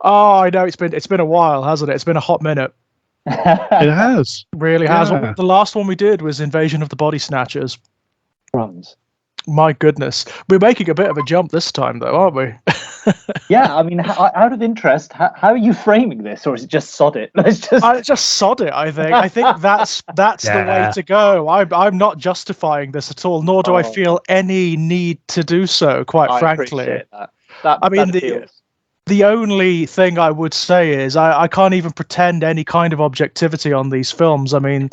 Oh, I know it's been a while, hasn't it? It's been a hot minute. It has. Really has. Yeah. The last one we did was Invasion of the Body Snatchers. Crumbs. My goodness. We're making a bit of a jump this time, though, aren't we? Yeah, I mean, out of interest, how are you framing this, or is it just sod it? I just sod it. I think that's the way to go. I'm not justifying this at all, nor do I feel any need to do so. Quite frankly, appreciate that. I mean, the only thing I would say is I can't even pretend any kind of objectivity on these films. I mean,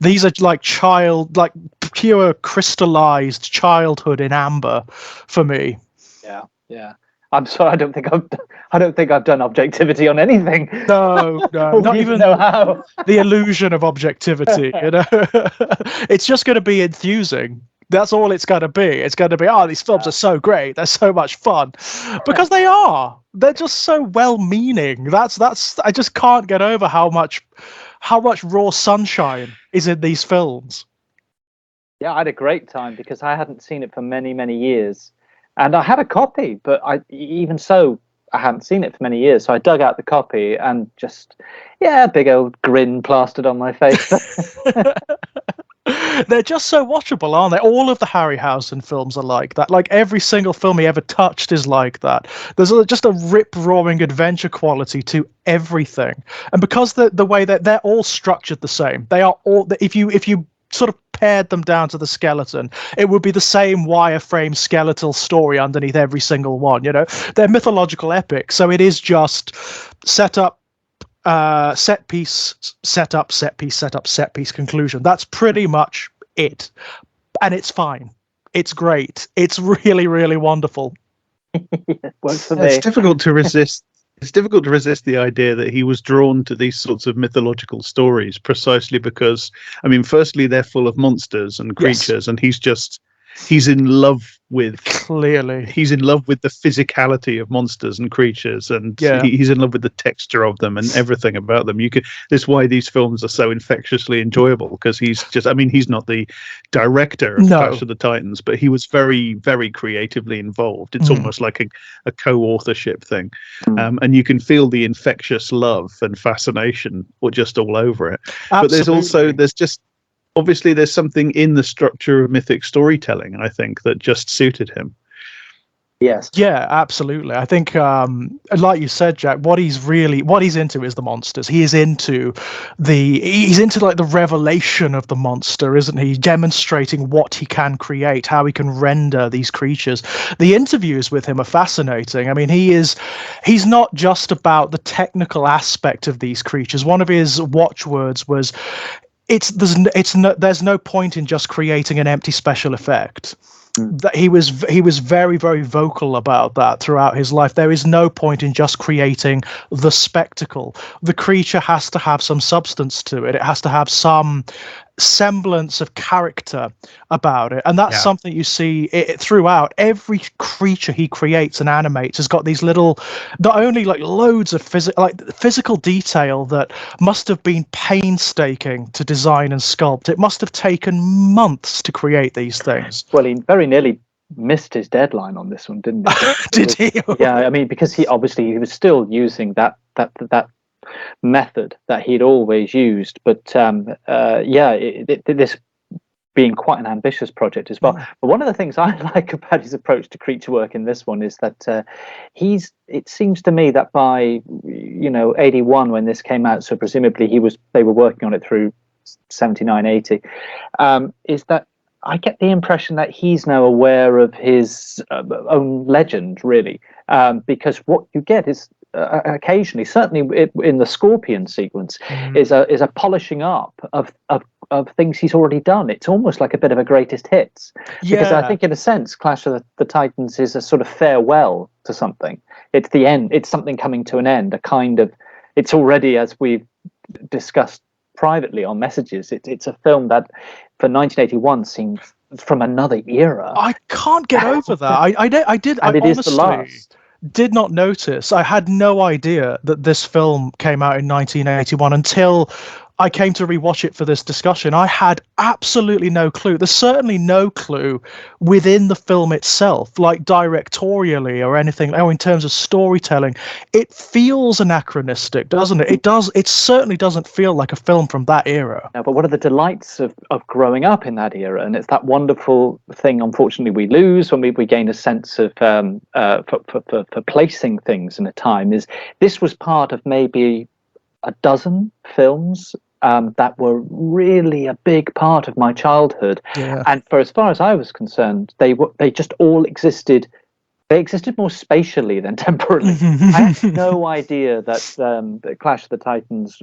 these are like pure crystallized childhood in amber for me. Yeah. I'm sorry. I don't think I've done objectivity on anything. No, not even how. The illusion of objectivity. You know, it's just going to be enthusing. That's all it's going to be. It's going to be, these films are so great. They're so much fun, because they are. They're just so well-meaning. That's. I just can't get over how much raw sunshine is in these films. Yeah, I had a great time because I hadn't seen it for many, many years, and I had a copy, but I hadn't seen it for many years. So I dug out the copy and just, big old grin plastered on my face. They're just so watchable, aren't they? All of the Harryhausen films are like that. Like every single film he ever touched is like that. There's just a rip-roaring adventure quality to everything, and because the way that they're all structured the same, they are all. If you sort of pared them down to the skeleton, it would be the same wireframe skeletal story underneath every single one. You know, they're mythological epics, so it is just set up. Set piece, set up, set piece, set up, set piece, conclusion. That's pretty much it. And it's fine. It's great. It's really, really wonderful. Works for me. It's difficult to resist. It's difficult to resist the idea that he was drawn to these sorts of mythological stories precisely because, I mean, firstly, they're full of monsters and creatures, and he's in love with he's in love with the physicality of monsters and creatures, and he's in love with the texture of them and everything about them. That's why these films are so infectiously enjoyable, because he's not the director of Clash of the Titans, but he was very, very creatively involved. It's almost like a co-authorship thing, and you can feel the infectious love and fascination just all over it. Absolutely. But obviously, there's something in the structure of mythic storytelling, I think, that just suited him. Yes. Yeah, absolutely. I think, like you said, Jack, what he's into is the monsters. He's into like the revelation of the monster, isn't he? Demonstrating what he can create, how he can render these creatures. The interviews with him are fascinating. I mean, he's not just about the technical aspect of these creatures. One of his watchwords was, there's no point in just creating an empty special effect. That he was very, very vocal about that throughout his life. There is no point in just creating the spectacle. The creature has to have some substance to it. It has to have some semblance of character about it, and that's something you see throughout. Every creature he creates and animates has got these little, not only like loads of physical detail that must have been painstaking to design and sculpt. It must have taken months to create these things. Well, he very nearly missed his deadline on this one, didn't he? Did he? Yeah, I mean, because he was still using that method that he'd always used, but this being quite an ambitious project as well. But one of the things I like about his approach to creature work in this one is that it seems to me that by 81, when this came out, so presumably they were working on it through 79, 80, is that I get the impression that he's now aware of his own legend, really, because what you get is occasionally, certainly in the Scorpion sequence, is a polishing up of things he's already done. It's almost like a bit of a greatest hits, because I think in a sense Clash of the Titans is a sort of farewell to something. It's the end. It's something coming to an end. It's already, as we've discussed privately on messages, it's a film that for 1981 seemed from another era. I can't get over that. I honestly did not notice. I had no idea that this film came out in 1981 until I came to rewatch it for this discussion, I had absolutely no clue. There's certainly no clue within the film itself, like directorially or anything, or in terms of storytelling. It feels anachronistic, doesn't it? It certainly doesn't feel like a film from that era. No, but one of the delights of growing up in that era, and it's that wonderful thing, unfortunately, we lose when we gain a sense of for placing things in a time, is this was part of maybe a dozen films that were really a big part of my childhood. Yeah. And for as far as I was concerned, they just all existed. They existed more spatially than temporally. I had no idea that Clash of the Titans,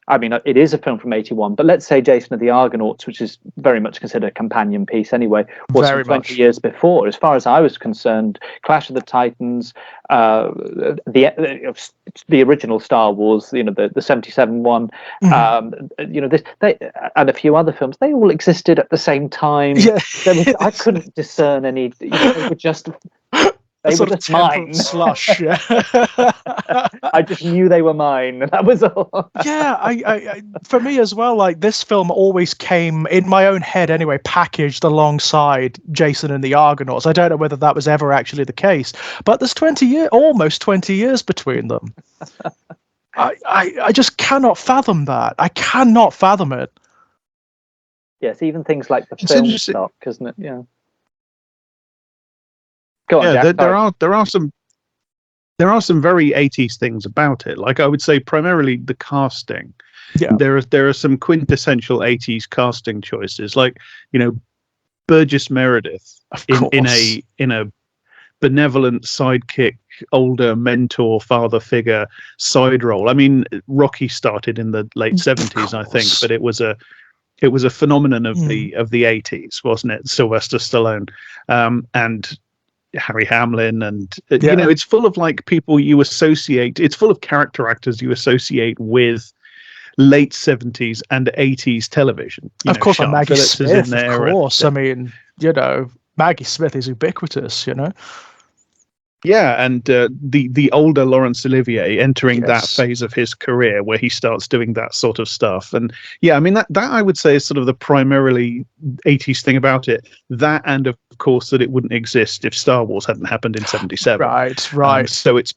I mean, it is a film from 81, but let's say Jason of the Argonauts, which is very much considered a companion piece anyway, was from 20 years before. As far as I was concerned, Clash of the Titans, the original Star Wars, the 77 one, this, and a few other films, they all existed at the same time. Yeah. I couldn't discern any. They were just. They were just mine. Slush, yeah. I just knew they were mine, and that was all. Yeah, I for me as well, like this film always came, in my own head anyway, packaged alongside Jason and the Argonauts. I don't know whether that was ever actually the case, but there's almost 20 years between them. I just cannot fathom that. I cannot fathom it. Yes, even things like the film stock, isn't it? Yeah. Go on, yeah, Jack, there are some very 80s things about it. Like I would say, primarily the casting. Yeah, there are some quintessential 80s casting choices, like Burgess Meredith in a benevolent sidekick, older mentor, father figure side role. I mean, Rocky started in the late 70s, I think, but it was a phenomenon of the 80s, wasn't it? Sylvester Stallone, and Harry Hamlin, and it's full of like people you associate. It's full of character actors you associate with late 70s and 80s television. Of course, Sean Maggie Phillips Smith. is in there, of course, I mean, Maggie Smith is ubiquitous. Yeah, and the older Laurence Olivier entering that phase of his career where he starts doing that sort of stuff. And yeah, I mean, that I would say is sort of the primarily 80s thing about it. That, and of course, that it wouldn't exist if Star Wars hadn't happened in 77. Right. So it's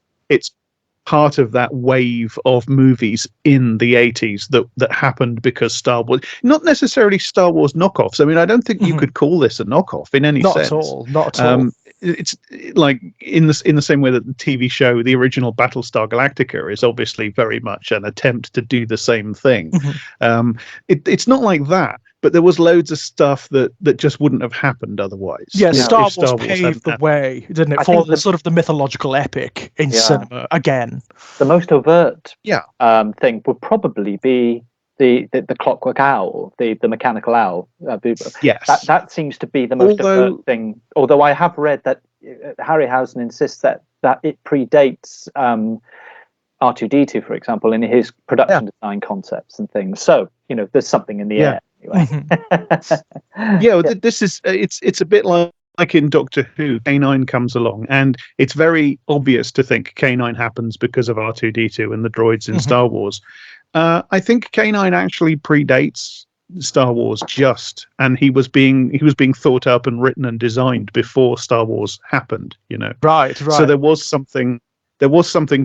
part of that wave of movies in the 80s that happened because Star Wars, not necessarily Star Wars knockoffs. I mean, I don't think you could call this a knockoff in any sense. Not at all. It's like in the same way that the TV show, the original Battlestar Galactica, is obviously very much an attempt to do the same thing. It's not like that, but there was loads of stuff that just wouldn't have happened otherwise. Yeah, Star Wars paved the way, didn't it, for the sort of the mythological epic in cinema again. The most overt thing would probably be the Clockwork Owl, the mechanical owl. Yes, that seems to be the most overt thing. Although I have read that Harryhausen insists that it predates R2-D2, for example, in his production design concepts and things. So there's something in the air anyway. This is it's a bit like in Doctor Who, K9 comes along, and it's very obvious to think K9 happens because of R2-D2 and the droids in Star Wars. I think K9 actually predates Star Wars and he was being thought up and written and designed before Star Wars happened. Right. So there was something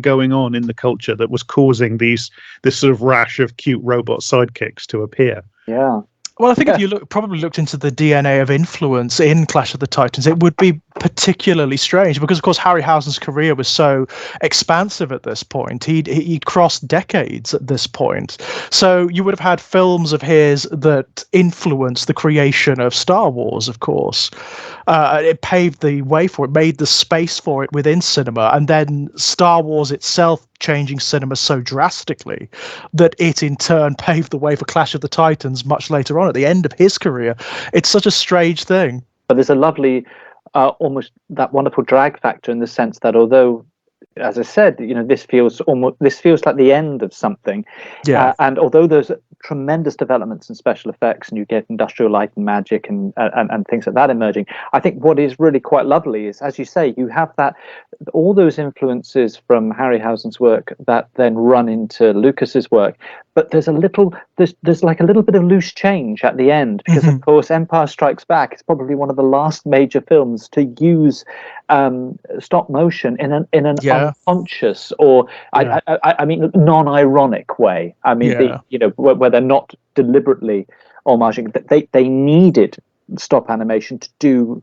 going on in the culture that was causing this sort of rash of cute robot sidekicks to appear. Yeah. Well, I think if you probably looked into the DNA of influence in Clash of the Titans, it would be particularly strange because, of course, Harryhausen's career was so expansive at this point. He crossed decades at this point. So you would have had films of his that influenced the creation of Star Wars, of course. It paved the way for it, made the space for it within cinema, and then Star Wars itself changing cinema so drastically that it in turn paved the way for Clash of the Titans much later on at the end of his career. It's such a strange thing. But there's a lovely, almost that wonderful drag factor in the sense that although as I said, this feels like the end of something. Yeah. And although there's tremendous developments in special effects, and you get industrial light and magic and things like that emerging, I think what is really quite lovely is, as you say, you have all those influences from Harryhausen's work that then run into Lucas's work. But there's like a little bit of loose change at the end, because of course Empire Strikes Back is probably one of the last major films to use stop motion in an unconscious, or I mean non-ironic way. I mean, where they're not deliberately homaging, they needed stop animation to do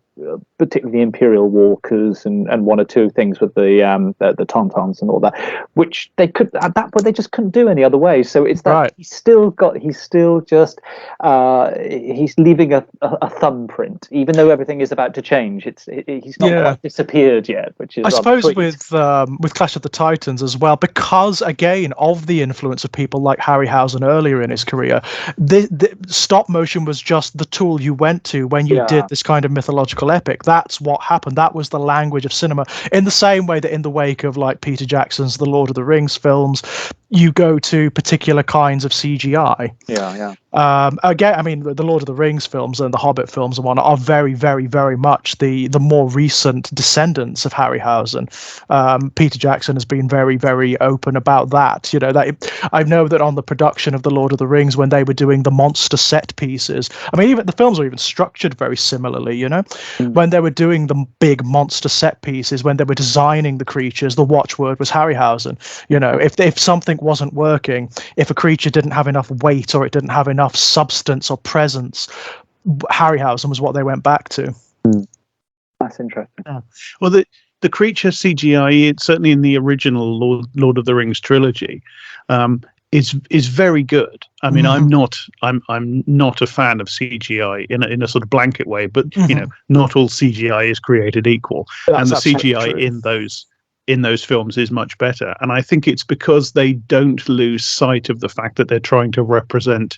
particularly the Imperial Walkers and one or two things with the Tauntauns and all that, which they could at that point they just couldn't do any other way. So it's that he's still leaving a thumbprint, even though everything is about to change. He's not quite disappeared yet, which is, I suppose, sweet. with Clash of the Titans as well, because again of the influence of people like Harryhausen earlier in his career, the stop motion was just the tool you went to when you did this kind of mythological epic. That's what happened. That was the language of cinema, in the same way that in the wake of like Peter Jackson's The Lord of the Rings films, you go to particular kinds of CGI. Again, I mean, the Lord of the Rings films and the Hobbit films and whatnot are very, very, very much the more recent descendants of Harryhausen. Peter Jackson has been very, very open about that. I know that on the production of the Lord of the Rings, when they were doing the monster set pieces, I mean, even the films were even structured very similarly. When they were doing the big monster set pieces, when they were designing the creatures, the watchword was Harryhausen. If something wasn't working, if a creature didn't have enough weight or it didn't have enough substance or presence, Harryhausen was what they went back to. That's interesting. Well, the creature CGI, certainly in the original Lord of the Rings trilogy, is very good. I mean, I'm not a fan of CGI in a sort of blanket way, but not all CGI is created equal. That's and the CGI true. in those films is much better. And I think it's because they don't lose sight of the fact that they're trying to represent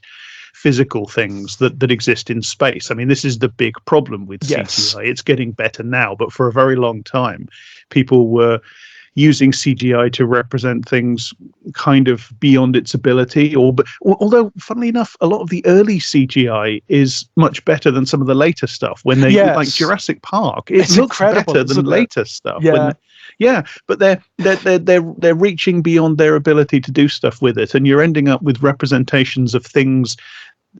physical things that exist in space. I mean, this is the big problem with CGI. It's getting better now, but for a very long time, people were using CGI to represent things kind of beyond its ability. Although, funnily enough, a lot of the early CGI is much better than some of the later stuff. When they like Jurassic Park, it's looks better than later stuff. But they're reaching beyond their ability to do stuff with it, and you're ending up with representations of things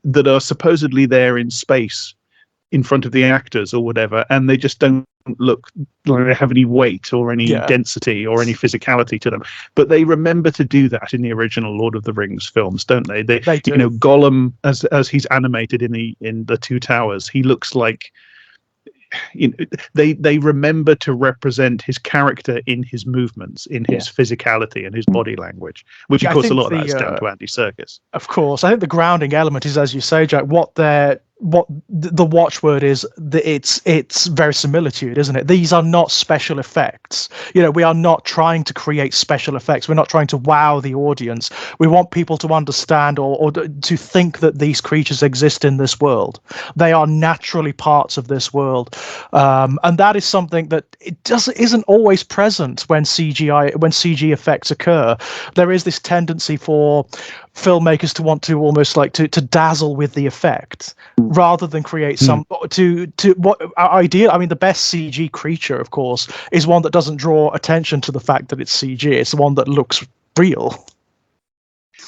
that are supposedly there in space in front of the actors or whatever, and they just don't look like they have any weight or any density or any physicality to them. But they remember to do that in the original Lord of the Rings films, don't they? They do. Gollum, as he's animated in the Two Towers, he looks like, they remember to represent his character in his movements, in his physicality and his body language, which of course a lot of that's down to Andy Serkis. Of course, I think the grounding element is, as you say, Jack, what the watchword is, it's verisimilitude, isn't it? These are not special effects. We are not trying to create special effects. We're not trying to wow the audience. We want people to understand or to think that these creatures exist in this world. They are naturally parts of this world, and that is something that isn't always present when CG effects occur. There is this tendency for filmmakers to want to almost like to dazzle with the effect rather than create some to what ideal. I mean, the best CG creature, of course, is one that doesn't draw attention to the fact that it's CG. It's the one that looks real.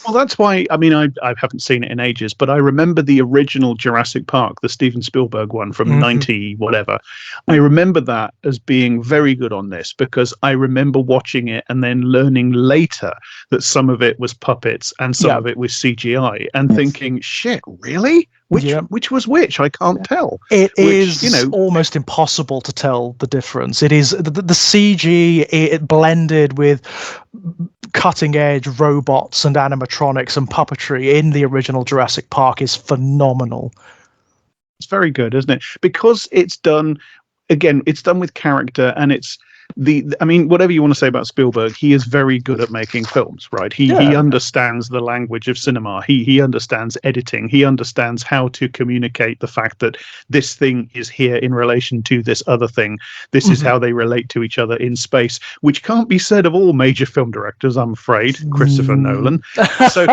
Well, that's why, I mean, I haven't seen it in ages, but I remember the original Jurassic Park, the Steven Spielberg one from 90 whatever. I remember that as being very good on this, because I remember watching it and then learning later that some of it was puppets and some of it was CGI, and thinking, shit, really? Which was which? I can't tell. It is almost impossible to tell the difference. It is the CG it blended with cutting edge robots and animatronics and puppetry in the original Jurassic Park is phenomenal. It's very good, isn't it? Because it's done with character, and it's I mean, whatever you want to say about Spielberg, he is very good at making films, right? He understands the language of cinema. He understands editing. He understands how to communicate the fact that this thing is here in relation to this other thing. This is how they relate to each other in space, which can't be said of all major film directors, I'm afraid. Christopher Nolan. So,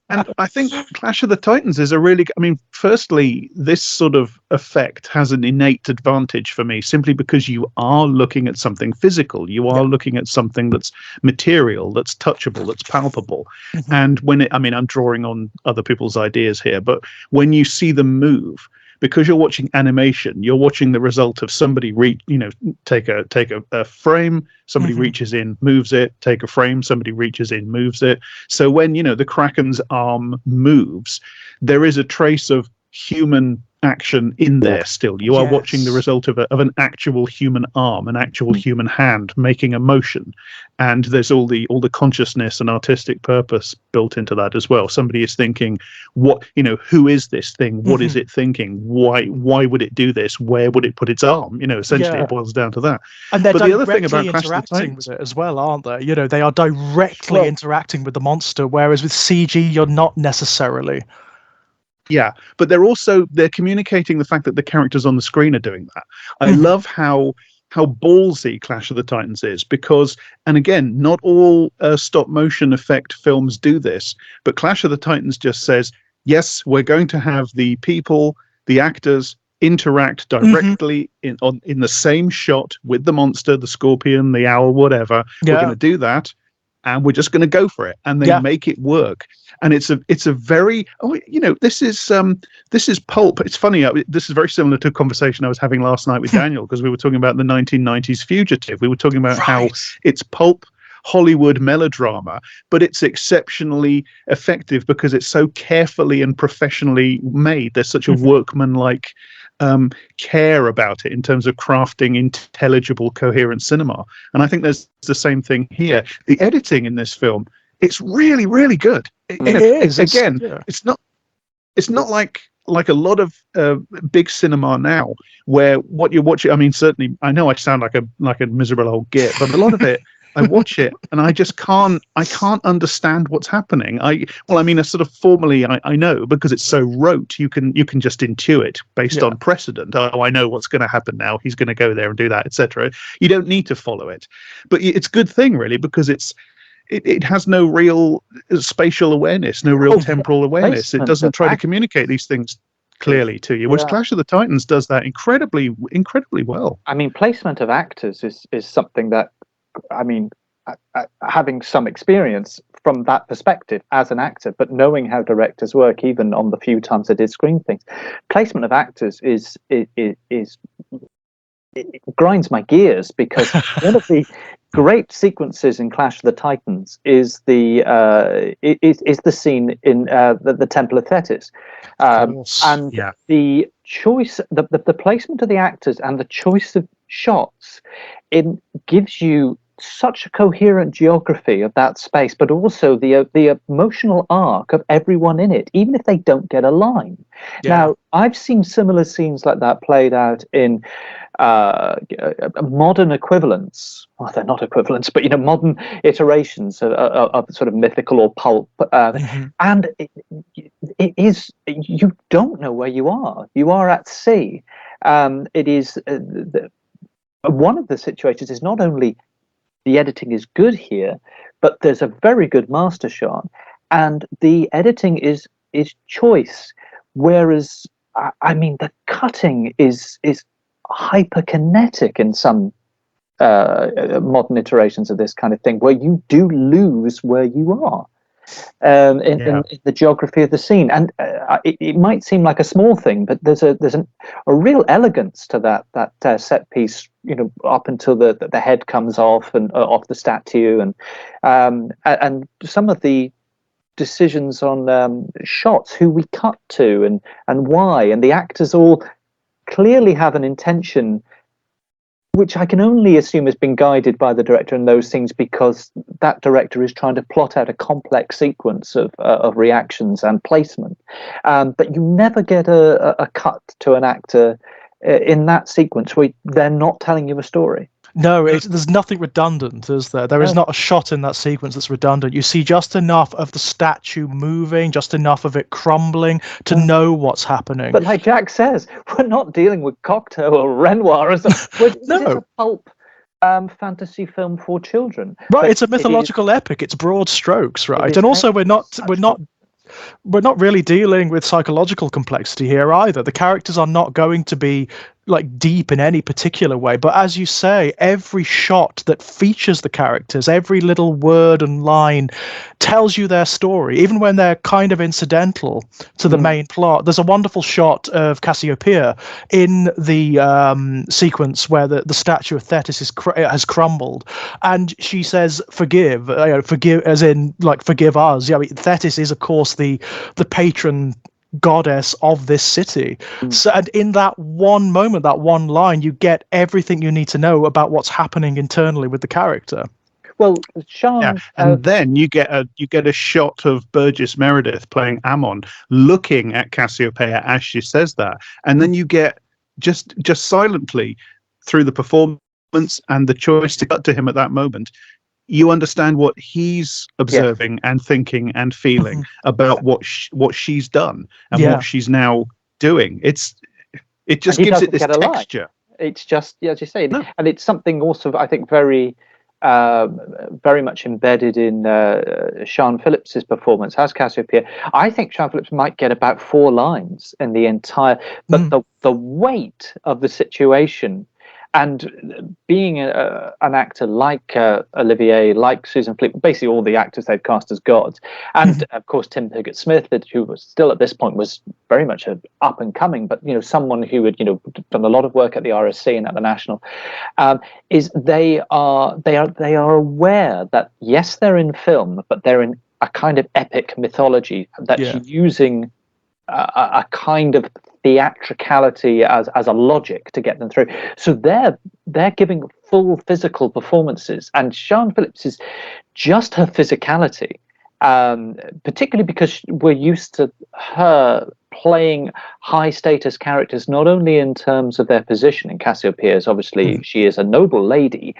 and I think Clash of the Titans is a really, I mean, firstly, this sort of effect has an innate advantage for me simply because you are looking at something physical. You are looking at something that's material, that's touchable, that's palpable. And I mean, I'm drawing on other people's ideas here, but when you see them move, because you're watching animation, you're watching the result of somebody take a frame, somebody reaches in, moves it, take a frame, somebody reaches in, moves it. So when, the Kraken's arm moves, there is a trace of human action in there still. You are watching the result of an actual human arm, an actual human hand making a motion, and there's all the consciousness and artistic purpose built into that as well. Somebody is thinking, what, who is this thing? What is it thinking? Why would it do this? Where would it put its arm? Essentially it boils down to that. And they're but the other thing about interacting with it as well, aren't they? They are directly interacting with the monster, whereas with CG you're not necessarily. Yeah, but they're communicating the fact that the characters on the screen are doing that. I love how ballsy Clash of the Titans is, because, and again, not all stop motion effect films do this, but Clash of the Titans just says, yes, we're going to have the people, the actors interact directly in the same shot with the monster, the scorpion, the owl, whatever. We're going to do that, and we're just going to go for it, and they make it work. And it's a very this is pulp. It's funny. This is very similar to a conversation I was having last night with Daniel, because we were talking about the 1990s Fugitive. We were talking about how it's pulp Hollywood melodrama, but it's exceptionally effective because it's so carefully and professionally made. There's such a workmanlike care about it in terms of crafting intelligible, coherent cinema. And I think there's the same thing here. The editing in this film, it's really, really good. It is. Again, it's not like a lot of big cinema now, where what you're watching. I mean, certainly, I know I sound like a miserable old git, but a lot of it, I watch it and I just can't understand what's happening. Sort of formally, I know, because it's so rote. You can just intuit based on precedent. Oh, I know what's going to happen now. He's going to go there and do that, etc. You don't need to follow it, but it's a good thing, really, because it has no real spatial awareness, no real temporal awareness. It doesn't try to communicate these things clearly to you, whereas Clash of the Titans does that incredibly well. I mean, placement of actors is something that, I mean, having some experience from that perspective as an actor, but knowing how directors work, even on the few times I did screen things, placement of actors is it grinds my gears, because one of the great sequences in Clash of the Titans is the scene in the Temple of Thetis, and the choice, the placement of the actors and the choice of shots, it gives you such a coherent geography of that space, but also the emotional arc of everyone in it, even if they don't get a line. Now, I've seen similar scenes like that played out in modern equivalents. Well, they're not equivalents, but modern iterations of sort of mythical or pulp, and it is, you don't know where you are. You are at sea. It is one of the situations is not only the editing is good here, but there's a very good master shot, and the editing is choice. Whereas, I mean, the cutting is hyperkinetic in some modern iterations of this kind of thing, where you do lose where you are in the geography of the scene. And it might seem like a small thing, but there's a real elegance to that set piece, up until the head comes off and off the statue, and some of the decisions on shots, who we cut to and why, and the actors all clearly have an intention, which I can only assume has been guided by the director in those scenes, because that director is trying to plot out a complex sequence of reactions and placement. But you never get a cut to an actor in that sequence where they're not telling you a story. No, there's nothing redundant, is there? There is not a shot in that sequence that's redundant. You see just enough of the statue moving, just enough of it crumbling to know what's happening. But like Jack says, we're not dealing with Cocteau or Renoir or something. This is a pulp fantasy film for children. Right, it's a mythological epic. It's broad strokes, right? And also we're not really dealing with psychological complexity here either. The characters are not going to be like deep in any particular way, but as you say, every shot that features the characters, every little word and line tells you their story, even when they're kind of incidental to the main plot. There's a wonderful shot of Cassiopeia in the sequence where the statue of Thetis has crumbled, and she says, "Forgive," forgive as in like forgive us. Yeah, I mean, Thetis is of course the patron goddess of this city. So, and in that one moment, that one line, you get everything you need to know about what's happening internally with the character. Well, Sean, and then you get a shot of Burgess Meredith playing Ammon, looking at Cassiopeia as she says that, and then you get just silently through the performance and the choice to cut to him at that moment, you understand what he's observing and thinking and feeling about what she's done and what she's now doing. It just gives it this texture. It's just, as you say, and it's something also I think very much embedded in Sian Phillips's performance as Cassiopeia. I think Sian Phillips might get about 4 lines in the entire, but the weight of the situation. And being an actor like Olivier, like Susan Fleetwood, basically all the actors they've cast as gods, and of course Tim Pigott-Smith, who was still at this point was very much up and coming, but someone who had done a lot of work at the RSC and at the National, is they are aware that yes, they're in film, but they're in a kind of epic mythology that's using a kind of theatricality as a logic to get them through. So they're giving full physical performances, and Sian Phillips is just her physicality, particularly because we're used to her playing high status characters, not only in terms of their position in Cassiopeia, as obviously she is a noble lady,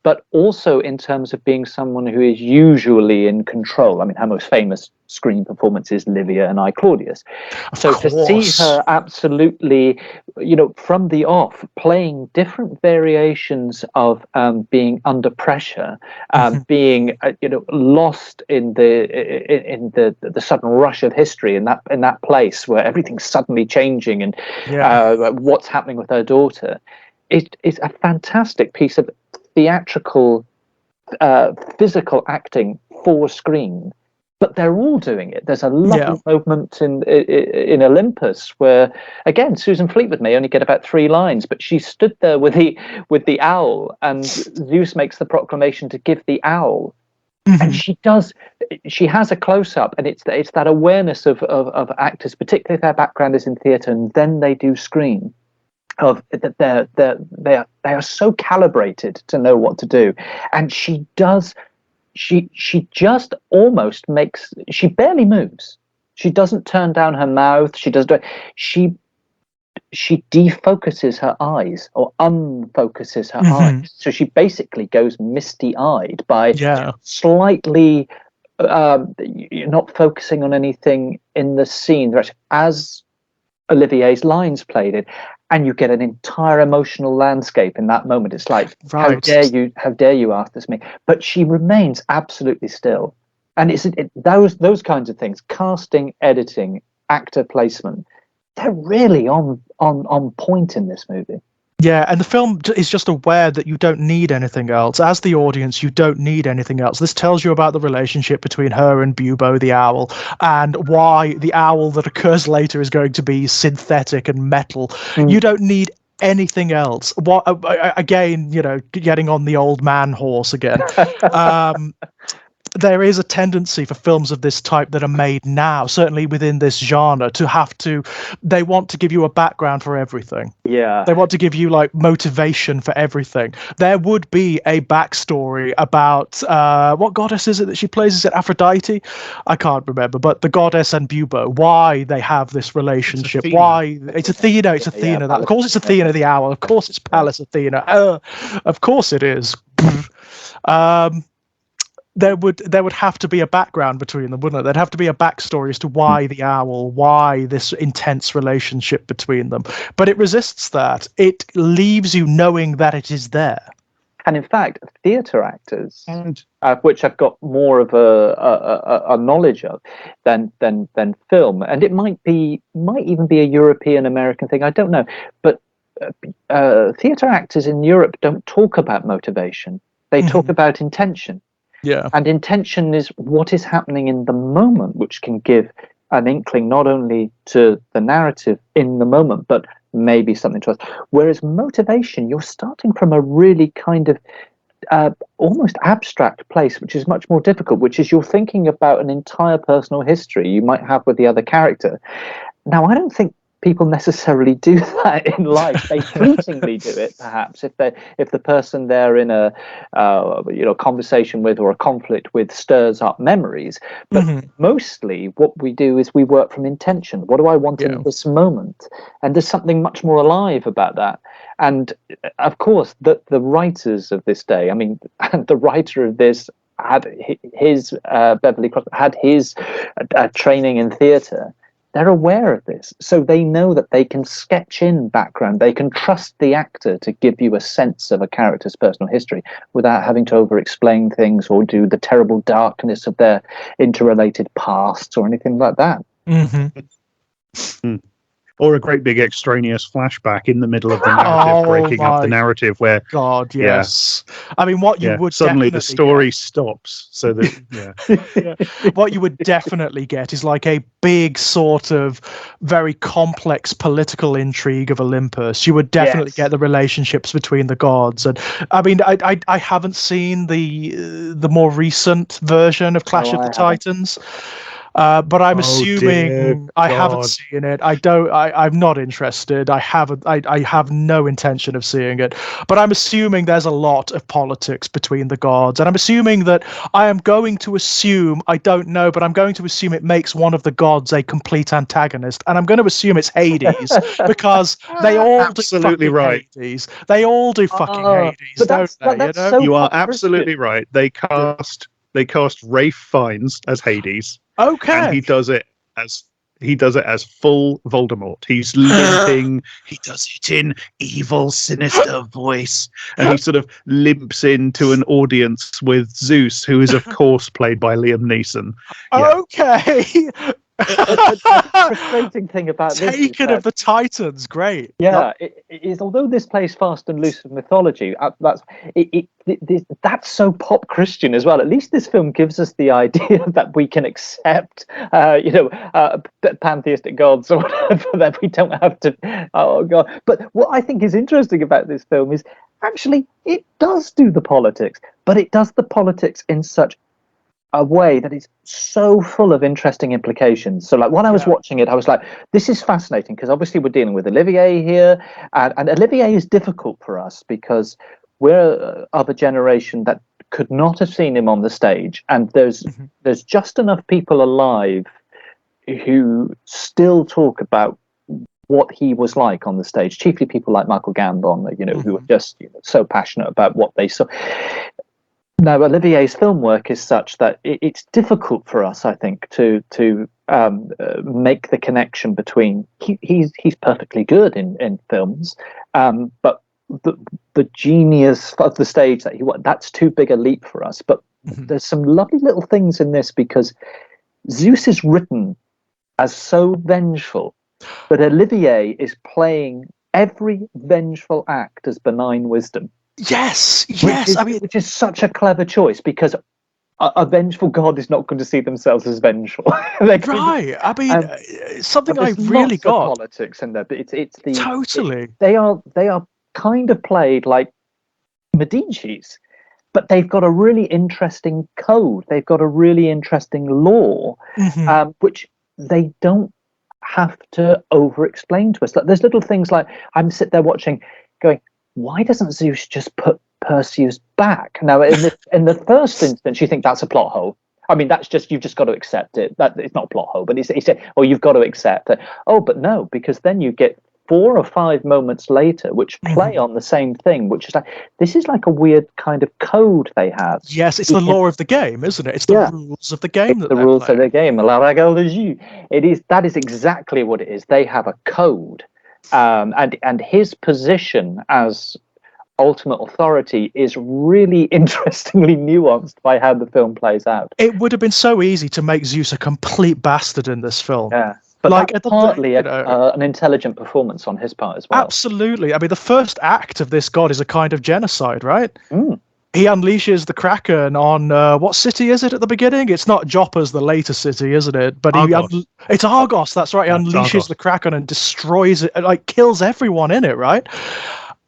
but also in terms of being someone who is usually in control. I mean, her most famous screen performance is Livia and I, Claudius. So to see her absolutely, from the off, playing different variations of being under pressure, being lost in the sudden rush of history in that place where everything's suddenly changing and what's happening with her daughter, it is a fantastic piece of theatrical, physical acting for screen. But they're all doing it. There's a lovely moment in Olympus where, again, Susan Fleetwood may only get about 3 lines, but she stood there with the owl, and Zeus makes the proclamation to give the owl. And she has a close-up, and it's that awareness of actors, particularly if their background is in theatre and then they do screen, of that they are so calibrated to know what to do. And she just almost she barely moves. She doesn't turn down her mouth. She defocuses her eyes or unfocuses her eyes. So she basically goes misty-eyed by slightly not focusing on anything in the scene. As Olivier's lines played it, and you get an entire emotional landscape in that moment. It's like, how dare you ask this of me? But she remains absolutely still. And those kinds of things, casting, editing, actor placement, they're really on point in this movie. Yeah, and the film is just aware that you don't need anything else. As the audience, you don't need anything else. This tells you about the relationship between her and Bubo the owl, and why the owl that occurs later is going to be synthetic and metal. You don't need anything else. What again, getting on the old man horse again. there is a tendency for films of this type that are made now, certainly within this genre, they want to give you a background for everything. Yeah. They want to give you like motivation for everything. There would be a backstory about what goddess is it that she plays? Is it Aphrodite? I can't remember, but the goddess and Bubo, why they have this relationship, why it's Athena, it's Athena. Of course it's Athena the owl, of course it's Pallas Athena. Of course it is. There would have to be a background between them, wouldn't it? There'd have to be a backstory as to why the owl, why this intense relationship between them. But it resists that. It leaves you knowing that it is there. And in fact, theatre actors, which I've got more of a knowledge of than film, and it might even be a European American thing. I don't know, but theatre actors in Europe don't talk about motivation. They talk about intention. Yeah. And intention is what is happening in the moment, which can give an inkling not only to the narrative in the moment, but maybe something to us. Whereas motivation, you're starting from a really kind of almost abstract place, which is much more difficult, which is you're thinking about an entire personal history you might have with the other character. Now, I don't think people necessarily do that in life. They fleetingly do it, perhaps, if the person they're in a conversation with or a conflict with stirs up memories. But mostly, what we do is we work from intention. What do I want in this moment? And there's something much more alive about that. And of course, the writers of this day. I mean, the writer of this had his Beverly Crosby had his training in theatre. They're aware of this, so they know that they can sketch in background. They can trust the actor to give you a sense of a character's personal history without having to over-explain things or do the terrible darkness of their interrelated pasts or anything like that. Or a great big extraneous flashback in the middle of the narrative, breaking up the narrative where... God, yes. I mean, what you would suddenly the story stops, so that... What you would definitely get is like a big sort of very complex political intrigue of Olympus. You would definitely get the relationships between the gods. And I mean, I haven't seen the more recent version of Clash of the Titans. But I'm assuming I haven't seen it. I'm not interested. I have no intention of seeing it. But I'm assuming there's a lot of politics between the gods, and I'm assuming that I don't know, but I'm going to assume it makes one of the gods a complete antagonist, and I'm going to assume it's Hades because they all do fucking Hades. They all do fucking Hades, don't they? So you are absolutely right. They cast Ralph Fiennes as Hades. Okay. And he does it as full Voldemort. He's limping. He does it in evil, sinister voice, and he sort of limps into an audience with Zeus, who is of course played by Liam Neeson. Okay. The frustrating thing about this Taken of the Titans, great. Yeah, it is. Although this plays fast and loose with mythology, that's so pop Christian as well. At least this film gives us the idea that we can accept, pantheistic gods or whatever. That we don't have to. Oh God! But what I think is interesting about this film is actually it does do the politics, but it does the politics in such a way that is so full of interesting implications. So like when I was watching it, I was like, this is fascinating because obviously we're dealing with Olivier here, and Olivier is difficult for us because we're of a generation that could not have seen him on the stage, and there's just enough people alive who still talk about what he was like on the stage, chiefly people like Michael Gambon, who were just so passionate about what they saw. Now, Olivier's film work is such that it's difficult for us, I think, to make the connection between. He's perfectly good in films, but the genius of the stage that's too big a leap for us. But there's some lovely little things in this because Zeus is written as so vengeful, but Olivier is playing every vengeful act as benign wisdom. Yes. Which is such a clever choice because a vengeful god is not going to see themselves as vengeful. Right. I mean, something I really got politics in there, but it's the totally. They are kind of played like Medici's, but they've got a really interesting code. They've got a really interesting law, which they don't have to over-explain to us. Like, there's little things like I'm sitting there watching, going, why doesn't Zeus just put Perseus back? Now, in the first instance, you think that's a plot hole. I mean, that's just, you've just got to accept it. That it's not a plot hole, but he said, oh, you've got to accept it. Oh, but no, because then you get 4 or 5 moments later which play on the same thing, which is like, this is like a weird kind of code they have. Yes, it's the law of the game, isn't it? It's the rules of the game. It's the rules of the game. La règle du jeu. That is exactly what it is. They have a code, and his position as ultimate authority is really interestingly nuanced by how the film plays out. It would have been so easy to make Zeus a complete bastard in this film. Yeah. But like that's partly an intelligent performance on his part as well. Absolutely. I mean, the first act of this god is a kind of genocide, right? He unleashes the Kraken on what city is it at the beginning? It's not Joppa's the later city, isn't it? But it's Argos. That's right. He unleashes the Kraken and destroys it, like kills everyone in it, right?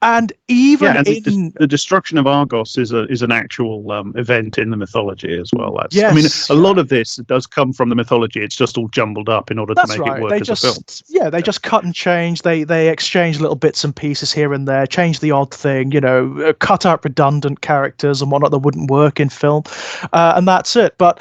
And even the destruction of Argos is an actual event in the mythology as well. Yes, I mean, a lot of this does come from the mythology. It's just all jumbled up in order to make it work as a film. Yeah, they just cut and change. They exchange little bits and pieces here and there, change the odd thing, cut out redundant characters and whatnot that wouldn't work in film, and that's it. But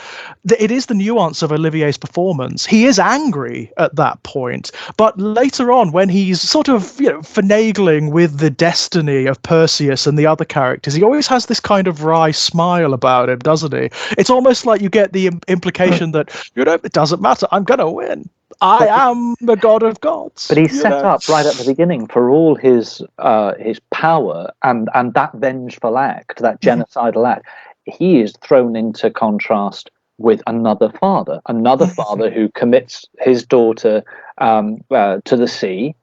it is the nuance of Olivier's performance. He is angry at that point, but later on, when he's sort of finagling with the destiny of Perseus and the other characters, he always has this kind of wry smile about him, doesn't he? It's almost like you get the implication that it doesn't matter, I'm gonna win, I am the god of gods. But he's set up right at the beginning for all his power and that vengeful act, that genocidal act. He is thrown into contrast with another father who commits his daughter to the sea.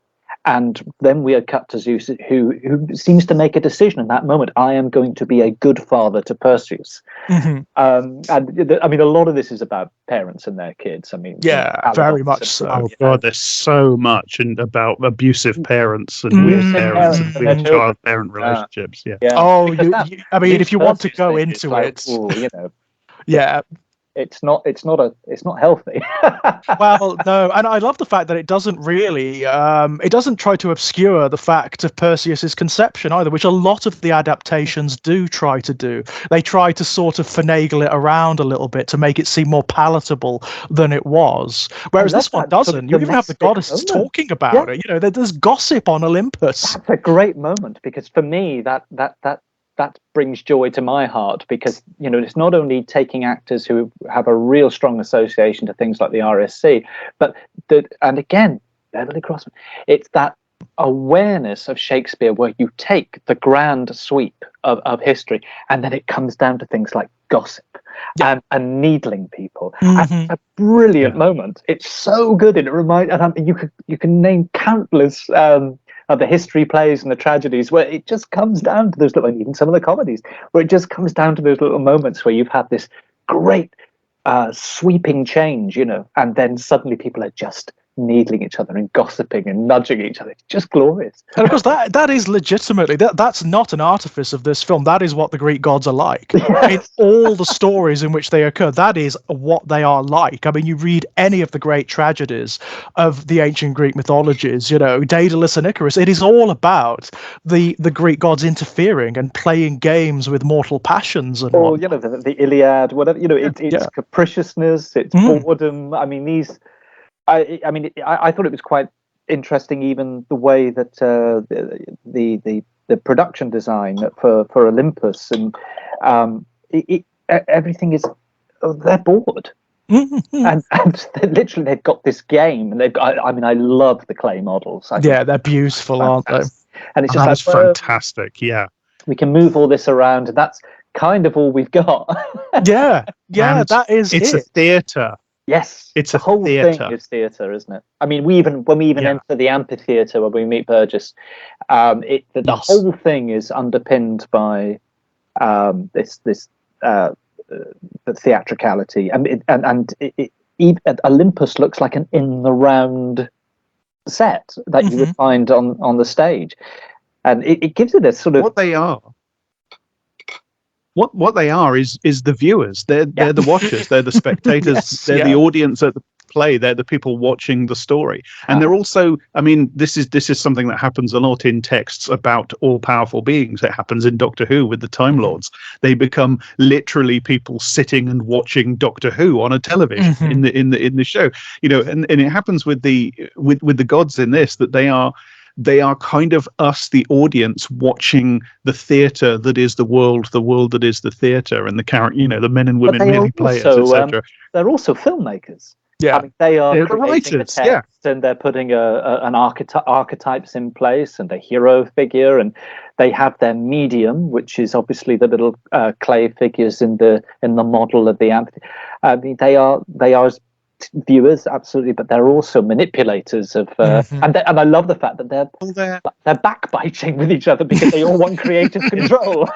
And then we are cut to Zeus, who seems to make a decision in that moment. I am going to be a good father to Perseus. And I mean, a lot of this is about parents and their kids. I mean, very much so. Oh God, there's so much about abusive parents and weird parents and weird child-parent relationships. Oh, I mean, if you want to go into it, it's not healthy. Well, no, and I love the fact that it doesn't really it doesn't try to obscure the fact of Perseus's conception either, which a lot of the adaptations do try to do. They try to sort of finagle it around a little bit to make it seem more palatable than it was, whereas this one doesn't. You even have the goddesses talking about it. There's gossip on Olympus. That's a great moment, because for me that brings joy to my heart, because it's not only taking actors who have a real strong association to things like the RSC, but and again, Beverly Crossman, it's that awareness of Shakespeare where you take the grand sweep of history and then it comes down to things like gossip and needling people. And it's a brilliant moment. It's so good, and it reminds. And you can name countless of the history plays and the tragedies where it just comes down to those little, and even some of the comedies, where it just comes down to those little moments where you've had this great sweeping change, and then suddenly people are just needling each other and gossiping and nudging each other. It's just glorious. And of course, that is legitimately, that's not an artifice of this film. That is what the Greek gods are like. In all the stories in which they occur, that is what they are like. I mean, you read any of the great tragedies of the ancient Greek mythologies, Daedalus and Icarus, it is all about the Greek gods interfering and playing games with mortal passions. And the Iliad, whatever, it's capriciousness, it's boredom. I mean, I thought it was quite interesting, even the way that the production design for Olympus, and everything is, they're bored. And literally they've got this game, and I love the clay models. They're beautiful, aren't they? And it's just that's fantastic. We can move all this around, and that's kind of all we've got. That is it's a theatre. Yes, it's the a whole theatre. thing is theatre, isn't it? I mean, when we enter the amphitheatre when we meet Burgess, the whole thing is underpinned by this the theatricality, and Olympus looks like an in the round set that you would find on the stage, and it gives it a sort of what they are. what they are is the viewers. They're the watchers. They're the spectators. Yes, they're the audience at the play. They're the people watching the story. And they're also, I mean, this is something that happens a lot in texts about all powerful beings. It happens in Doctor Who with the Time Lords. They become literally people sitting and watching Doctor Who on a television in the show. You know, and it happens with the gods in this, that they are kind of us, the audience, watching the theatre that is the world that is the theatre, and the character, you know, the men and women really players, etc. They're also filmmakers. Yeah, I mean, they are They're creating writers, the text, and they're putting an archetypes in place, and a hero figure, and they have their medium, which is obviously the little clay figures in the model of the amphitheatre. I mean, they are viewers, absolutely, but they're also manipulators of and I love the fact that they're backbiting with each other because they all want creative control.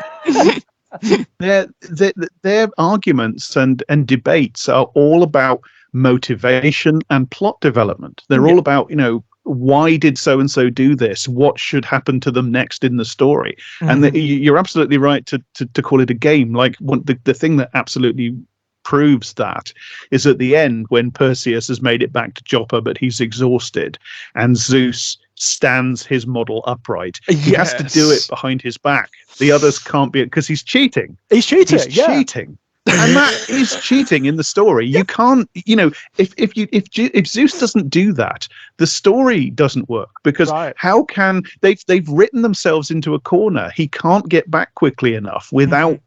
Their arguments and debates are all about motivation and plot development. They're all about, you know, why did so and so do this? What should happen to them next in the story? And you're absolutely right to call it a game. Like the thing that absolutely proves that is at the end, when Perseus has made it back to Joppa, but he's exhausted, and Zeus stands his model upright. He has to do it behind his back. The others can't be, because he's cheating. He's cheating. And that is cheating in the story. You can't, you know, if Zeus doesn't do that, the story doesn't work, because how can they've written themselves into a corner? He can't get back quickly enough without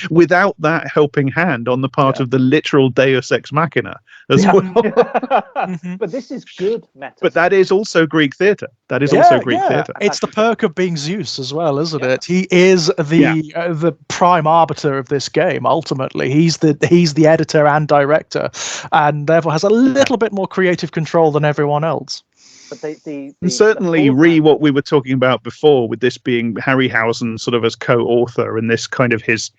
without that helping hand on the part of the literal Deus ex machina as well. But this is good meta. But that is also Greek theatre. That is also Greek theatre. It's the perk of being Zeus as well, isn't it? He is the prime arbiter of this game. Ultimately, he's the editor and director, and therefore has a little bit more creative control than everyone else. But and certainly what we were talking about before, with this being Harryhausen sort of as co-author, and this kind of his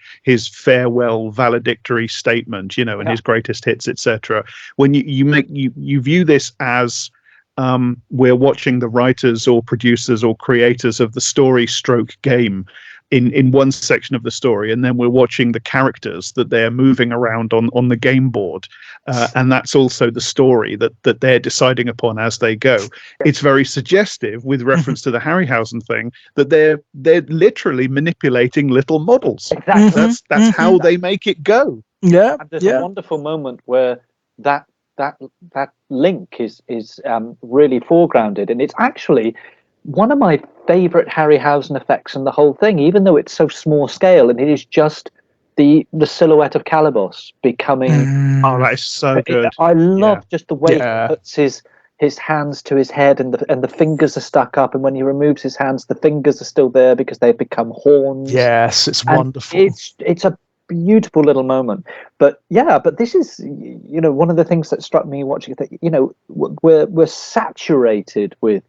farewell valedictory statement, you know, and his greatest hits, etc. When you view this as we're watching the writers or producers or creators of the story stroke game in one section of the story, and then we're watching the characters that they're moving around on the game board, and that's also the story that they're deciding upon as they go. It's very suggestive, with reference to the Harryhausen thing, that they're literally manipulating little models. Exactly. That's how they make it go. Yeah, and there's a wonderful moment where that link is really foregrounded, and it's actually one of my favorite Harryhausen effects in the whole thing, even though it's so small scale, and it is just the silhouette of Calibos becoming. Oh, that is so good. I love just the way he puts his hands to his head, and the fingers are stuck up, and when he removes his hands, the fingers are still there because they've become horns. Yes, it's wonderful. It's a beautiful little moment. But this is, you know, one of the things that struck me watching it, that, you know, we're saturated with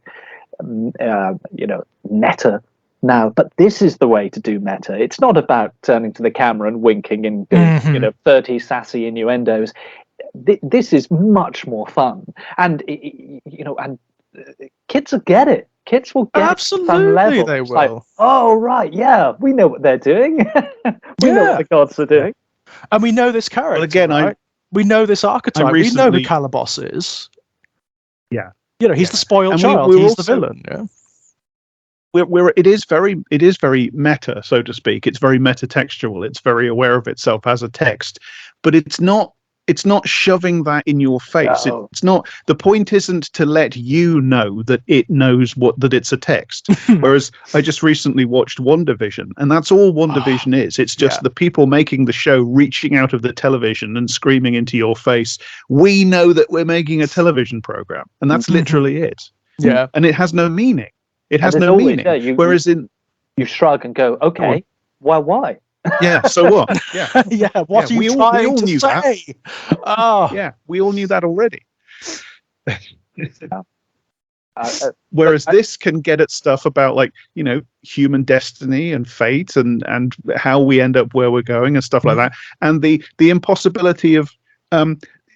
you know, meta now, but this is the way to do meta. It's not about turning to the camera and winking and doing, you know, 30 sassy innuendos. This is much more fun, and you know, and kids will get it. Kids will get absolutely it some level. They will. Like, oh right, yeah, we know what they're doing. We know what the gods are doing, and we know this character. Well, again, we know this archetype. We know who Calibos is. Yeah. You know, he's the spoiled child. He's the villain. Yeah. It is very meta, so to speak. It's very meta-textual. It's very aware of itself as a text, but it's not shoving that in your face. No. It's not. The point isn't to let you know that it knows that it's a text. Whereas I just recently watched WandaVision, and that's all WandaVision is. It's just the people making the show reaching out of the television and screaming into your face, "We know that we're making a television program," and that's literally it. Yeah, and it has no meaning. It has no meaning. Whereas you shrug and go, "Okay, well, why?" Yeah, so what? Yeah. What are you trying to say? Yeah, we all knew that already. Whereas this can get at stuff about, like, you know, human destiny and fate and how we end up where we're going and stuff like that, and the impossibility of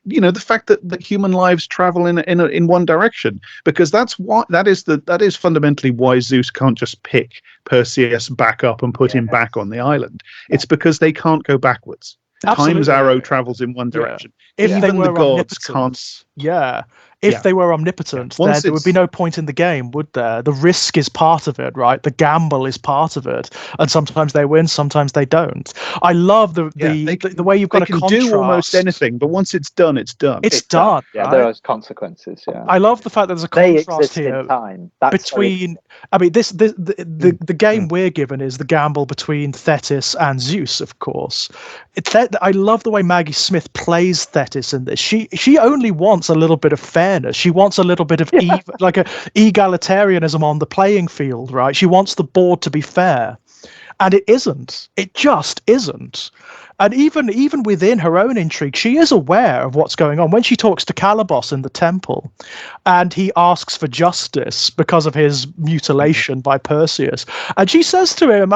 the fact that human lives travel in one direction, because that is fundamentally why Zeus can't just pick Perseus back up and put him back on the island. It's because they can't go backwards. Time's arrow travels in one direction. If they Even were the gods omnipotent, can't. if they were omnipotent, then there would be no point in the game, would there? The risk is part of it, right? The gamble is part of it, and sometimes they win, sometimes they don't. I love the way you've got a contrast. They can do almost anything, but once it's done, it's done. It's done. Yeah, right? there are consequences. Yeah, I love the fact that there's a they contrast exist here in time. That's between. I mean, the game we're given is the gamble between Thetis and Zeus, of course. I love the way Maggie Smith plays Thetis in this. She only wants a little bit of fairness. She wants a little bit of like a egalitarianism on the playing field, right? She wants the board to be fair, and it isn't. It just isn't. And even within her own intrigue, she is aware of what's going on. When she talks to Calibos in the temple, and he asks for justice because of his mutilation by Perseus, and she says to him,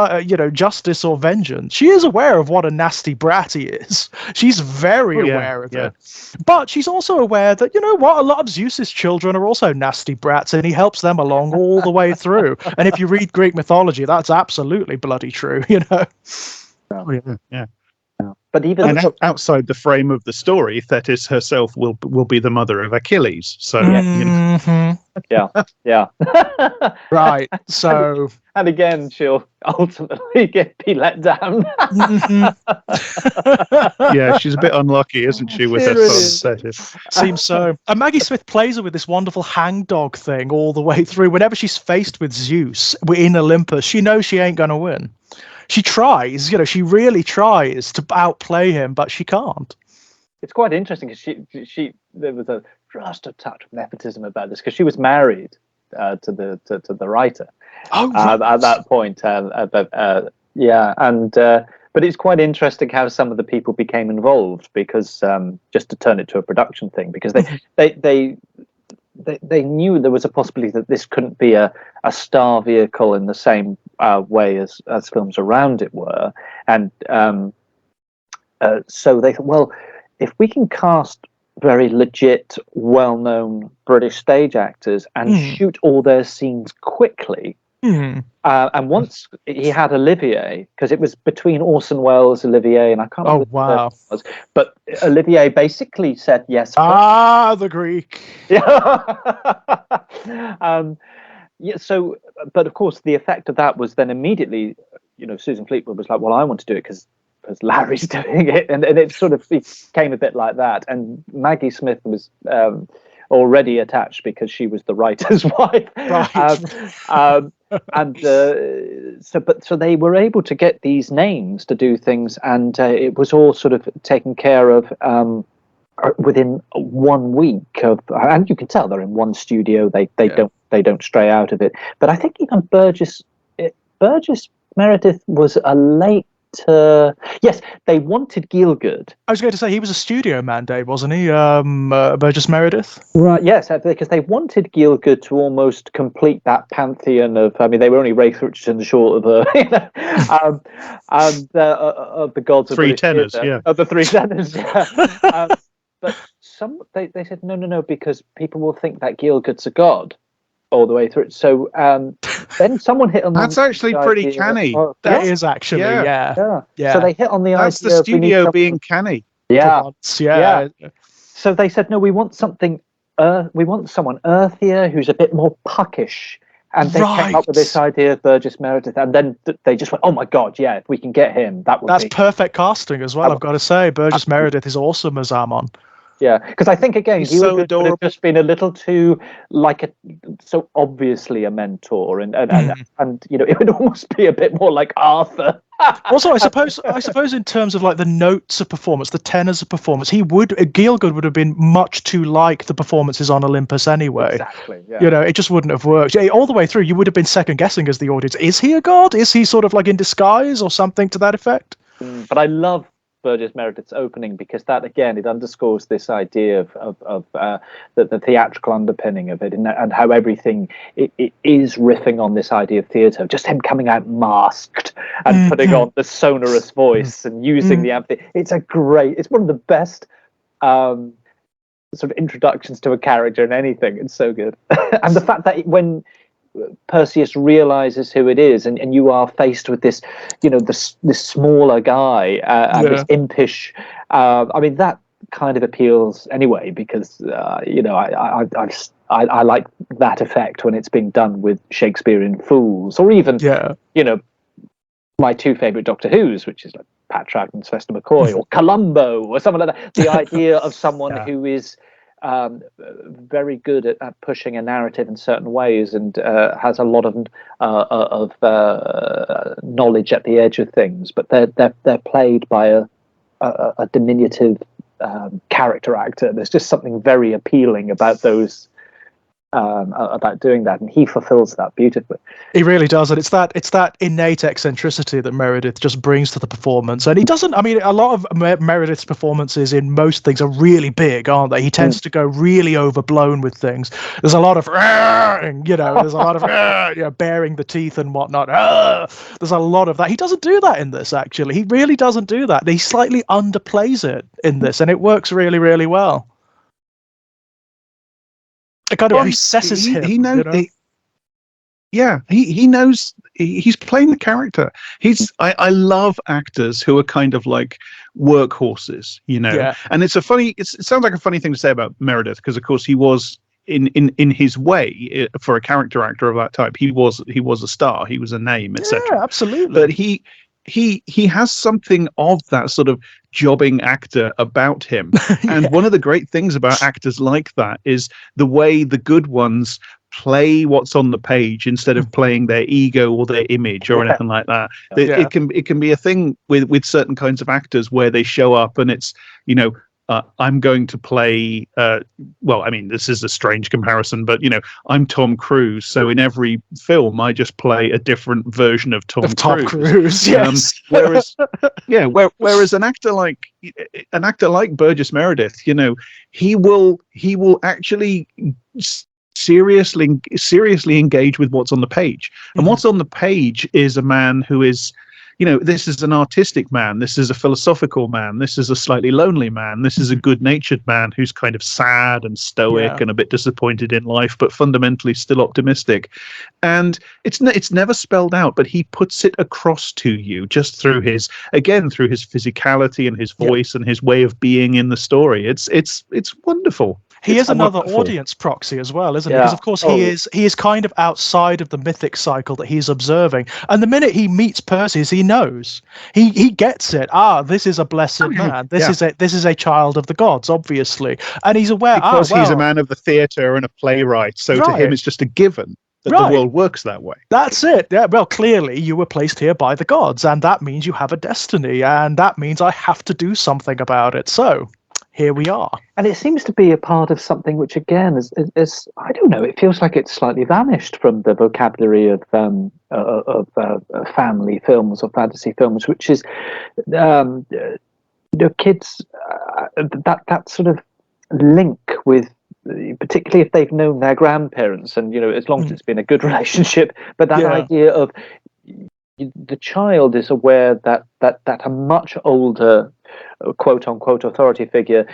justice or vengeance. She is aware of what a nasty brat he is. She's very aware of it. But she's also aware that, a lot of Zeus's children are also nasty brats, and he helps them along all the way through. And if you read Greek mythology, that's absolutely bloody true, Yeah. But even outside the frame of the story, Thetis herself will be the mother of Achilles. So yeah. Right. So and again, she'll ultimately be let down. Yeah, she's a bit unlucky, isn't she, with her son Thetis? Seems so. And Maggie Smith plays her with this wonderful hangdog thing all the way through. Whenever she's faced with Zeus in Olympus, she knows she ain't going to win. She tries, she really tries to outplay him, but she can't. It's quite interesting because there was just a touch of nepotism about this, because she was married to the writer. Oh, right. At that point, but it's quite interesting how some of the people became involved, because just to turn it to a production thing, because they knew there was a possibility that this couldn't be a star vehicle in the same way as films around it were, and so they thought, well, if we can cast very legit, well-known British stage actors and shoot all their scenes quickly. And once he had Olivier, because it was between Orson Welles, Olivier, and I can't remember who it was, but Olivier basically said yes. The Greek. So, but of course, the effect of that was then immediately, Susan Fleetwood was like, well, I want to do it because Larry's doing it, and it sort of became a bit like that. And Maggie Smith was already attached because she was the writer's wife, right? So they were able to get these names to do things, and it was all sort of taken care of within 1 week and you can tell they're in one studio. They don't stray out of it. But I think even Burgess Meredith was a late. Yes, they wanted Gielgud. I was going to say he was a studio man, Dave, wasn't he? Burgess Meredith. Right. Yes, because they wanted Gielgud to almost complete that pantheon of. I mean, they were only Rafe Richardson short of of the gods of three tenors. Of the three tenors. Yeah. But they said no, because people will think that Gielgud's a god all the way through. So then someone hit on that's actually pretty canny. That is actually, yeah. So they hit on the idea. That's the studio being canny. Yeah. So they said, no, we want something. We want someone earthier, who's a bit more puckish. And they came up with this idea of Burgess Meredith, and then they just went, "Oh my God, yeah! If we can get him, that's perfect casting as well." I've got to say, Burgess Meredith is awesome as Ammon. Yeah, because I think again he would have just been a little too so obviously a mentor, and it would almost be a bit more like Arthur. Also, I suppose in terms of like the notes of performance, the tenors of performance, Gielgud would have been much too like the performances on Olympus anyway. Exactly. Yeah. It just wouldn't have worked. All the way through, you would have been second guessing as the audience. Is he a god? Is he sort of like in disguise or something to that effect? But I love Burgess Meredith's opening, because that again it underscores this idea of the theatrical underpinning of it, and how everything it is riffing on this idea of theatre, just him coming out masked and putting on the sonorous voice and using the amp. It's one of the best sort of introductions to a character in anything. It's so good. And the fact that when Perseus realizes who it is, and you are faced with this, this smaller guy and this impish. I mean, that kind of appeals anyway, because I like that effect when it's being done with Shakespearean fools, or even my two favorite Doctor Who's, which is like Patrick and Sylvester McCoy, or Columbo, or something like that. The idea of someone who is very good at pushing a narrative in certain ways, and has a lot of knowledge at the edge of things, but they're played by a diminutive character actor. There's just something very appealing about those. About doing that, and he fulfills that beautifully. He really does, and it's that innate eccentricity that Meredith just brings to the performance. And he doesn't. I mean, a lot of Meredith's performances in most things are really big, aren't they? He tends to go really overblown with things. There's a lot of, there's a lot of, baring the teeth and whatnot. There's a lot of that. He doesn't do that in this. Actually, he really doesn't do that. He slightly underplays it in this, and it works really, really well. It kind of recesses him. He knows. He knows. He's playing the character. I love actors who are kind of like workhorses, And it's it sounds like a funny thing to say about Meredith, because of course he was in his way, for a character actor of that type. He was a star. He was a name, etc. Yeah, absolutely. But he has something of that sort of jobbing actor about him. And one of the great things about actors like that is the way the good ones play what's on the page instead of playing their ego or their image or anything like that. It can be a thing with certain kinds of actors where they show up and it's, I'm going to play, well, I mean, this is a strange comparison, but, I'm Tom Cruise. So in every film, I just play a different version of Tom Cruise. Yes. Whereas an actor like Burgess Meredith, he will actually seriously engage with what's on the page. And what's on the page is a man who is, this is an artistic man. This is a philosophical man. This is a slightly lonely man. This is a good-natured man who's kind of sad and stoic and a bit disappointed in life, but fundamentally still optimistic. And it's never spelled out, but he puts it across to you just through his physicality and his voice and his way of being in the story. It's wonderful. He is another audience proxy as well, isn't he? Because of course he is kind of outside of the mythic cycle that he's observing. And the minute he meets Perseus, he knows. He gets it. This is a blessed man. This is a child of the gods, obviously. And he's aware because he's a man of the theatre and a playwright. So to him it's just a given that the world works that way. That's it. Yeah, well, clearly you were placed here by the gods, and that means you have a destiny, and that means I have to do something about it. So here we are. And it seems to be a part of something which, again, is I don't know, it feels like it's slightly vanished from the vocabulary of family films or fantasy films, which is, kids, that sort of link with, particularly if they've known their grandparents and, as long as it's been a good relationship, but that idea of the child is aware that a much older quote unquote authority figure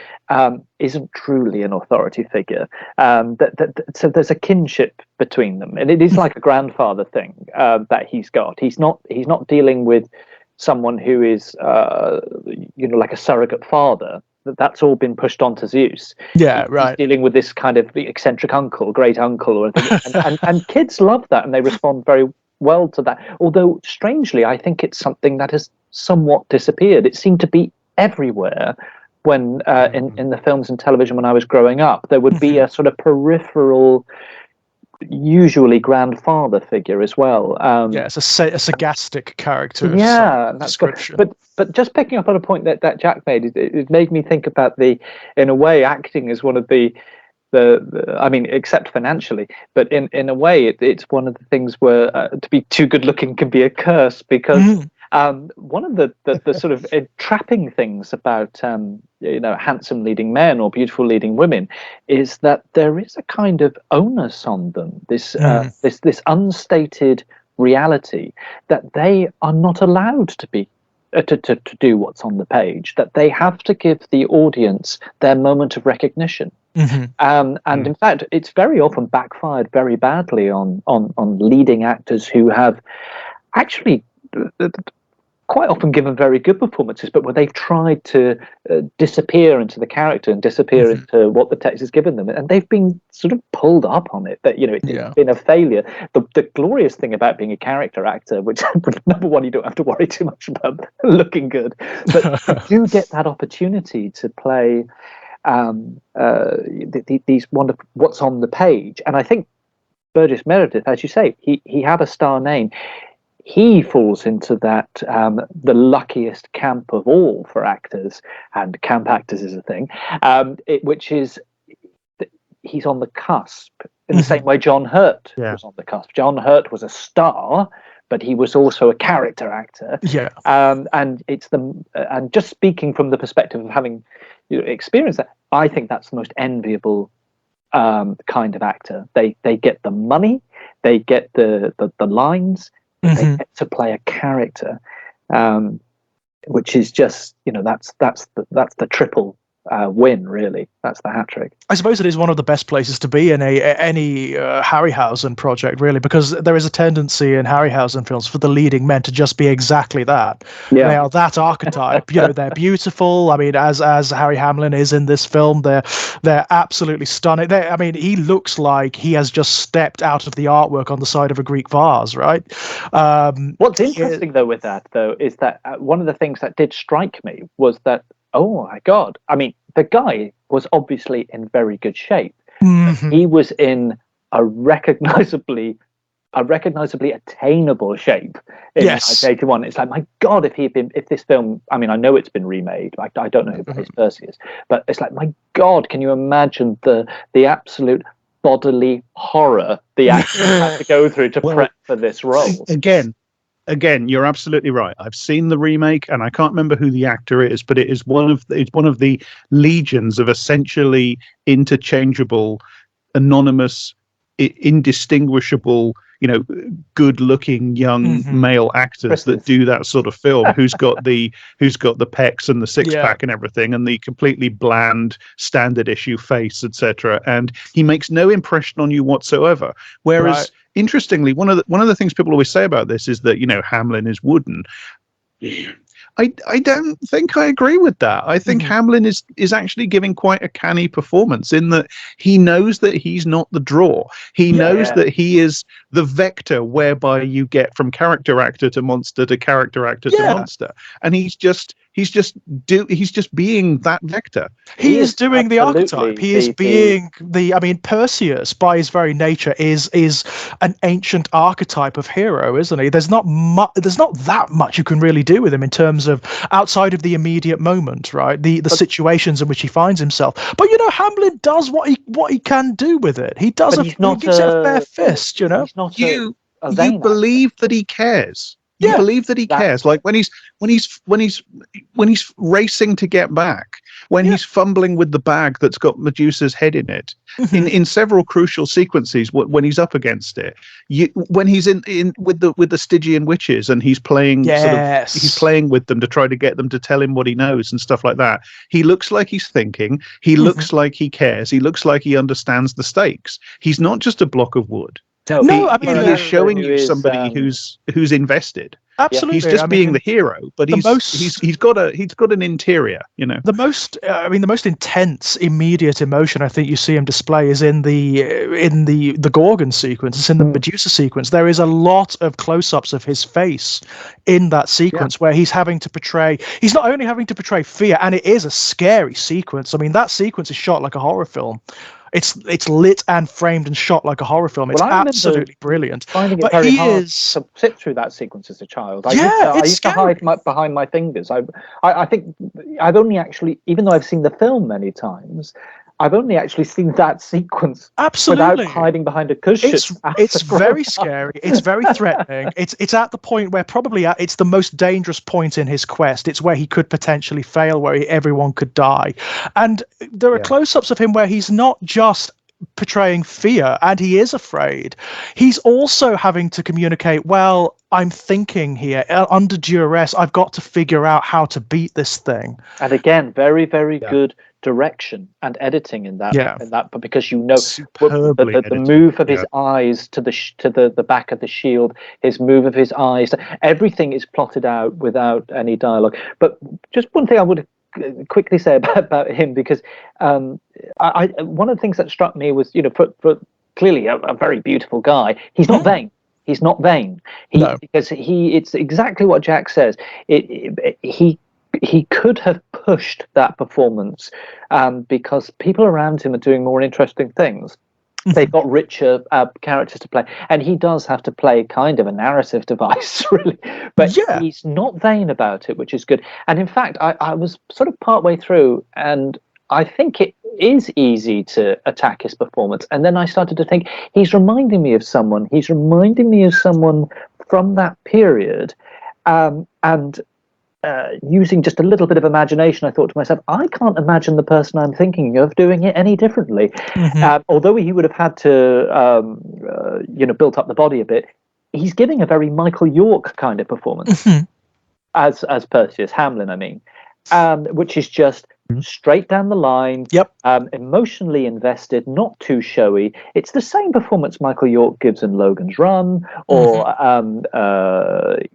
isn't truly an authority figure. So there's a kinship between them, and it is like a grandfather thing that he's got. He's not dealing with someone who is like a surrogate father. That's all been pushed onto Zeus. Yeah, right. He's dealing with this kind of eccentric uncle, great uncle, or and kids love that, and they respond very well to that. Although strangely, I think it's something that has somewhat disappeared. It seemed to be everywhere when in the films and television when I was growing up. There would be a sort of peripheral, usually grandfather figure as well. It's a sagactic character. Yeah, that's good. But just picking up on a point that Jack made, it made me think about in a way, acting is one of the I mean, except financially, but in a way, it's one of the things where to be too good looking can be a curse, because one of the sort of entrapping things about handsome leading men or beautiful leading women is that there is a kind of onus on them, this unstated reality that they are not allowed to be to do what's on the page, that they have to give the audience their moment of recognition. And in fact, it's very often backfired very badly on leading actors who have actually quite often given very good performances, but where they've tried to disappear into the character and disappear into what the text has given them, and they've been sort of pulled up on it, that it's been a failure. The glorious thing about being a character actor, which number one, you don't have to worry too much about looking good, but you do get that opportunity to play these wonderful what's on the page. And I think Burgess Meredith, as you say, he had a star name. He falls into that the luckiest camp of all for actors, and camp actors is a thing, which is he's on the cusp in the same way John Hurt was on the cusp. John Hurt was a star, but he was also a character actor. And it's and just speaking from the perspective of having experienced that, I think that's the most enviable kind of actor. They get the money, they get the lines. They get to play a character, which is just that's the triple win, really. That's the hat trick. I suppose it is one of the best places to be in any Harryhausen project, really, because there is a tendency in Harryhausen films for the leading men to just be exactly that. They are that archetype. They're beautiful. I mean, as Harry Hamlin is in this film, they're absolutely stunning. He looks like he has just stepped out of the artwork on the side of a Greek vase, right? What's interesting though with that is that one of the things that did strike me was that, oh my God, I mean, the guy was obviously in very good shape. He was in a recognizably attainable shape in 1981. It's like, my God, if this film, I mean, I know it's been remade. I don't know who plays Perseus, but it's like, my God, can you imagine the absolute bodily horror the actor had to go through to prep for this role? Again, you're absolutely right. I've seen the remake, and I can't remember who the actor is, but it's one of the legions of essentially interchangeable, anonymous, indistinguishable, good-looking young male actors that do that sort of film. who's got the pecs and the six-pack and everything, and the completely bland standard issue face, etc. And he makes no impression on you whatsoever. Whereas, interestingly, one of the things people always say about this is that Hamlin is wooden. I don't think I agree with that. I think Hamlin is actually giving quite a canny performance, in that he knows that he's not the draw. He knows that he is the vector whereby you get from character actor to monster to character actor to monster, and he's just being that vector. He is doing the archetype. He is being Perseus, by his very nature, is an ancient archetype of hero, isn't he? There's not that much you can really do with him in terms of outside of the immediate moment, right? The situations in which he finds himself. But Hamlin does what he can do with it. He does. He gives it a fair fist. You believe that he cares. You believe that he cares. Like when he's racing to get back, when he's fumbling with the bag that's got Medusa's head in it, in several crucial sequences, when he's up against it, when he's in with the Stygian witches, and he's playing he's playing with them to try to get them to tell him what he knows and stuff like that. He looks like he's thinking. He looks like he cares. He looks like he understands the stakes. He's not just a block of wood. No, he is showing you somebody who's invested. Absolutely, he's just being the hero, but he's got an interior. The most intense, immediate emotion I think you see him display is in the Gorgon sequence. It's in the Medusa sequence. There is a lot of close-ups of his face in that sequence where he's having to portray. He's not only having to portray fear, and it is a scary sequence. I mean, that sequence is shot like a horror film. It's lit and framed and shot like a horror film. It's absolutely brilliant. Finding it very hard to sit through that sequence as a child. I used to hide behind my fingers. I think I've only actually, even though I've seen the film many times, I've only actually seen that sequence without hiding behind a cushion. It's very scary. It's very threatening. It's at the point where it's the most dangerous point in his quest. It's where he could potentially fail, where everyone could die. And there are close-ups of him where he's not just portraying fear, and he is afraid. He's also having to communicate, well, I'm thinking here, under duress, I've got to figure out how to beat this thing. And again, very, very good direction and editing in that. Yeah. But because you know Superbly the edited. move of his eyes to the back of the shield, his move of his eyes, everything is plotted out without any dialogue. But just one thing I would quickly say about him, because I one of the things that struck me was, for clearly a very beautiful guy, he's not vain. He's not vain. Because it's exactly what Jack says. He could have pushed that performance because people around him are doing more interesting things. They've got richer characters to play, and he does have to play kind of a narrative device, really. But he's not vain about it, which is good. And in fact, I was sort of partway through, and I think it is easy to attack his performance. And then I started to think, he's reminding me of someone. He's reminding me of someone from that period, and using just a little bit of imagination, I thought to myself, I can't imagine the person I'm thinking of doing it any differently. Although he would have had to, built up the body a bit, he's giving a very Michael York kind of performance as Perseus, Hamlin, I mean, which is just straight down the line, emotionally invested, not too showy. It's the same performance Michael York gives in Logan's Run, or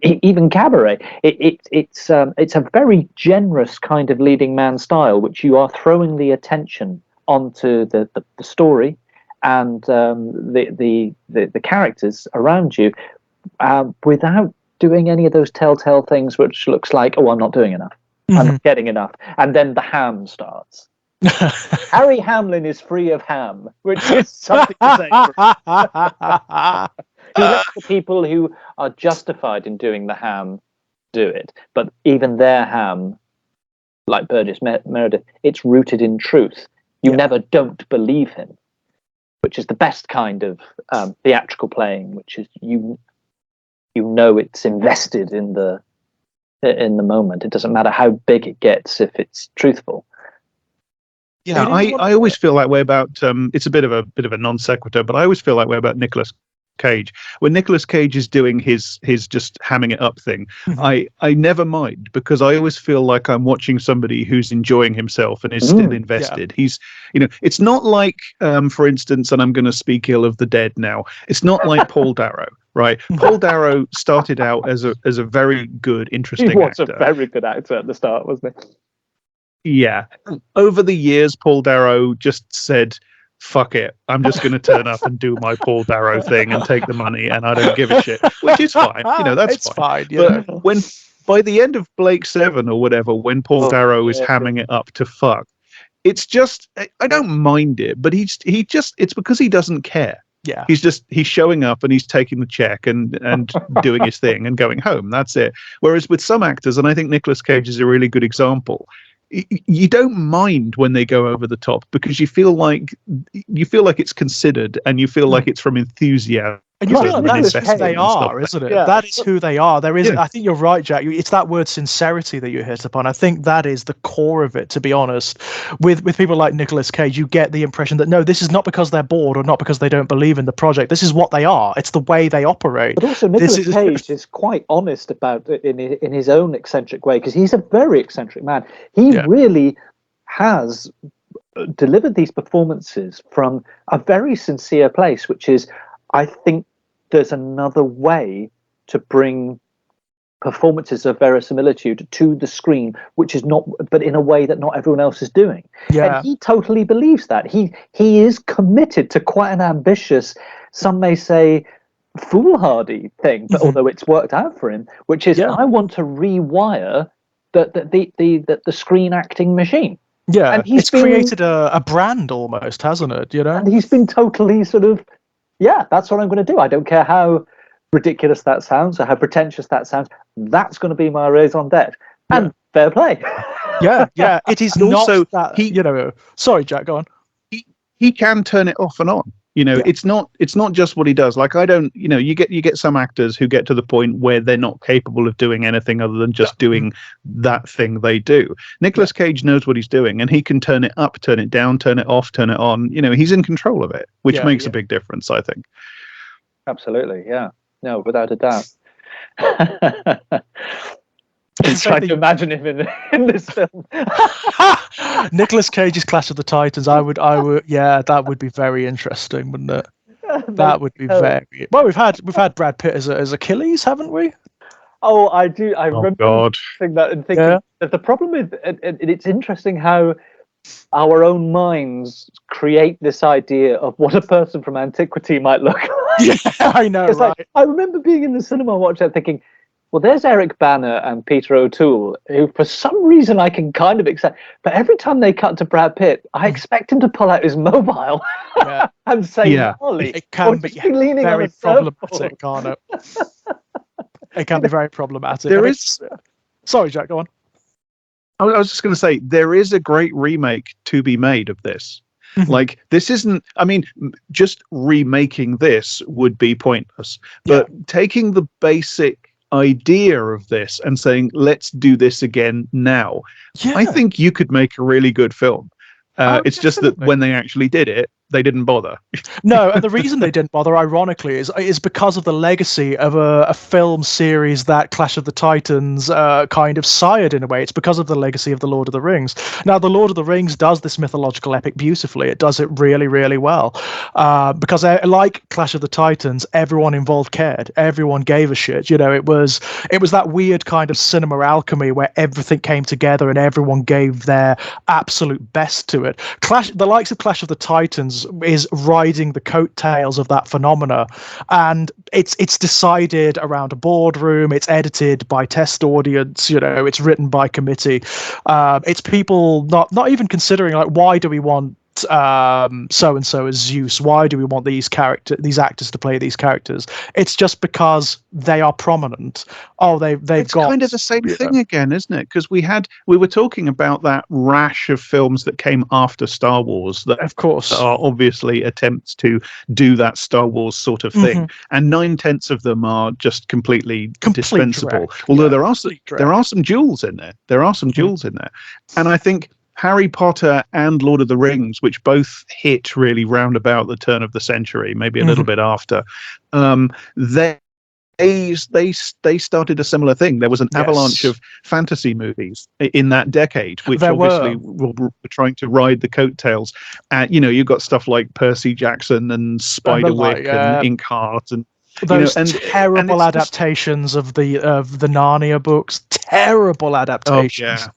even Cabaret. It's a very generous kind of leading man style, which you are throwing the attention onto the story and the characters around you, without doing any of those telltale things, which looks like, oh, I'm not doing enough. I'm not getting enough. And then the ham starts. Harry Hamlin is free of ham, which is something to say. He lets the people who are justified in doing the ham do it. But even their ham, like Burgess Meredith, it's rooted in truth. You never don't believe him, which is the best kind of theatrical playing, which is you know it's invested in the moment. It doesn't matter how big it gets if it's truthful. Yeah, I always feel that way about it's a bit of a non sequitur, but I always feel that way about Nicolas Cage. When Nicolas Cage is doing his just hamming it up thing, I never mind, because I always feel like I'm watching somebody who's enjoying himself and is still invested. He's, it's not like, for instance, and I'm going to speak ill of the dead now, it's not like Paul Darrow. Right, Paul Darrow started out as a very good, interesting actor. He was a very good actor at the start, wasn't he? Yeah. Over the years, Paul Darrow just said, fuck it, I'm just going to turn up and do my Paul Darrow thing and take the money, and I don't give a shit, which is fine. That's fine. But when, by the end of Blake 7 or whatever, when Paul Darrow is hamming it up to fuck, it's just, I don't mind it, but it's because he doesn't care. Yeah, he's showing up and he's taking the check and doing his thing and going home. That's it. Whereas with some actors, and I think Nicolas Cage is a really good example, you don't mind when they go over the top, because you feel like it's considered, and you feel like it's from enthusiasm. And you feel like that's who they are, isn't it? Yeah. That is who they are. There is, I think you're right, Jack. It's that word sincerity that you hit upon. I think that is the core of it, to be honest. With people like Nicolas Cage, you get the impression that, no, this is not because they're bored or not because they don't believe in the project. This is what they are. It's the way they operate. But also Nicolas Cage is quite honest about it in his own eccentric way, because he's a very eccentric man. He really has delivered these performances from a very sincere place, which is, I think, there's another way to bring performances of verisimilitude to the screen, which is not, but in a way that not everyone else is doing. Yeah. And he totally believes that. He is committed to quite an ambitious, some may say foolhardy thing, but although it's worked out for him, which is, I want to rewire the screen acting machine. Yeah, and it's created a brand almost, hasn't it? And he's been totally sort of, that's what I'm going to do. I don't care how ridiculous that sounds or how pretentious that sounds. That's going to be my raison d'etre. And fair play. Yeah. It is not also that, sorry, Jack, go on. He can turn it off and on. You know, Yeah. it's not just what he does. Like, I don't, you know, you get some actors who get to the point where they're not capable of doing anything other than just doing that thing they do. Nicolas Cage knows what he's doing, and he can turn it up, turn it down, turn it off, turn it on. You know, he's in control of it, which makes a big difference, I think. Absolutely, yeah. No, without a doubt. Just trying to imagine him in this film. Nicolas Cage's Clash of the Titans. I would, yeah, that would be very interesting, wouldn't it? That would be very. Well, we've had Brad Pitt as Achilles, haven't we? Oh, I do. I remember saying that and thinking that the problem with it's interesting how our own minds create this idea of what a person from antiquity might look like. Yeah, I know, right? Like, I remember being in the cinema watching that thinking, well, there's Eric Bana and Peter O'Toole, who for some reason I can kind of accept. But every time they cut to Brad Pitt, I expect him to pull out his mobile and say, Marley. It can be very problematic, can't it? It can be very problematic. Sorry, Jack, go on. I was just going to say, there is a great remake to be made of this. Like, this isn't, I mean, just remaking this would be pointless. But taking the basic idea of this and saying, let's do this again now, I think you could make a really good film. It's just that when they actually did it, they didn't bother. No, and the reason they didn't bother, ironically, is because of the legacy of a film series that Clash of the Titans kind of sired in a way. It's because of the legacy of The Lord of the Rings. Now, The Lord of the Rings does this mythological epic beautifully. It does it really, really well. Because like Clash of the Titans, everyone involved cared. Everyone gave a shit. You know, it was that weird kind of cinema alchemy where everything came together and everyone gave their absolute best to it. The likes of Clash of the Titans is riding the coattails of that phenomena, and it's decided around a boardroom. It's edited by test audience. You know, it's written by committee. It's people not even considering, like, why do we want so and so as Zeus? Why do we want these actors to play these characters? It's just because they are prominent. Oh, they've got kind of the same thing again, isn't it? Because we were talking about that rash of films that came after Star Wars that, of course, are obviously attempts to do that Star Wars sort of thing, and 9/10 of them are just completely dispensable. Although there are some jewels in there. There are some jewels in there, and I think Harry Potter and Lord of the Rings, which both hit really round about the turn of the century, maybe a little bit after, they started a similar thing. There was an avalanche of fantasy movies in that decade, which obviously were trying to ride the coattails. And, you know, you've got stuff like Percy Jackson and Spiderwick and Inkheart and those terrible adaptations of the Narnia books. Terrible adaptations.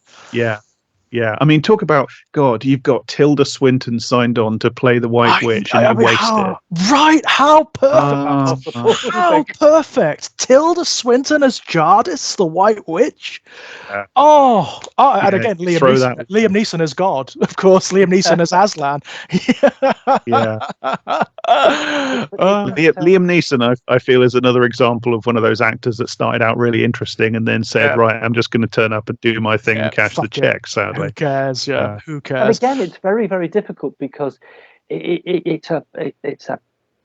Yeah, I mean, talk about, God, you've got Tilda Swinton signed on to play the White Witch, and you waste it. Right, how perfect. How perfect. Tilda Swinton as Jardis, the White Witch. And again, Liam Neeson as God. Of course, Liam Neeson as Aslan. Liam Neeson, I feel, is another example of one of those actors that started out really interesting and then said, right, I'm just going to turn up and do my thing and cash the check, sadly. Who cares? Who cares? And again, it's very, very difficult because it's a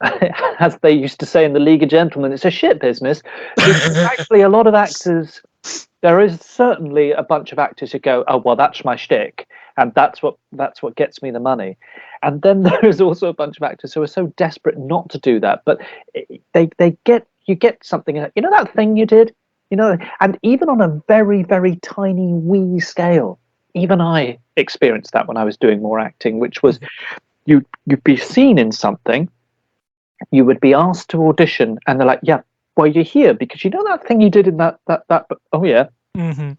as they used to say in the League of Gentlemen, it's a shit business. Actually, a lot of actors, there is certainly a bunch of actors who go, oh, well, that's my shtick, and that's what gets me the money. And then there is also a bunch of actors who are so desperate not to do that, but you get something, you know, that thing you did, you know, and even on a very, very tiny wee scale, even I experienced that when I was doing more acting, which was you'd be seen in something, you would be asked to audition, and they're like, yeah, well, you're here because you know that thing you did in that oh yeah,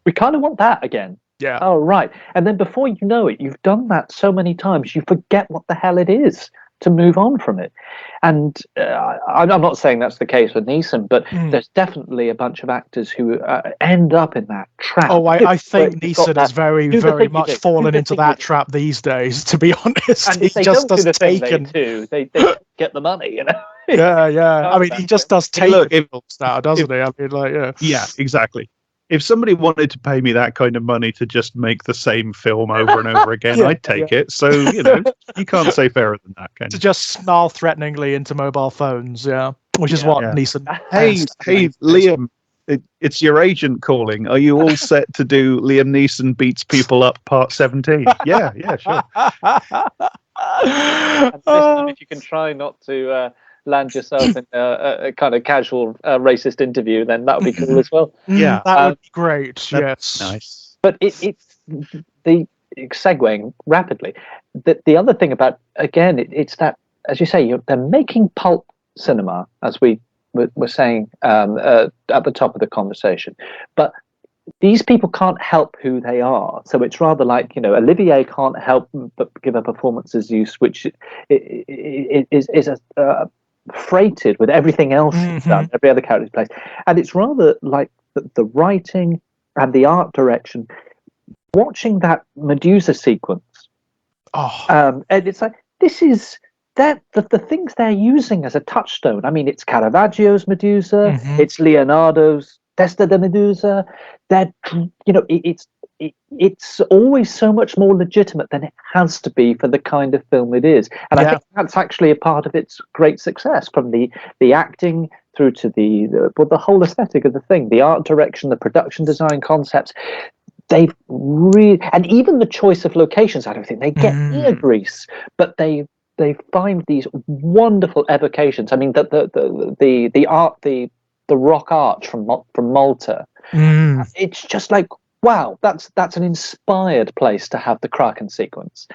we kind of want that again. Yeah. Oh, right. And then before you know it, you've done that so many times, you forget what the hell it is to move on from it. And I'm not saying that's the case with Neeson, but there's definitely a bunch of actors who end up in that trap. Oh, I think Neeson has very, very much fallen into that trap these days, to be honest. And if they just does taken. They get the money, you know? Yeah. I mean, he just does take now, doesn't he? I mean, like, yeah, exactly. if somebody wanted to pay me that kind of money to just make the same film over and over again, Yeah, I'd take it. So, you can't say fairer than that, can To you? just snarl threateningly into mobile phones, which is what Yeah. Neeson. Hey, Liam, it's your agent calling. Are you all set to do Liam Neeson Beats People Up Part 17? Yeah, sure. And this time, if you can try not to land yourself in a kind of casual racist interview, then that would be cool as well. Yeah. That would be great. That'd Yes. Nice. But it's the segueing rapidly. The other thing about, again, it's that, as you say, they're making pulp cinema, as we were saying at the top of the conversation. But these people can't help who they are. So it's rather like, Olivier can't help but give a performance as use, which is freighted with everything else he's done, every other character he plays. And it's rather like the writing and the art direction. Watching that Medusa sequence, and it's like, this is that the things they're using as a touchstone. I mean, it's Caravaggio's Medusa, it's Leonardo's Testa de Medusa. It's always so much more legitimate than it has to be for the kind of film it is, and I think that's actually a part of its great success, from the acting through to the whole aesthetic of the thing, the art direction, the production design concepts. They've really, and even the choice of locations, I don't think they get near Greece, but they find these wonderful evocations. I mean, the art, the rock arch from Malta. It's just like, wow, that's an inspired place to have the Kraken sequence.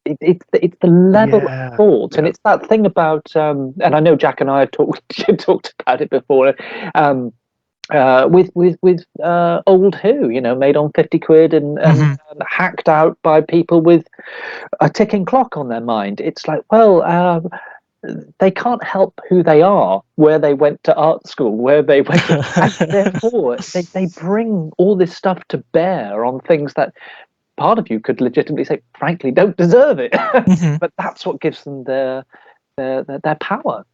It's the level of thought, and it's that thing about, and I know Jack and I have talked about it before. With Old Who, made on 50 quid and hacked out by people with a ticking clock on their mind. It's like, well, they can't help who they are, where they went to art school, where they went to, and therefore they bring all this stuff to bear on things that part of you could legitimately say, frankly, don't deserve it. But that's what gives them their power.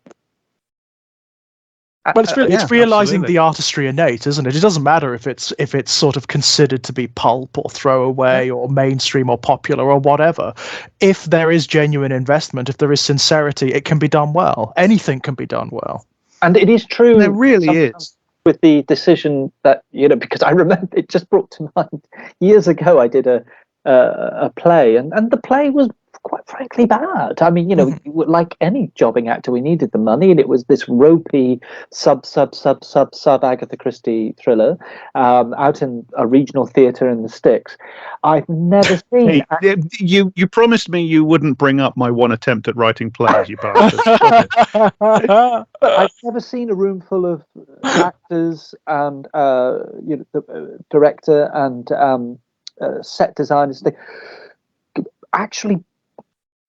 Well, it's realizing absolutely. the artistry innate, isn't it? It doesn't matter if it's sort of considered to be pulp or throwaway or mainstream or popular or whatever. If there is genuine investment, if there is sincerity, it can be done well. Anything can be done well. And it is true. There really is. With the decision that, because I remember, it just brought to mind years ago, I did a play, and the play was quite frankly bad. I mean, like any jobbing actor, we needed the money, and it was this ropey sub Agatha Christie thriller out in a regional theatre in the sticks. I've never seen. Hey, you promised me you wouldn't bring up my one attempt at writing plays, you bastard. I've never seen a room full of actors and the director and set designers actually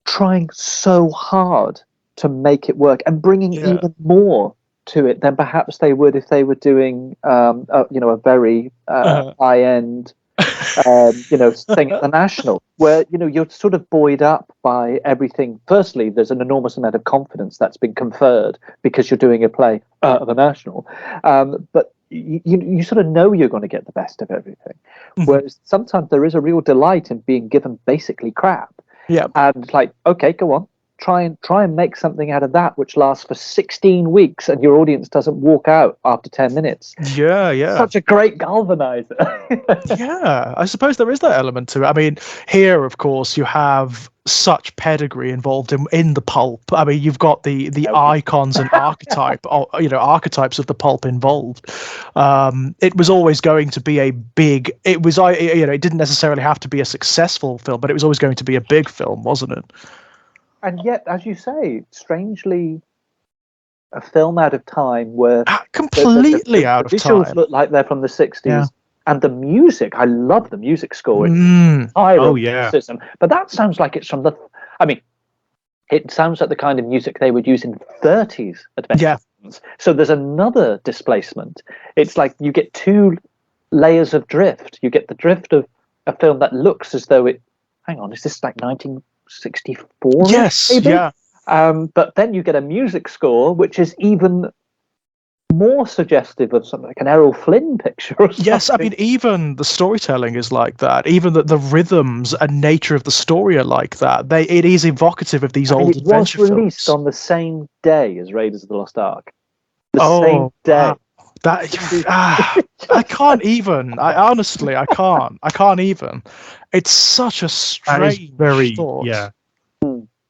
trying so hard to make it work and bringing even more to it than perhaps they would if they were doing a very high-end thing at the National, where you're sort of buoyed up by everything. Firstly, there's an enormous amount of confidence that's been conferred because you're doing a play at the National, but you sort of know you're going to get the best of everything. Whereas sometimes there is a real delight in being given basically crap. And like, okay, go on, try and make something out of that which lasts for 16 weeks and your audience doesn't walk out after 10 minutes. Such a great galvanizer. I suppose there is that element to it. I mean, here, of course, you have such pedigree involved in the pulp. I mean, you've got the icons and archetypes of the pulp involved. It was always going to be a big. It was it didn't necessarily have to be a successful film, but it was always going to be a big film, wasn't it? And yet, as you say, strangely, a film out of time where completely out of time. The visuals look like they're from the 60s. And the music, I love the music score. System, but that sounds like it's from it sounds like the kind of music they would use in 30s adventure films. So there's another displacement. It's like you get two layers of drift. You get the drift of a film that looks as though it. Hang on, is this like 1964? Yes, maybe? But then you get a music score which is even more suggestive of something like an Errol Flynn picture or something. Yes, I mean, even the storytelling is like that. Even the rhythms and nature of the story are like that. It is evocative of these old it was adventure released films. on the same day as Raiders of the Lost Ark. The Oh, same day. wow. I can't even. I honestly, I can't. I can't even. It's such a That is strange very, thought. yeah.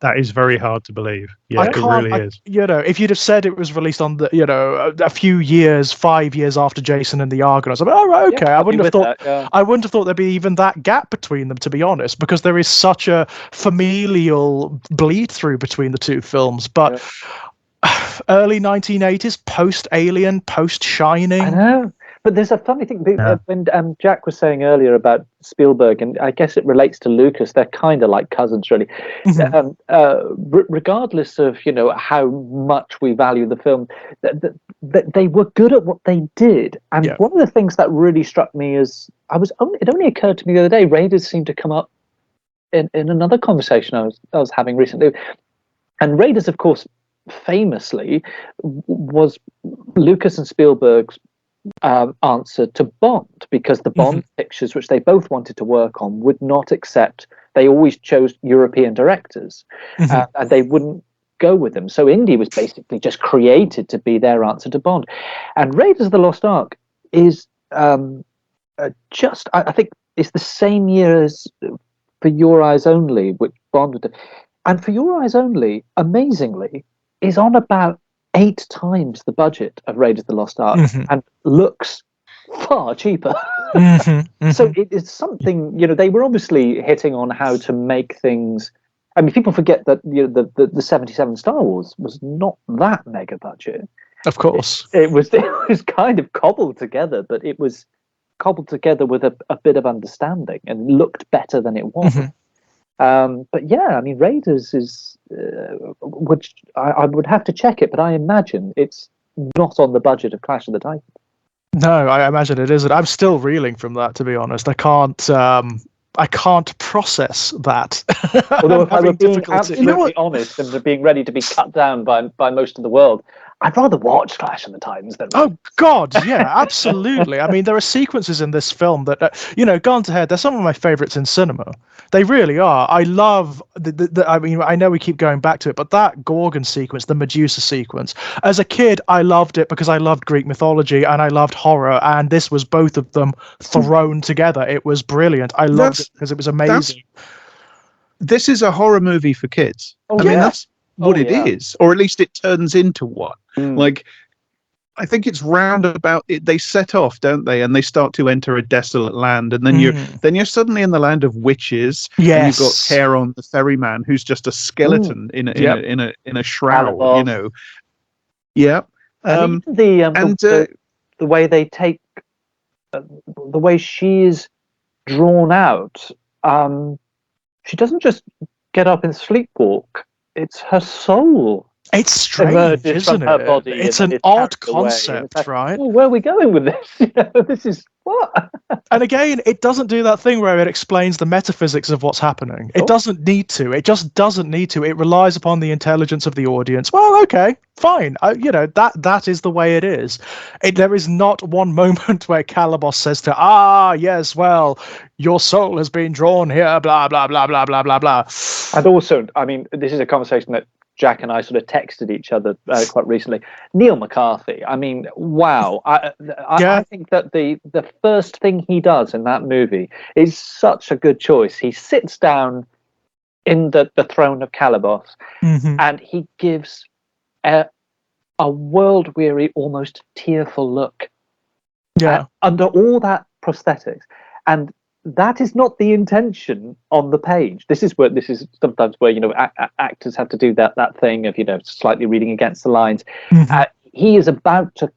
That is very hard to believe. Yeah, I it can't. really is. If you'd have said it was released on a few years, 5 years after Jason and the Argonauts, I'm like, oh right, okay. Yeah, I wouldn't have thought. that, yeah. I wouldn't have thought there'd be even that gap between them, to be honest, because there is such a familial bleed through between the two films. But early 1980s, post Alien, post Shining. I know. But there's a funny thing when Jack was saying earlier about Spielberg, and I guess it relates to Lucas. They're kind of like cousins, really. Regardless of how much we value the film, they were good at what they did. And one of the things that really struck me is it only occurred to me the other day. Raiders seemed to come up in another conversation I was having recently, and Raiders, of course, famously was Lucas and Spielberg's answer to Bond, because the Bond pictures, which they both wanted to work on, would not accept. They always chose European directors, and they wouldn't go with them. So Indy was basically just created to be their answer to Bond. And Raiders of the Lost Ark is I think it's the same year as For Your Eyes Only, which Bond would do. And For Your Eyes Only, amazingly, is on about 8 times the budget of Raiders of the Lost Ark and looks far cheaper. So it is something, they were obviously hitting on how to make things. I mean, people forget that the 77 Star Wars was not that mega budget. Of course. It was kind of cobbled together, but it was cobbled together with a bit of understanding and looked better than it was. But yeah, I mean, Raiders is, which I would have to check it, but I imagine it's not on the budget of Clash of the Titans. No, I imagine it isn't. I'm still reeling from that, to be honest. I can't process that. Although if I were being absolutely honest and being ready to be cut down by most of the world, I'd rather watch Clash of the Titans than. Oh God, yeah, absolutely. I mean, there are sequences in this film that, gone to head. They're some of my favorites in cinema. They really are. I love I mean, I know we keep going back to it, but that Gorgon sequence, the Medusa sequence. As a kid, I loved it because I loved Greek mythology and I loved horror, and this was both of them thrown together. It was brilliant. I loved it because it was amazing. This is a horror movie for kids. I mean, that's what it is, or at least it turns into one. Like, I think it's roundabout. They set off, don't they? And they start to enter a desolate land, and then you're suddenly in the land of witches. Yes, and you've got Charon, the ferryman, who's just a skeleton in a shroud. Yeah. And the way they take, the way she is drawn out. She doesn't just get up and sleepwalk. It's her soul. It's strange, isn't it? Body it's an odd concept, like, right? Well, where are we going with this? This is what? And again, it doesn't do that thing where it explains the metaphysics of what's happening. It doesn't need to. It just doesn't need to. It relies upon the intelligence of the audience. Well, okay, fine. That is the way it is. There is not one moment where Calabos says to, yes, well, your soul has been drawn here, blah, blah, blah, blah, blah, blah, blah. And also, I mean, this is a conversation that Jack and I sort of texted each other quite recently. Neil McCarthy. I mean, wow. I think that the first thing he does in that movie is such a good choice. He sits down in the throne of Calabos and he gives a world-weary, almost tearful look. Yeah. Under all that prosthetics. And that is not the intention on the page. This is sometimes where actors have to do that thing of slightly reading against the lines. He is about to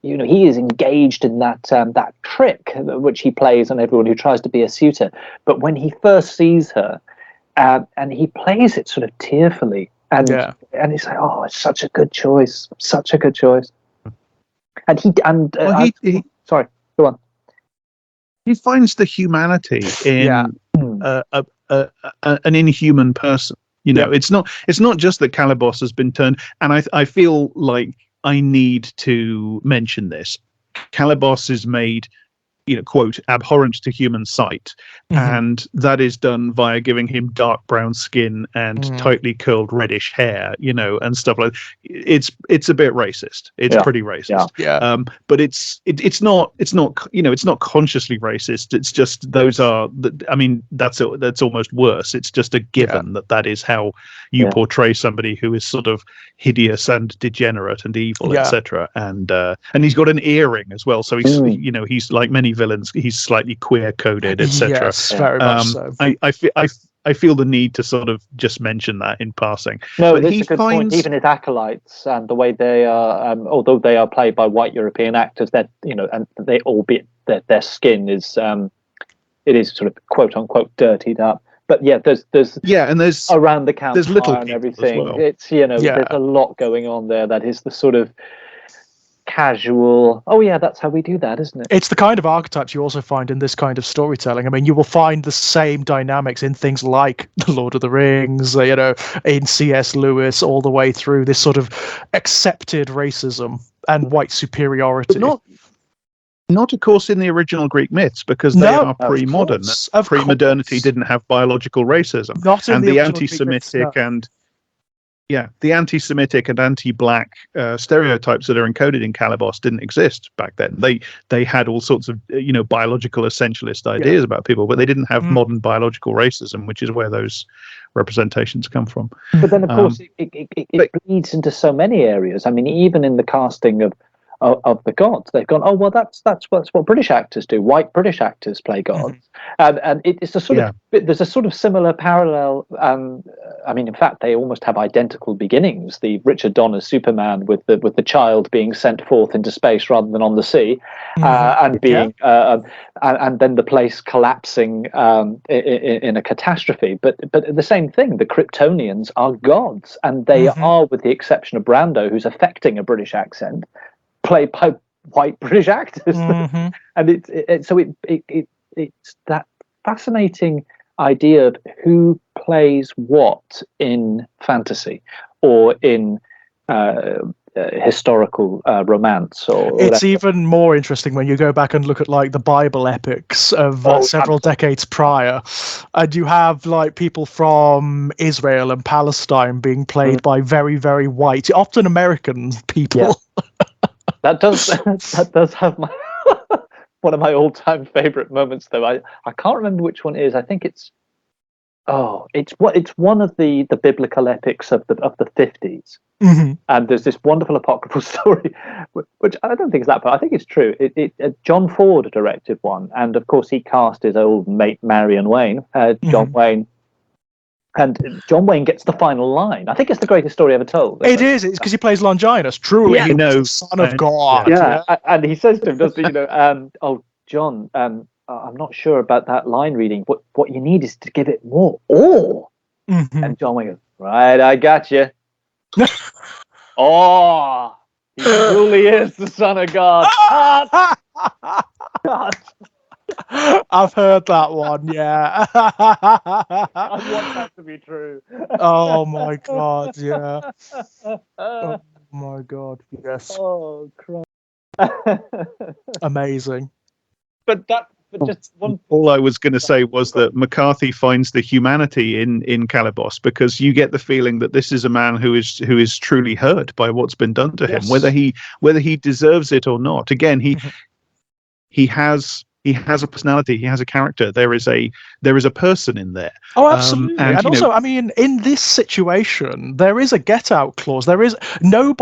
he is engaged in that trick which he plays on everyone who tries to be a suitor. But when he first sees her, and he plays it sort of tearfully, and he's like, oh, it's such a good choice, such a good choice. And sorry, go on. He finds the humanity in an inhuman person. It's not just that Calabos has been turned, and I feel like I need to mention this. Calibos is made, quote, abhorrent to human sight. And that is done via giving him dark brown skin and tightly curled reddish hair, and stuff like that. It's a bit racist. It's pretty racist. Yeah. But it's not consciously racist. It's just that's almost worse. It's just a given that is how you portray somebody who is sort of hideous and degenerate and evil, etc. And he's got an earring as well, so he's he's like many villains, he's slightly queer coded, etc. Yes, very much so. I feel the need to sort of just mention that in passing. No, but that's a good point. Even his acolytes and the way they are, although they are played by white European actors, that and they albeit their skin is it is sort of quote unquote dirtied up. But there's and there's around the campfire there's little and everything. Well. It's there's a lot going on there that is the sort of casual, that's how we do that, isn't it? It's the kind of archetypes you also find in this kind of storytelling. I mean, you will find the same dynamics in things like The Lord of the Rings, in C.S. Lewis, all the way through this sort of accepted racism and white superiority. But not, of course, in the original Greek myths, because they are pre-modern. Pre-modernity didn't have biological racism. Not in and the anti-Semitic and the anti-Semitic and anti-black stereotypes that are encoded in Calibos didn't exist back then. They had all sorts of biological essentialist ideas about people, but they didn't have modern biological racism, which is where those representations come from. But then, of course, it bleeds into so many areas. I mean, even in the casting of the gods, they've gone, oh well, that's what British actors do. White British actors play gods, and it's a sort of there's a sort of similar parallel. I mean, in fact, they almost have identical beginnings. The Richard Donner's Superman with the child being sent forth into space rather than on the sea, and being and then the place collapsing in a catastrophe. But the same thing. The Kryptonians are gods, and they are, with the exception of Brando, who's affecting a British accent, played by white British actors. And it's that fascinating idea of who plays what in fantasy or in historical romance. Or it's even more interesting when you go back and look at like the Bible epics of several decades prior, and you have like people from Israel and Palestine being played by very, very white, often American people. That does have my one of my all-time favorite moments, though. I can't remember which one it is. I think it's one of the biblical epics of the 50s. And there's this wonderful apocryphal story, which I don't think is that, but I think it's true. John Ford directed one, and of course he cast his old mate Marion Wayne, John Wayne. And John Wayne gets the final line. I think it's the greatest story ever told. It is. It's because he plays Longinus. Truly, he knows, Son of God. Yeah. And he says to him, doesn't he? Oh, John, I'm not sure about that line reading. What you need is to give it more awe. And John Wayne goes, right, I got you. Oh, he truly is the Son of God. God. I've heard that one, yeah. I want that to be true. Oh my God, yeah. Oh my God, yes. Oh, Christ. Amazing. But just one. All I was going to say was that McCarthy finds the humanity in Calibos, because you get the feeling that this is a man who is truly hurt by what's been done to him, whether he deserves it or not. Again, he has a personality. He has a character. There is a person in there. Oh, absolutely. And also, I mean, in this situation, there is a get out clause. There is no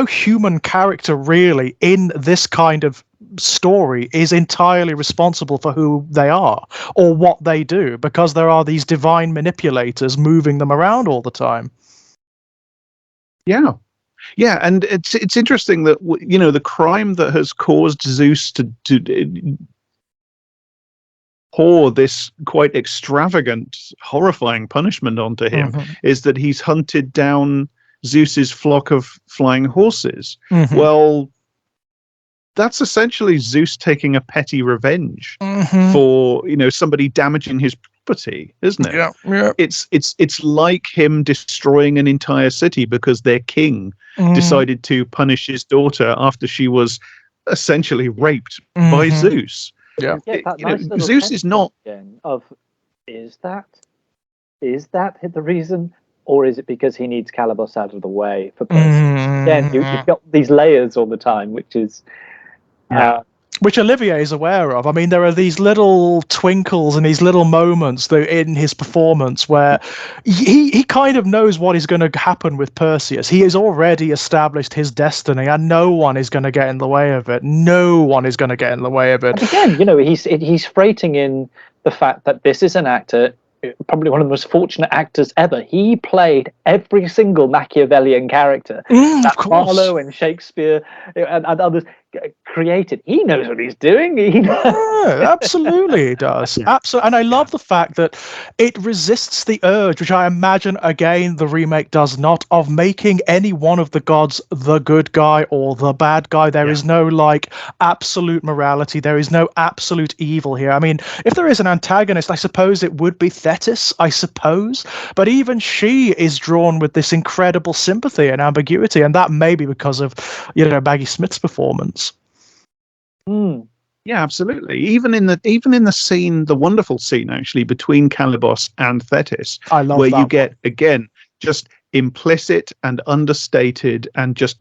human character really in this kind of story is entirely responsible for who they are or what they do, because there are these divine manipulators moving them around all the time. Yeah. Yeah, and it's interesting that the crime that has caused Zeus to pour this quite extravagant, horrifying punishment onto him is that he's hunted down Zeus's flock of flying horses. Well, that's essentially Zeus taking a petty revenge for somebody damaging his property, isn't it? Yeah. It's like him destroying an entire city because their king decided to punish his daughter after she was essentially raped by Zeus. Yeah. That nice little Zeus is not. again of is that the reason, or is it because he needs Calibos out of the way for Perseus? Again, you've got these layers all the time, which is which Olivier is aware of. I mean, there are these little twinkles and these little moments in his performance where he kind of knows what is going to happen with Perseus. He has already established his destiny, and no one is going to get in the way of it. No one is going to get in the way of it. And again, he's freighting in the fact that this is an actor, probably one of the most fortunate actors ever. He played every single Machiavellian character that Marlowe and Shakespeare and others created. He knows what he's doing. Absolutely he does. Absolutely. And I love the fact that it resists the urge, which I imagine, again, the remake does not, of making any one of the gods the good guy or the bad guy. There is no absolute morality. There is no absolute evil here. I mean, if there is an antagonist, I suppose it would be Thetis, I suppose. But even she is drawn with this incredible sympathy and ambiguity, and that may be because of, Maggie Smith's performance. Yeah, absolutely. Even in the scene, the wonderful scene actually between Calibos and Thetis, I love where that you get again just implicit and understated and just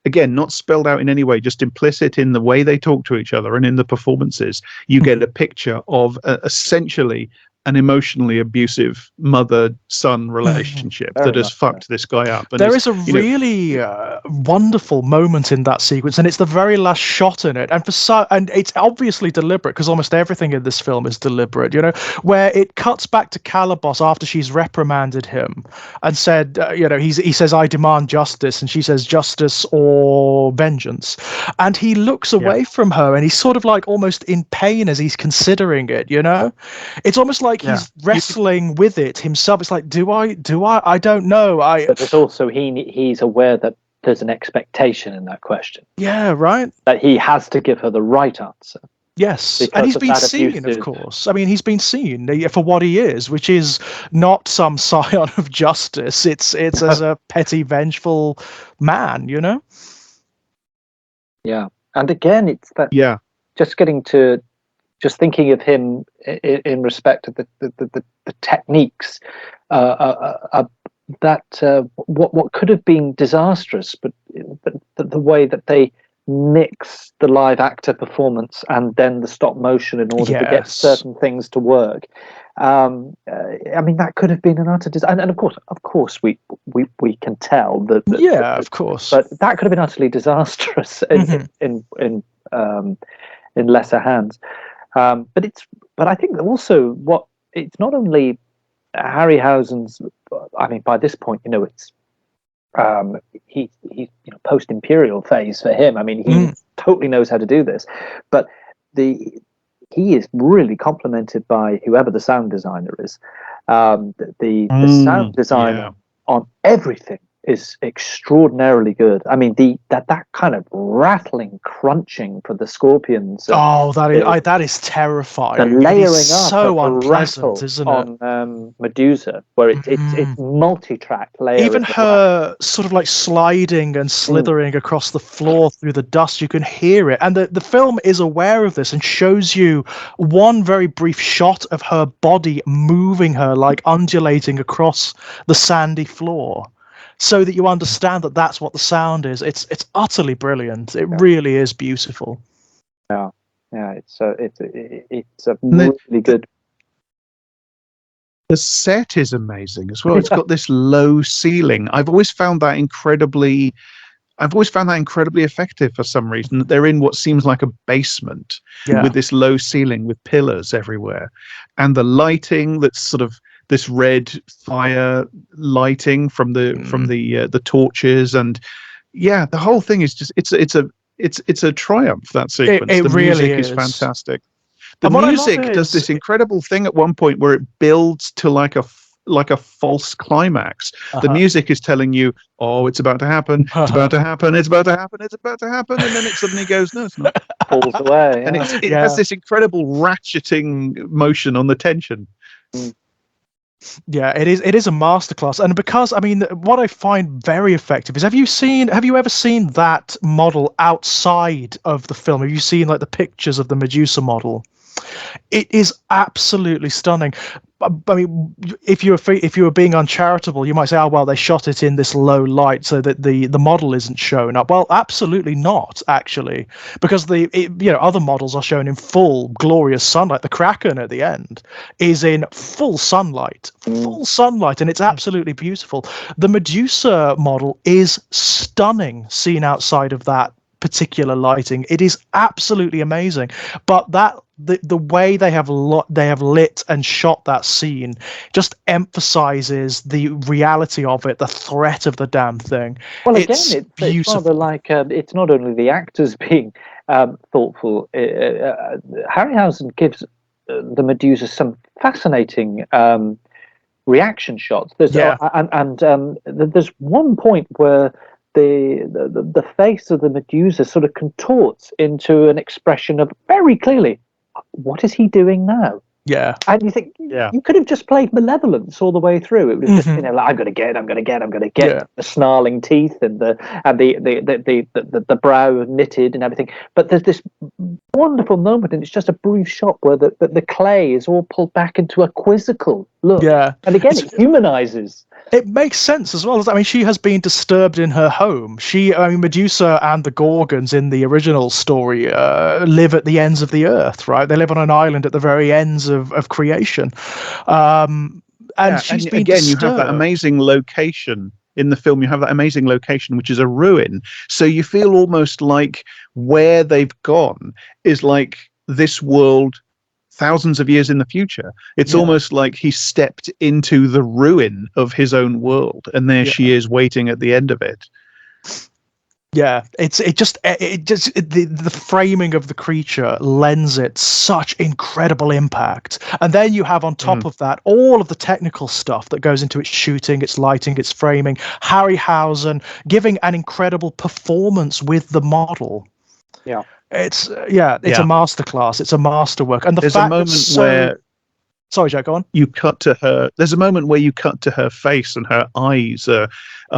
again not spelled out in any way, just implicit in the way they talk to each other and in the performances. You get a picture of essentially an emotionally abusive mother-son relationship that has fucked this guy up. And there is a really wonderful moment in that sequence, and it's the very last shot in it. And it's obviously deliberate, because almost everything in this film is deliberate, where it cuts back to Calibos after she's reprimanded him and said, he says, "I demand justice," and she says, "Justice or vengeance." And he looks away from her, and he's sort of like almost in pain as he's considering it, It's almost like he's wrestling with it himself. It's like, do I? I don't know. But there's also he's aware that there's an expectation in that question. Yeah, right. That he has to give her the right answer. Yes, and he's been seen, of course. I mean, he's been seen for what he is, which is not some scion of justice. It's as a petty, vengeful man, Yeah, and again, it's that. Yeah. Just thinking of him in respect of the techniques, what could have been disastrous, but the way that they mix the live actor performance and then the stop motion in order to get certain things to work. I mean, that could have been an utter disaster. And of course, we can tell that. Of course. But that could have been utterly disastrous in lesser hands. But I think also it's not only Harryhausen's. I mean, by this point, it's he's post-imperial phase for him. I mean, he totally knows how to do this, but he is really complemented by whoever the sound designer is. The sound design on everything is extraordinarily good. I mean, that kind of rattling, crunching for the scorpions. That is terrifying. The layering up, so of the unpleasant, isn't it? On Medusa, where it's multi-track layering. Even her sort of like sliding and slithering across the floor through the dust, you can hear it. And the film is aware of this and shows you one very brief shot of her body moving her, like undulating across the sandy floor, so that you understand that that's what the sound is. It's utterly brilliant. It really is beautiful. Yeah, it's a really good. The set is amazing as well. It's got this low ceiling. I've always found that incredibly effective for some reason. That they're in what seems like a basement with this low ceiling with pillars everywhere, and the lighting that's sort of this red fire lighting from the torches, and the whole thing is just it's a triumph. That sequence, the really music is fantastic. The and music does this incredible thing at one point where it builds to like a false climax. The music is telling you, oh, it's about to happen, it's about to happen, it's about to happen, it's about to happen, and then it suddenly goes, no, it's not. Falls away. And it has this incredible ratcheting motion on the tension. Yeah, it is. It is a masterclass, and because I mean, what I find very effective is have you ever seen that model outside of the film? Have you seen like the pictures of the Medusa model? It is absolutely stunning. I mean, if you were being uncharitable, you might say, "Oh well, they shot it in this low light so that the model isn't shown up." Well, absolutely not, actually, because other models are shown in full glorious sunlight. The Kraken at the end is in full sunlight, and it's absolutely beautiful. The Medusa model is stunning seen outside of that particular lighting. It is absolutely amazing, but the way they have lit and shot that scene just emphasizes the reality of it, the threat of the damn thing. Well, again, it's rather like it's not only the actors being thoughtful. Harryhausen gives the Medusa some fascinating reaction shots. There's there's one point where the face of the Medusa sort of contorts into an expression of very clearly, what is he doing now? Yeah. And you think you could have just played malevolence all the way through. It was just like, I'm gonna get the snarling teeth and the brow knitted and everything. But there's this wonderful moment, and it's just a brief shot where the clay is all pulled back into a quizzical look. Yeah. And again, it humanizes. It makes sense as well. I mean, she has been disturbed in her home. Medusa and the Gorgons in the original story live at the ends of the earth, right? They live on an island at the very ends of creation. She's been again, disturbed. you have that amazing location in the film. You have that amazing location, which is a ruin. So you feel almost like where they've gone is like this world thousands of years in the future. It's almost like he stepped into the ruin of his own world, and there she is waiting at the end of it. Yeah, the framing of the creature lends it such incredible impact, and then you have on top of that all of the technical stuff that goes into its shooting, its lighting, its framing. Harryhausen giving an incredible performance with the model. Yeah. It's a masterclass. It's a masterwork, and there's a moment where. Sorry, Jack, go on. You cut to her. There's a moment where you cut to her face, and her eyes are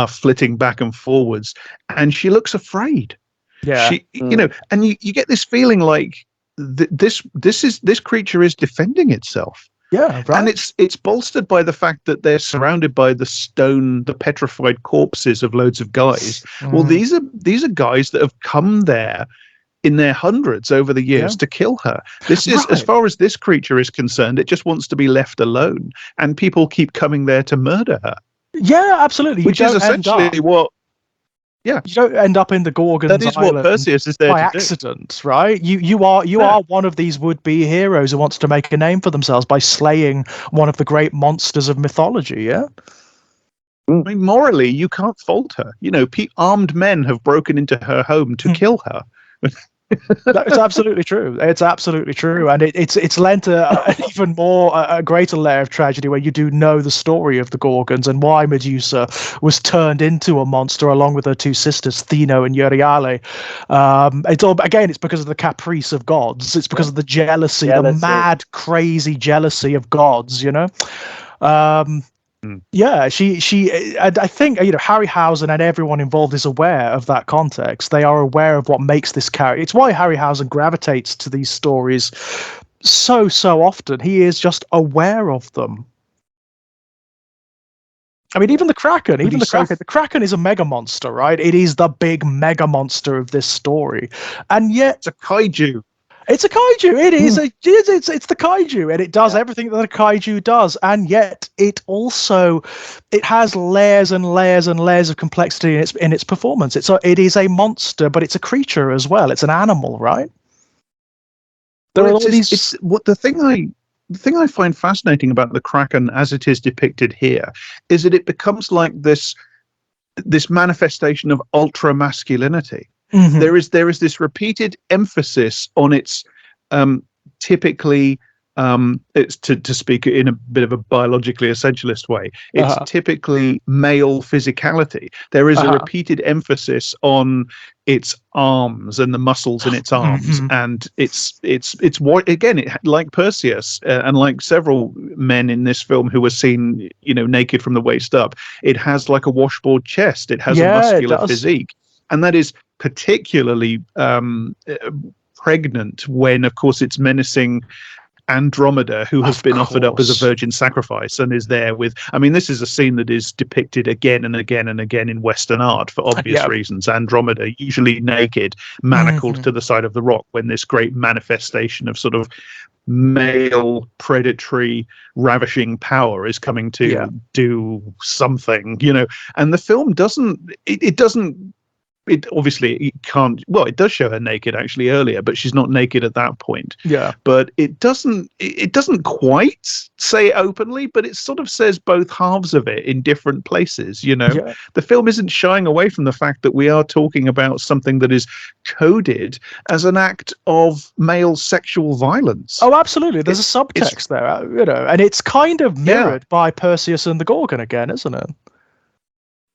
flitting back and forwards, and she looks afraid. Yeah, and you get this feeling like this creature is defending itself. Yeah, right. And it's bolstered by the fact that they're surrounded by the petrified corpses of loads of guys. Well, these are guys that have come there in their hundreds over the years to kill her. This is, as far as this creature is concerned, it just wants to be left alone, and people keep coming there to murder her. Yeah, absolutely. Which is essentially what. Yeah, you don't end up in the Gorgons That is what Perseus is there by to accident, do. Right? You are one of these would-be heroes who wants to make a name for themselves by slaying one of the great monsters of mythology. Yeah. I mean, morally, you can't fault her. Armed men have broken into her home to kill her. It's absolutely true. It's absolutely true, and it's lent an even more a greater layer of tragedy where you do know the story of the Gorgons and why Medusa was turned into a monster along with her two sisters Theno and Euryale. It's because of the caprice of gods. It's because of the jealousy, the mad, crazy jealousy of gods. Yeah, I think Harryhausen and everyone involved is aware of that context. They are aware of what makes this character. It's why Harryhausen gravitates to these stories so often. He is just aware of them. I mean, even the Kraken, the Kraken is a mega monster, right? It is the big mega monster of this story, and yet it's a kaiju. It's a kaiju. It is it's the kaiju, and it does everything that a kaiju does, and yet it has layers and layers and layers of complexity in its performance. It is a monster, but it's a creature as well. It's an animal, right? The thing I find fascinating about the Kraken as it is depicted here is that it becomes like this manifestation of ultra masculinity. There is this repeated emphasis on its typically it's to speak in a bit of a biologically essentialist way. It's typically male physicality. There is a repeated emphasis on its arms and the muscles in its arms, and it's what again, like Perseus and like several men in this film who were seen, naked from the waist up. It has like a washboard chest. It has a muscular physique, and that is particularly pregnant when, of course, it's menacing Andromeda, who has been offered up as a virgin sacrifice and is there with. I mean, this is a scene that is depicted again and again and again in Western art for obvious reasons. Andromeda, usually naked, manacled to the side of the rock, when this great manifestation of sort of male predatory ravishing power is coming to do something, and the film doesn't. It doesn't. It obviously it can't. Well, it does show her naked actually earlier, but she's not naked at that point. Yeah. But it doesn't quite say it openly, but it sort of says both halves of it in different places. The film isn't shying away from the fact that we are talking about something that is coded as an act of male sexual violence. Oh, absolutely. There's a subtext there, and it's kind of mirrored by Perseus and the Gorgon again, isn't it?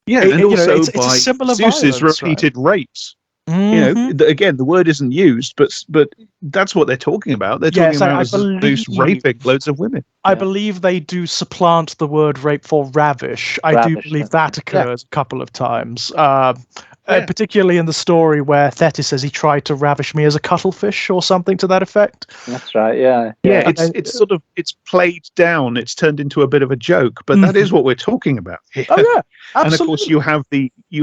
Yeah, and also it's by violence, Zeus's repeated rapes. Again, the word isn't used, but that's what they're talking about. They're talking about Zeus raping loads of women. I believe they do supplant the word rape for ravish. I do believe that occurs a couple of times. Particularly in the story where Thetis says he tried to ravish me as a cuttlefish or something to that effect. That's right. Yeah. It's played down. It's turned into a bit of a joke, but that is what we're talking about here. Oh yeah, absolutely. And of course, you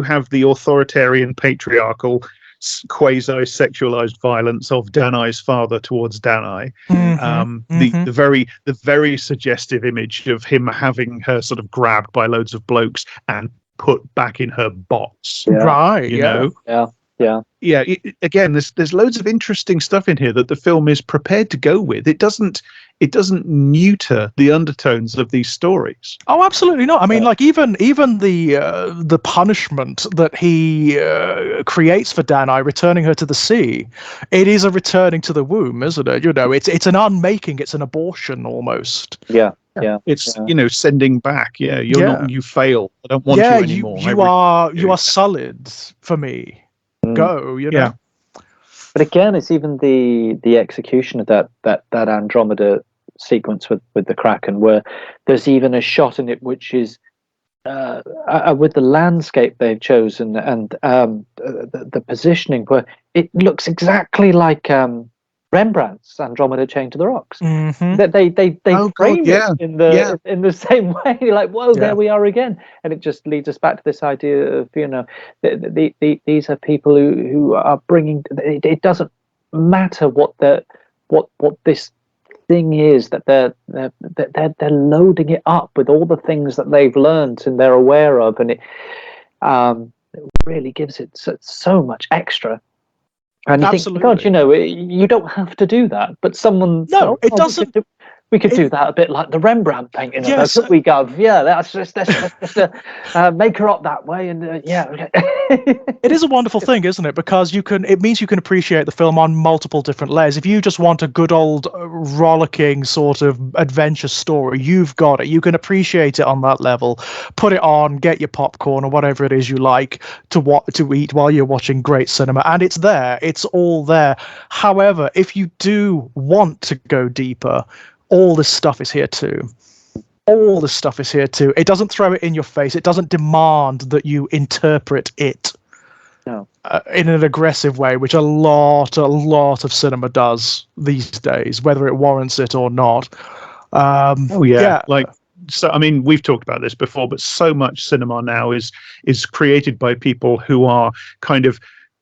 have the authoritarian, patriarchal, quasi-sexualized violence of Danae's father towards Danae. The very suggestive image of him having her sort of grabbed by loads of blokes and put back in her box, right? Again, there's loads of interesting stuff in here that the film is prepared to go with. It doesn't neuter the undertones of these stories. Oh, absolutely not. I mean, like even the punishment that he creates for Danae, returning her to the sea, it is a returning to the womb, isn't it? It's an unmaking, it's an abortion almost. Yeah. It's sending back. You fail. I don't want you anymore. You are sullied for me. Go. But again, it's even the execution of that Andromeda sequence with the Kraken, where there's even a shot in it which is with the landscape they've chosen and the positioning, where it looks exactly like Rembrandt's Andromeda Chained to the Rocks. That they frame it in the same way. You're like, whoa, there we are again, and it just leads us back to this idea of these are people who are bringing. It doesn't matter what this thing is, that they're loading it up with all the things that they've learned and they're aware of, and it really gives it so much extra. And you think, God, you don't have to do that, but someone. No, it doesn't. We could do that a bit like the Rembrandt painting. Yes, that we go. Yeah, let's just make her up that way, and It is a wonderful thing, isn't it? Because it means you can appreciate the film on multiple different layers. If you just want a good old rollicking sort of adventure story, you've got it. You can appreciate it on that level. Put it on, get your popcorn or whatever it is you like to eat while you're watching great cinema, and it's there. It's all there. However, if you do want to go deeper, all this stuff is here too. All this stuff is here too. It doesn't throw it in your face. It doesn't demand that you interpret it in an aggressive way, which a lot of cinema does these days, whether it warrants it or not. So, I mean, we've talked about this before, but so much cinema now is created by people who are kind of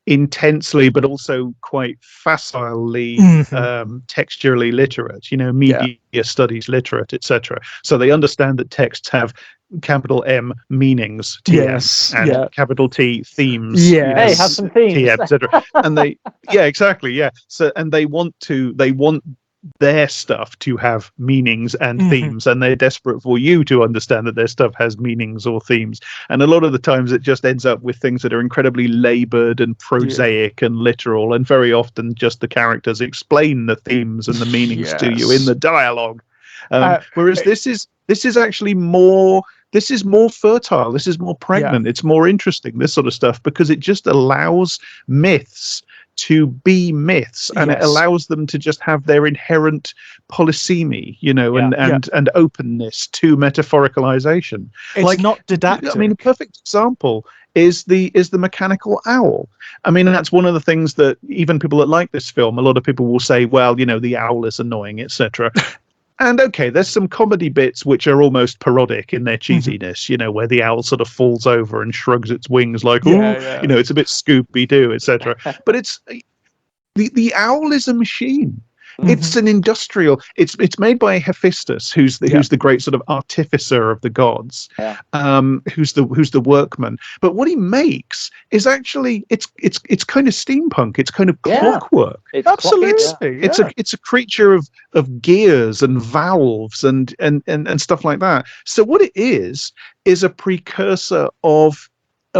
intensely but also quite facilely texturally literate, media studies literate, etc. So they understand that texts have capital M meanings, TM, and capital T themes. Hey, have some themes, TM, etc. And they exactly. So and they want their stuff to have meanings and themes, and they're desperate for you to understand that their stuff has meanings or themes. And a lot of the times it just ends up with things that are incredibly labored and prosaic and literal, and very often just the characters explain the themes and the meanings to you in the dialogue. Whereas this is actually more. This is more fertile. This is more pregnant. It's more interesting, this sort of stuff, because it just allows myths to be myths, and it allows them to just have their inherent polysemy, and openness to metaphoricalization. It's not didactic. I mean, a perfect example is the mechanical owl. I mean, that's one of the things that even people that like this film, a lot of people will say, well, the owl is annoying, etc. And okay, there's some comedy bits which are almost parodic in their cheesiness, where the owl sort of falls over and shrugs its wings like, it's a bit Scooby-Doo, etc. But it's the owl is a machine. It's an industrial. It's made by Hephaestus, who's the great sort of artificer of the gods, who's the workman. But what he makes is actually it's kind of steampunk. It's kind of clockwork. Absolutely, it's a creature of gears and valves and stuff like that. So what it is a precursor of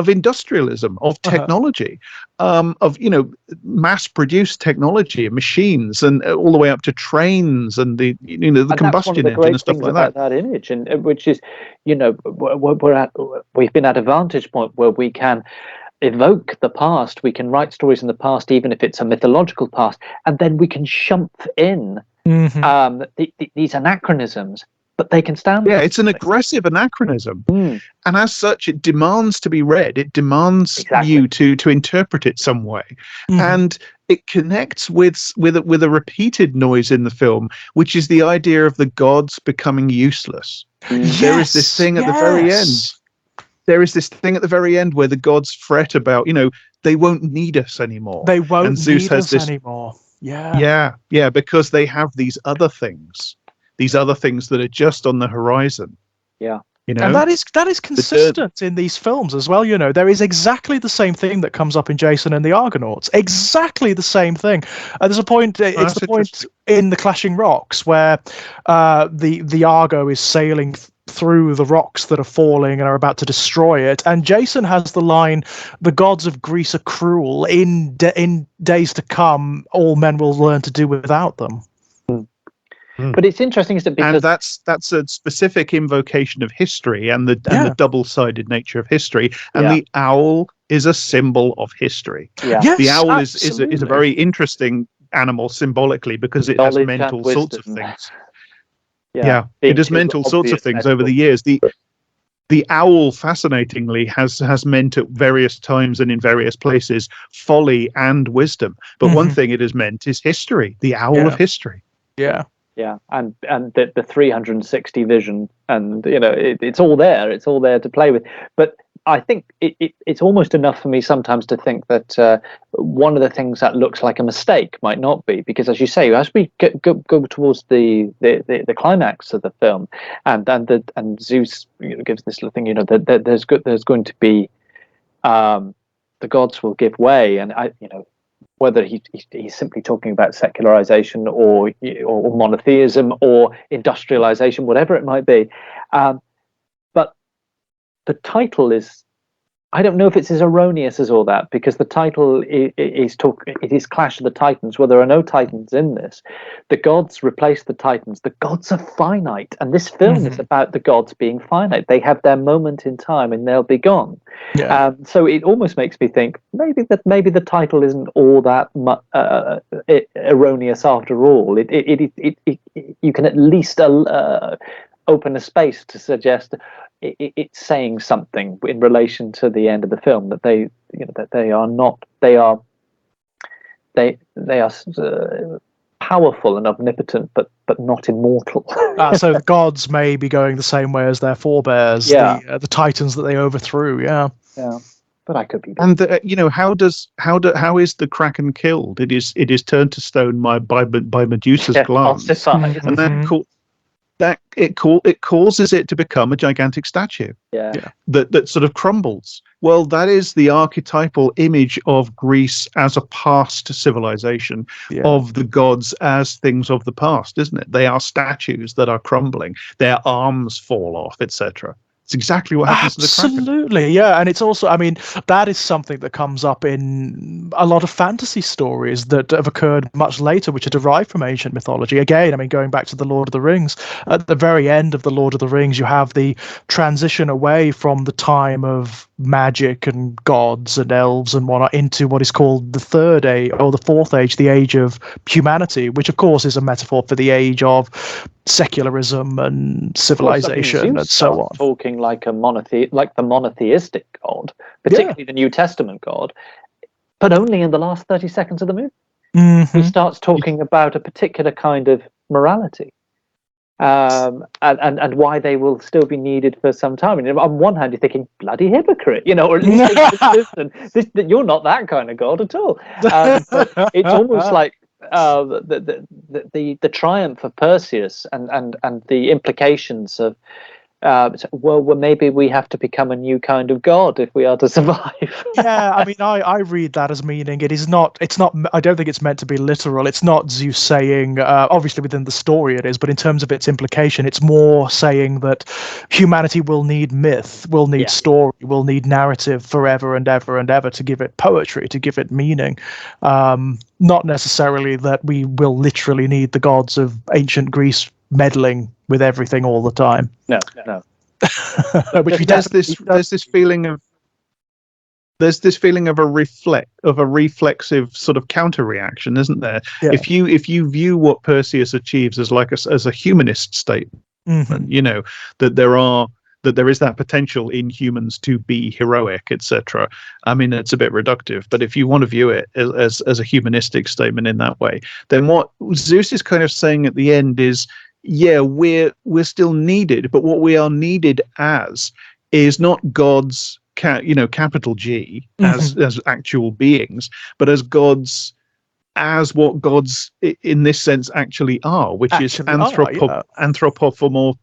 industrialism, of technology, of mass-produced technology and machines, and all the way up to trains and the combustion engine and stuff like that. That image, and which is, we've been at a vantage point where we can evoke the past, we can write stories in the past, even if it's a mythological past, and then we can shump in these anachronisms. But they can stand. Yeah, it's an aggressive anachronism, and as such, it demands to be read. It demands you to interpret it some way, and it connects with a repeated noise in the film, which is the idea of the gods becoming useless. There is this thing at the very end. There is this thing at the very end where the gods fret about, they won't need us anymore. They won't and Zeus need has us this, anymore. Yeah, because they have these other things. These other things that are just on the horizon. Yeah. And that is consistent in these films as well. There is exactly the same thing that comes up in Jason and the Argonauts. Exactly the same thing. There's a point. It's the point in the Clashing Rocks where the Argo is sailing through the rocks that are falling and are about to destroy it. And Jason has the line, "The gods of Greece are cruel. In days to come, all men will learn to do without them." But it's interesting, isn't it? Because that's a specific invocation of history and the double-sided nature of history. And the owl is a symbol of history. Yeah. Yes, the owl is a very interesting animal symbolically, because it has mental sorts of things. It has mental sorts of things over the years. The owl, fascinatingly, has meant at various times and in various places folly and wisdom. But one thing it has meant is history. The owl of history. Yeah. Yeah, and the 360 vision, and it's all there. It's all there to play with. But I think it's almost enough for me sometimes to think that one of the things that looks like a mistake might not be, because as you say, as we go towards the climax of the film, and Zeus gives this little thing, that there's going to be the gods will give way, and whether he's simply talking about secularization or monotheism or industrialization, whatever it might be. But the title is, I don't know if it's as erroneous as all that, because the title it is Clash of the Titans. Well, there are no Titans in this. The gods replace the Titans. The gods are finite, and this film is about the gods being finite. They have their moment in time, and they'll be gone. Yeah. So it almost makes me think maybe the title isn't all that erroneous after all. You can at least open a space to suggest it's saying something in relation to the end of the film, that they are powerful and omnipotent, but not immortal. So the gods may be going the same way as their forebears, the titans that they overthrew. Yeah. But I could be. And how is the Kraken killed? It is turned to stone by Medusa's glance, and then that it causes it to become a gigantic statue Yeah. that sort of crumbles. Well, that is the archetypal image of Greece as a past civilization, Yeah. of the gods as things of the past, isn't it? They are statues that are crumbling, their arms fall off, etc. It's exactly what happens to the Kraken. Absolutely, yeah. And it's also, I mean, that is something that comes up in a lot of fantasy stories that have occurred much later, which are derived from ancient mythology. Again, I mean, going back to the Lord of the Rings, at the very end of the Lord of the Rings, you have the transition away from the time of magic and gods and elves and whatnot into what is called the third age, or the fourth age, the age of humanity, which of course is a metaphor for the age of secularism and civilization and so on. Talking like the monotheistic God, particularly the New Testament God, but only in the last 30 seconds of the movie. Mm-hmm. He starts talking about a particular kind of morality, and why they will still be needed for some time. And on one hand, you're thinking, bloody hypocrite, or at least that you're not that kind of God at all. But it's almost like the triumph of Perseus and the implications of well, maybe we have to become a new kind of god if we are to survive. Yeah, I mean, I read that as meaning it's not, I don't think it's meant to be literal. It's not Zeus saying, obviously within the story it is, but in terms of its implication, it's more saying that humanity will need myth, will need story, will need narrative forever and ever and ever to give it poetry, to give it meaning. Not necessarily that we will literally need the gods of ancient Greece meddling with everything all the time. No. Which there's this feeling of a reflexive sort of counter reaction, isn't there? Yeah. If you view what Perseus achieves as like as a humanist statement, that there is that potential in humans to be heroic, etc. I mean, it's a bit reductive, but if you want to view it as a humanistic statement in that way, then what Zeus is kind of saying at the end is, yeah, we're still needed, but what we are needed as is not gods, capital G, as actual beings, but as gods, as what gods in this sense actually are, which is anthropomorph.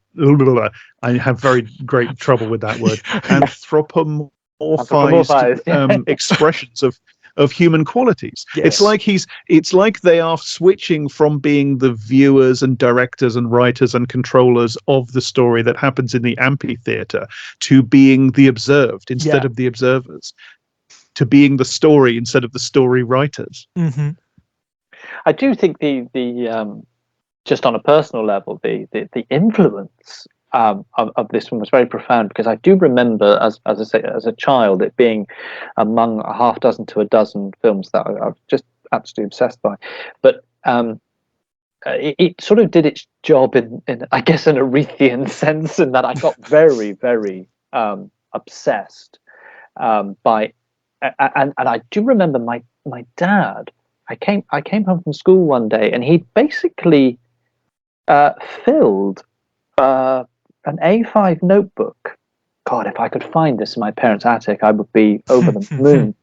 I have very great trouble with that word. Anthropomorphized expressions of human qualities. Yes. It's like they are switching from being the viewers and directors and writers and controllers of the story that happens in the amphitheater to being the observed instead of the observers, to being the story instead of the story writers. Mm-hmm. I do think the just on a personal level, the influence of this one was very profound, because I do remember, as I say, as a child, it being among a half dozen to a dozen films that I was just absolutely obsessed by. But it sort of did its job in I guess an Arethian sense, in that I got very, very obsessed by, and I do remember my dad. I came home from school one day, and he basically filled an A5 notebook. God, if I could find this in my parents' attic, I would be over the moon.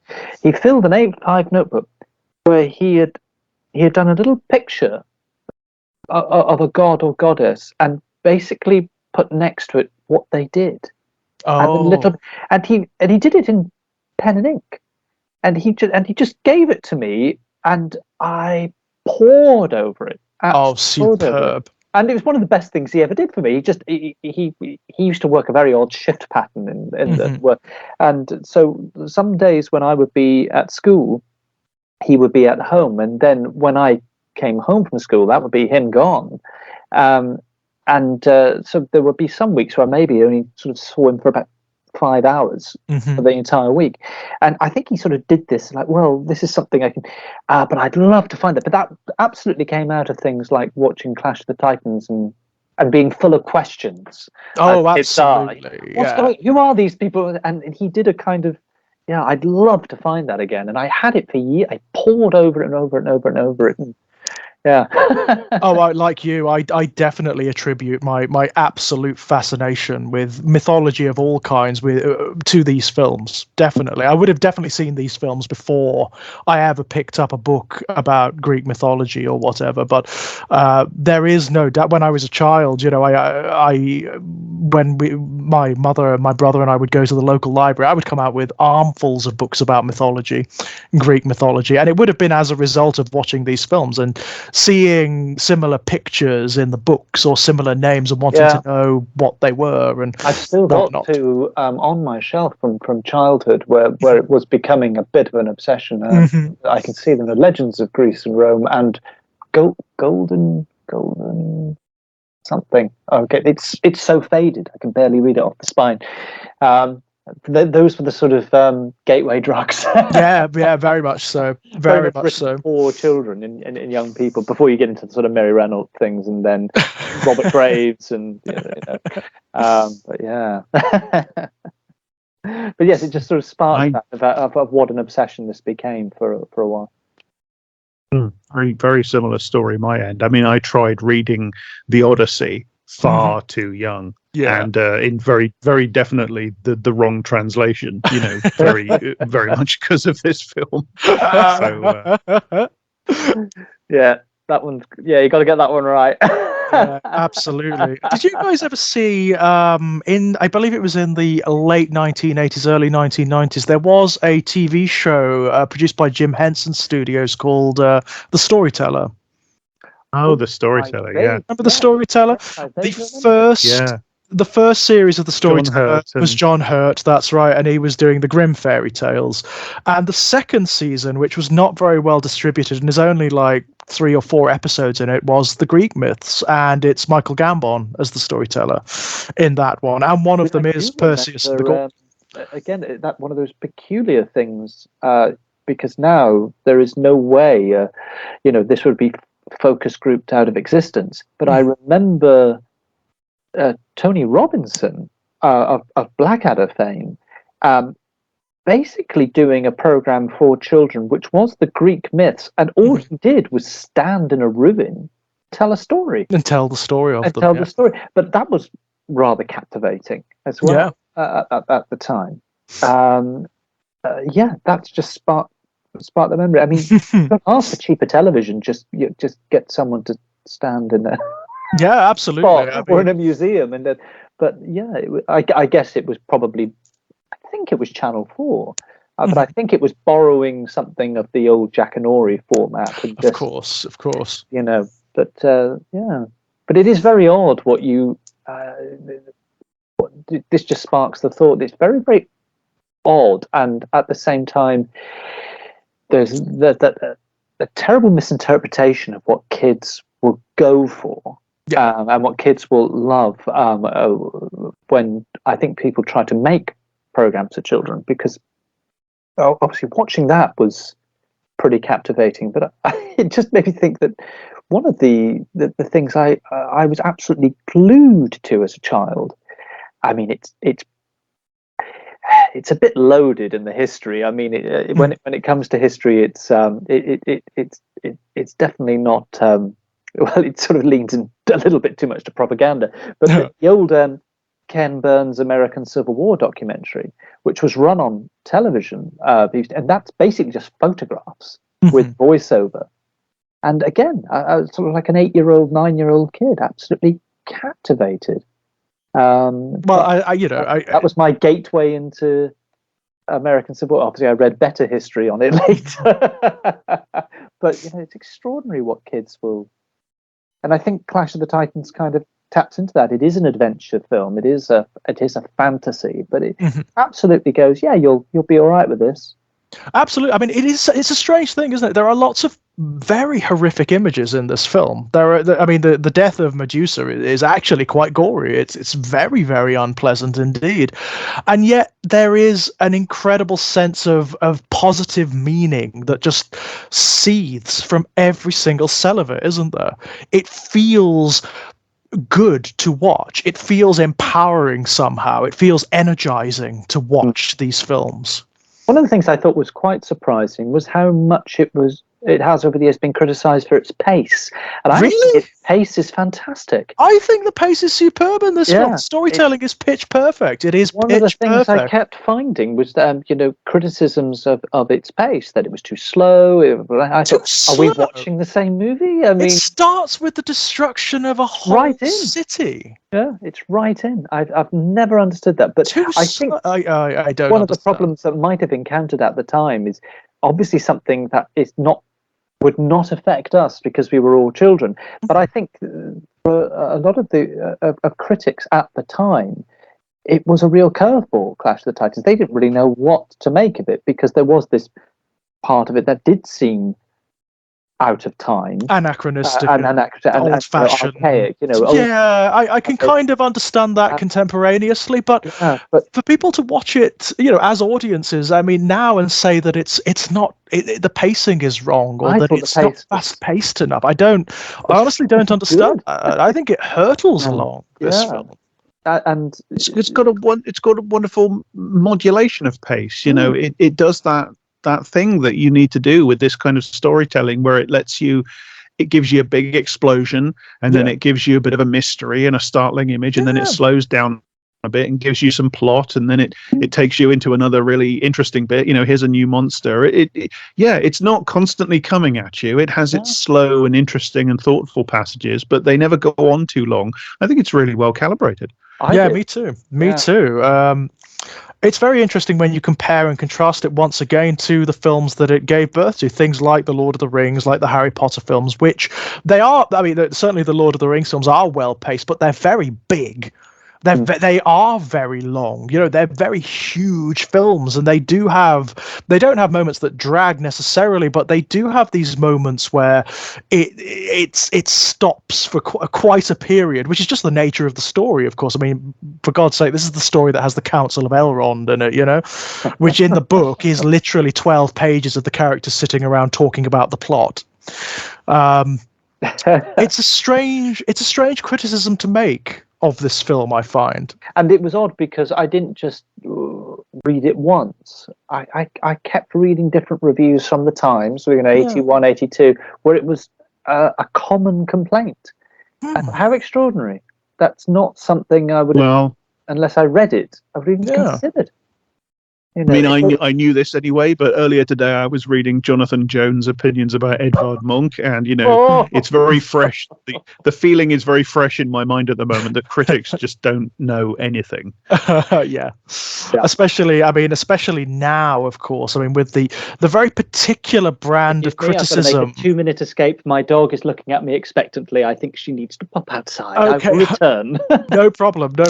He filled an A5 notebook where he had done a little picture of a god or goddess, and basically put next to it what they did. And he did it in pen and ink, and he just gave it to me, and I poured over it. Superb. And it was one of the best things he ever did for me. He used to work a very odd shift pattern in the work, and so some days when I would be at school, he would be at home, and then when I came home from school, that would be him gone. So there would be some weeks where I maybe only sort of saw him for about 5 hours for the entire week. And I think he sort of did this like, well, this is something I can, but I'd love to find it. But that absolutely came out of things like watching Clash of the Titans and being full of questions. Oh, absolutely. What's going? Who are these people? And he did a kind of, I'd love to find that again. And I had it for years. I poured over it and over it and over and over it. And Yeah. Oh, like you, I definitely attribute my absolute fascination with mythology of all kinds to these films. Definitely, I would have definitely seen these films before I ever picked up a book about Greek mythology or whatever. But there is no doubt. When I was a child, my mother and my brother and I would go to the local library, I would come out with armfuls of books about mythology, Greek mythology, and it would have been as a result of watching these films and seeing similar pictures in the books or similar names and wanting to know what they were and I've still got whatnot. two on my shelf from childhood where it was becoming a bit of an obsession. I can see them, the Legends of Greece and Rome and golden something. Okay, it's so faded I can barely read it off the spine. Those were the sort of gateway drugs. yeah, very much so. Very much so. For children and young people before you get into the sort of Mary Reynolds things and then Robert Graves and but yeah. But yes, it just sort of sparked that of what an obsession this became for a while. Very, very similar story my end. I mean, I tried reading the Odyssey far too young. Yeah. And in very, very definitely the wrong translation, very, very much because of this film. So, yeah, that one. Yeah, you got to get that one right. Yeah, absolutely. Did you guys ever see I believe it was in the late 1980s, early 1990s, there was a TV show produced by Jim Henson Studios called The Storyteller. Oh, The Storyteller, yeah. Remember The Storyteller? The first series of The Storyteller was John Hurt, that's right, and he was doing the Grimm fairy tales. And the second season, which was not very well distributed and is only like 3 or 4 episodes in it, was the Greek myths, and it's Michael Gambon as the storyteller in that one. And one of them is Perseus the God. Again, that one of those peculiar things, because now there is no way, this would be focus grouped out of existence. But I remember Tony Robinson of Blackadder fame basically doing a program for children which was the Greek myths, and all he did was stand in a ruin, tell a story and tell the story of them. Tell the story. But that was rather captivating as well at the time. That's just sparked the memory. I mean, don't ask for cheaper television, just get someone to stand in there. Yeah, absolutely. Or in a museum, I guess it was probably. I think it was Channel 4, but I think it was borrowing something of the old Jackanory format. And of course. But but it is very odd what you. This just sparks the thought. It's very, very odd, and at the same time, there's the terrible misinterpretation of what kids will go for. And what kids will love when I think people try to make programs for children, because obviously watching that was pretty captivating. But it just made me think that one of the things I was absolutely glued to as a child. I mean, it's a bit loaded in the history. I mean, when it comes to history, it's definitely not. Well, it sort of leans in a little bit too much to propaganda. But the old Ken Burns' American Civil War documentary, which was run on television, and that's basically just photographs with voiceover. And again, I was sort of like an 8-year-old, 9-year-old kid, absolutely captivated. That was my gateway into American Civil War. Obviously, I read better history on it later. But it's extraordinary what kids will. And I think Clash of the Titans kind of taps into that. It is an adventure film. It is a fantasy, but it absolutely goes. Yeah, you'll be all right with this. Absolutely. I mean, it's a strange thing, isn't it? There are lots of very horrific images in this film. The death of Medusa is actually quite gory. It's very, very unpleasant indeed. And yet there is an incredible sense of positive meaning that just seethes from every single cell of it, isn't there? It feels good to watch. It feels empowering somehow. It feels energizing to watch these films. One of the things I thought was quite surprising was how much it was It has over the years been criticised for its pace, and I think Really? its pace is fantastic. I think the pace is superb in this film. Yeah, Storytelling is pitch perfect. It is one of the pitch things I perfect. kept finding was criticisms of its pace, that it was too slow. I Too thought, are we slow. watching the same movie? I It mean, starts with the destruction of a whole Right in. city. yeah, it's right in. I've never understood that, but Too I think slow. I don't one of the understand. problems that might have encountered at the time is obviously something that would not affect us because we were all children. But I think for a lot of the of critics at the time, it was a real curveball, Clash of the Titans. They didn't really know what to make of it because there was this part of it that did seem out of time, Anachronistic, and old-fashioned. archaic. Yeah, I can kind of understand that contemporaneously, but for people to watch it, as audiences, I mean, now and say that it's not, the pacing is wrong, or that it's not fast-paced enough. I honestly don't understand. I think it hurtles along this film. And it's got a wonderful modulation of pace. It does that thing that you need to do with this kind of storytelling, where it gives you a big explosion, and then it gives you a bit of a mystery and a startling image, and then it slows down a bit and gives you some plot, and then it takes you into another really interesting bit. Here's a new monster. It's not constantly coming at you. It has its slow and interesting and thoughtful passages, but they never go on too long. I think it's really well calibrated. Me too. It's very interesting when you compare and contrast it once again to the films that it gave birth to, things like The Lord of the Rings, like the Harry Potter films, which certainly the Lord of the Rings films are well paced, but they're very big. They are very long. They're very huge films, and they don't have moments that drag necessarily, but they do have these moments where it stops for quite a period, which is just the nature of the story, of course. I mean, for God's sake, this is the story that has the Council of Elrond in it, which in the book is literally 12 pages of the characters sitting around talking about the plot. It's a strange criticism to make of this film, I find. And it was odd because I didn't just read it once. I kept reading different reviews from the Times, 81, 82, where it was a common complaint. How extraordinary. That's not something I would have, unless I read it, I would have even considered. I knew this anyway, but earlier today I was reading Jonathan Jones' opinions about Edvard Munch, and it's very fresh. The feeling is very fresh in my mind at the moment that critics just don't know anything. Especially now, of course. I mean, with the very particular brand of criticism. I've got to make a 2-minute escape. My dog is looking at me expectantly. I think she needs to pop outside. Okay. I will return. No problem. But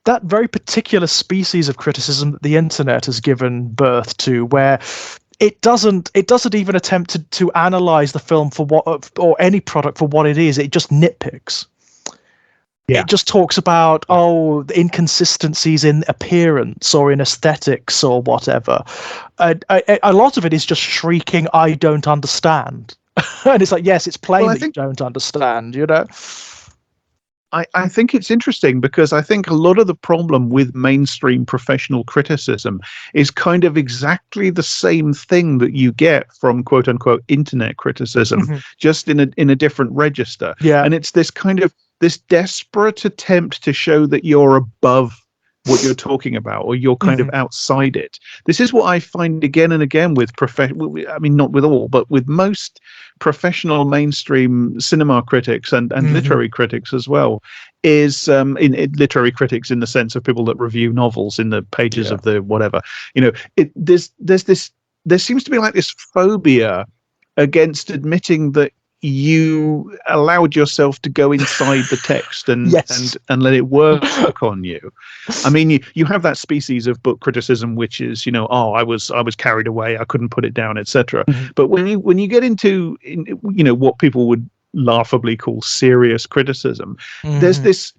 that very particular species of criticism that the internet has given birth to, where it doesn't even attempt to analyze the film for what, or any product for what it is. It just nitpicks. It just talks about the inconsistencies in appearance or in aesthetics or whatever. A lot of it is just shrieking, "I don't understand," and it's like, yes, it's plain that you don't understand. I think it's interesting because I think a lot of the problem with mainstream professional criticism is kind of exactly the same thing that you get from quote unquote internet criticism, just in a different register. And it's this kind of this desperate attempt to show that you're above what you're talking about, or you're kind of outside it. This is what I find again and again with not with all, but with most professional mainstream cinema critics and literary critics as well, is in literary critics in the sense of people that review novels in the pages of the whatever. There seems to be like this phobia against admitting that you allowed yourself to go inside the text and let it work on you. I mean, you have that species of book criticism, which is, I was carried away, I couldn't put it down, etc. But when you get into what people would laughably call serious criticism, there's this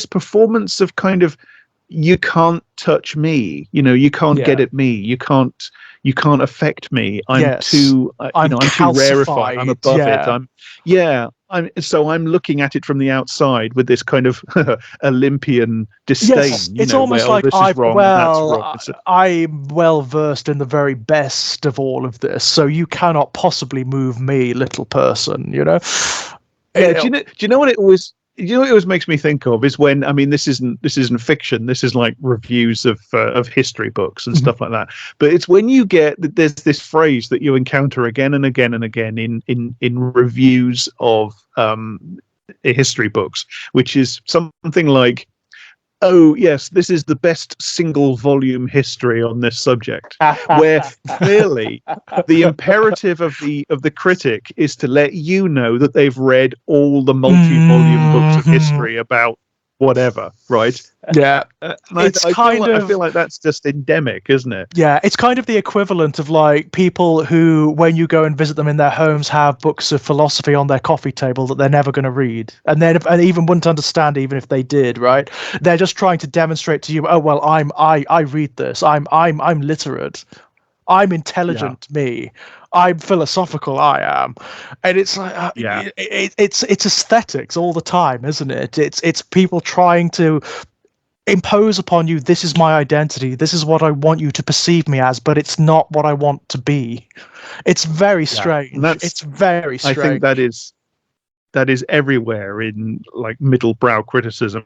performance of kind of, you can't touch me, you can't get at me, you can't affect me. I'm too rarefied. I'm above it. I'm looking at it from the outside with this kind of Olympian disdain. Yes, it's almost well, like this is wrong, that's wrong. I'm well versed in the very best of all of this, so you cannot possibly move me, little person. Yeah, do you know what it always? What it always makes me think of is when, I mean, this isn't fiction. This is like reviews of history books and stuff like that. But it's when you get there's this phrase that you encounter again and again and again in reviews of history books, which is something like, "Oh yes, this is the best single volume history on this subject," where clearly the imperative of the critic is to let you know that they've read all the multi-volume books of history about whatever, right? Yeah, I feel like that's just endemic, isn't it? Yeah, it's kind of the equivalent of like people who, when you go and visit them in their homes, have books of philosophy on their coffee table that they're never going to read, and even wouldn't understand even if they did. Right? They're just trying to demonstrate to you, oh well, I read this. I'm literate. I'm intelligent. Yeah. Me. I'm philosophical. I am, and it's like it's aesthetics all the time, isn't it? It's people trying to impose upon you, this is my identity, this is what I want you to perceive me as, but it's not what I want to be. It's very strange. It's very strange. I think that is everywhere in like middle brow criticism,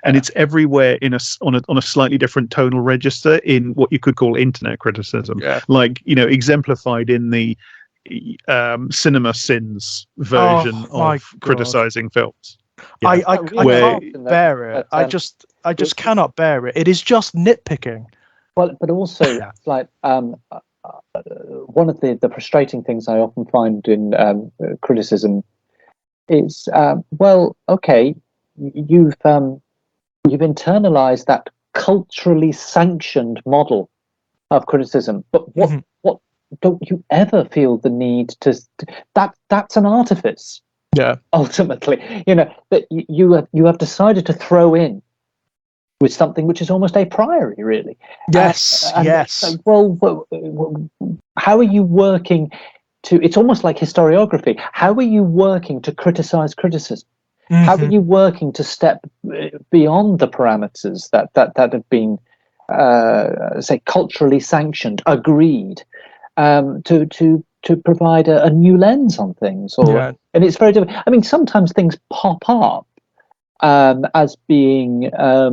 and it's everywhere on a slightly different tonal register in what you could call internet criticism, like exemplified in the cinema sins version of criticizing films. I can't bear it. I just cannot bear it. It is just nitpicking. Well, but also like one of the frustrating things I often find in criticism is you've internalized that culturally sanctioned model of criticism, but what don't you ever feel the need to that's an artifice. Yeah. Ultimately, that you have decided to throw in with something which is almost a priori, really. Yes. Yes. So, well, how are you working to? It's almost like historiography. How are you working to criticize criticism? How are you working to step beyond the parameters that have been, say, culturally sanctioned, agreed, to provide a new lens on things? And it's very difficult. I mean, sometimes things pop up as being, a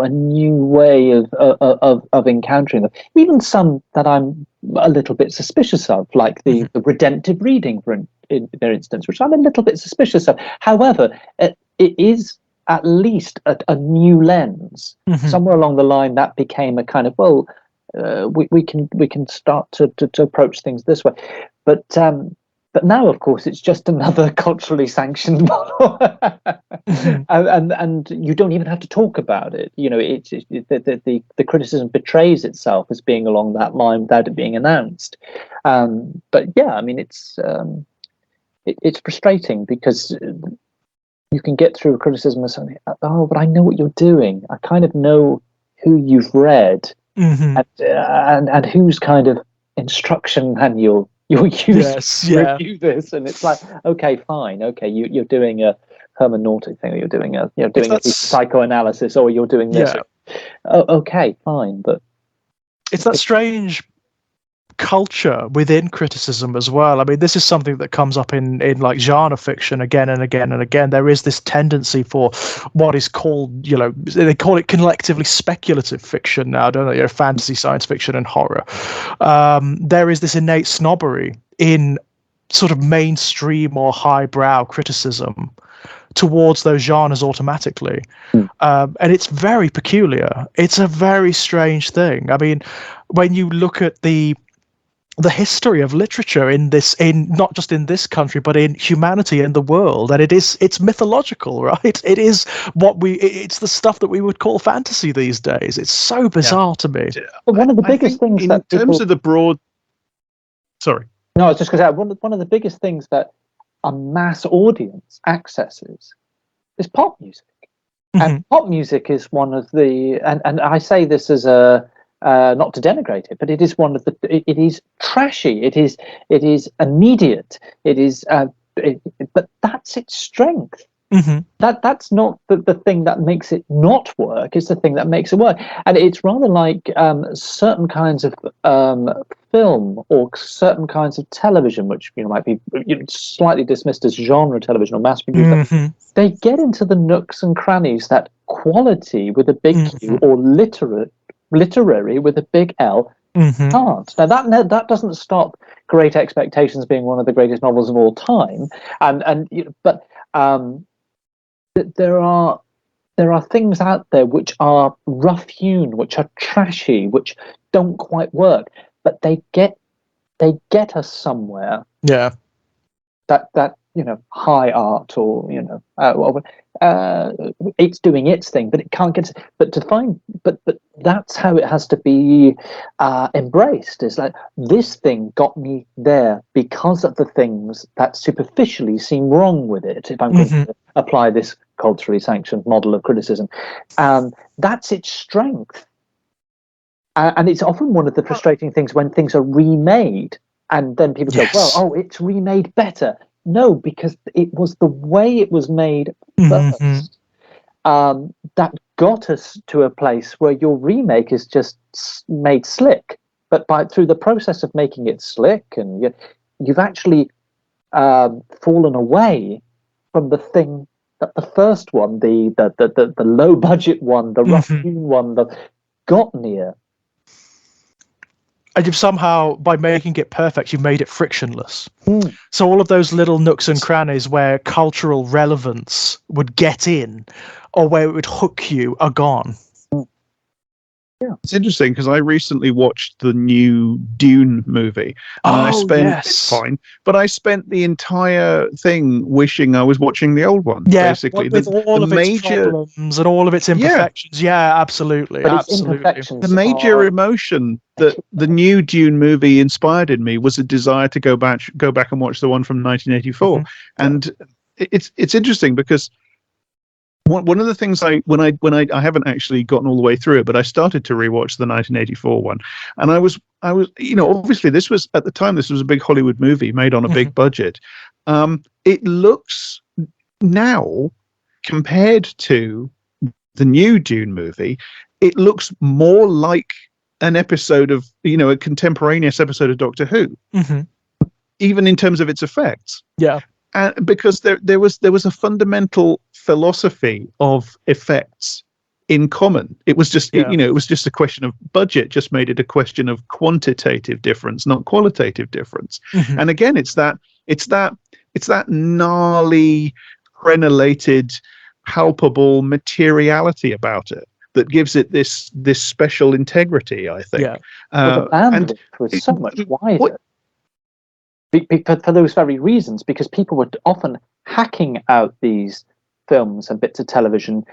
new way of encountering them. Even some that I'm a little bit suspicious of, like the redemptive reading, in their instance, which I'm a little bit suspicious of. However, it is at least a new lens. Somewhere along the line, that became a kind of we can start to approach things this way, but now, of course, it's just another culturally sanctioned model, and you don't even have to talk about it. The criticism betrays itself as being along that line without it being announced. But yeah, I mean, it's frustrating because you can get through a criticism and something. Oh, but I know what you're doing. I kind of know who you've read. And whose kind of instruction manual you'll use to review this, and it's like, okay, fine, okay, you're doing a hermeneutic thing, or you're doing a psychoanalysis, or you're doing this. Oh, okay, fine, but it's that strange culture within criticism as well. I mean, this is something that comes up in like genre fiction again and again and again. There is this tendency for what is called, they call it collectively speculative fiction now, don't they? Fantasy, science fiction, and horror. There is this innate snobbery in sort of mainstream or highbrow criticism towards those genres automatically. And it's very peculiar. It's a very strange thing. I mean, when you look at the history of literature in not just in this country, but in humanity and the world, and it's mythological, right? It's the stuff that we would call fantasy these days. It's so bizarre to me. But one of the biggest things in terms of the broad, sorry, no, I was just going to say one of the biggest things that a mass audience accesses is pop music, and pop music is one of the, and I say this as a. Not to denigrate it, but it is it is trashy. It is immediate. It is but that's its strength. Mm-hmm. That's not the thing that makes it not work. It's the thing that makes it work. And it's rather like certain kinds of film or certain kinds of television, which might be slightly dismissed as genre television or mass produced. Mm-hmm. They get into the nooks and crannies that quality with a big Q or literary with a big L can't. Now that doesn't stop Great Expectations being one of the greatest novels of all time, but there are things out there which are rough-hewn, which are trashy, which don't quite work, but they get us somewhere. Yeah. That high art, or it's doing its thing, but it can't get. But that's how it has to be embraced. It's like, this thing got me there because of the things that superficially seem wrong with it. If I'm going to apply this culturally sanctioned model of criticism, that's its strength. And it's often one of the frustrating things when things are remade, and then people go, well, it's remade better. No, because it was the way it was made first that got us to a place where your remake is just made slick. But through the process of making it slick, and you've actually fallen away from the thing that the first one, the low budget one, the rough-hewn one, got near. And you've somehow, by making it perfect, you've made it frictionless. So all of those little nooks and crannies where cultural relevance would get in, or where it would hook you, are gone. Yeah, it's interesting because I recently watched the new Dune movie, and I spent the entire thing wishing I was watching the old one. Yeah, basically, with all of its problems and all of its imperfections. Yeah, absolutely, but absolutely. The major emotion that the new Dune movie inspired in me was a desire to go back and watch the one from 1984, and it's interesting because. One of the things I haven't actually gotten all the way through it, but I started to rewatch the 1984 one, and I was obviously this was at the time, this was a big Hollywood movie made on a big budget. It looks now, compared to the new Dune movie, it looks more like an episode of a contemporaneous episode of Doctor Who, even in terms of its effects. Yeah. Because there was a fundamental philosophy of effects in common. It was just it was just a question of budget. Just made it a question of quantitative difference, not qualitative difference. And again, it's that gnarly, crenellated, palpable materiality about it that gives it this special integrity, I think. Yeah. The bandwidth was so much wider. For those very reasons, because people were often hacking out these films and bits of television,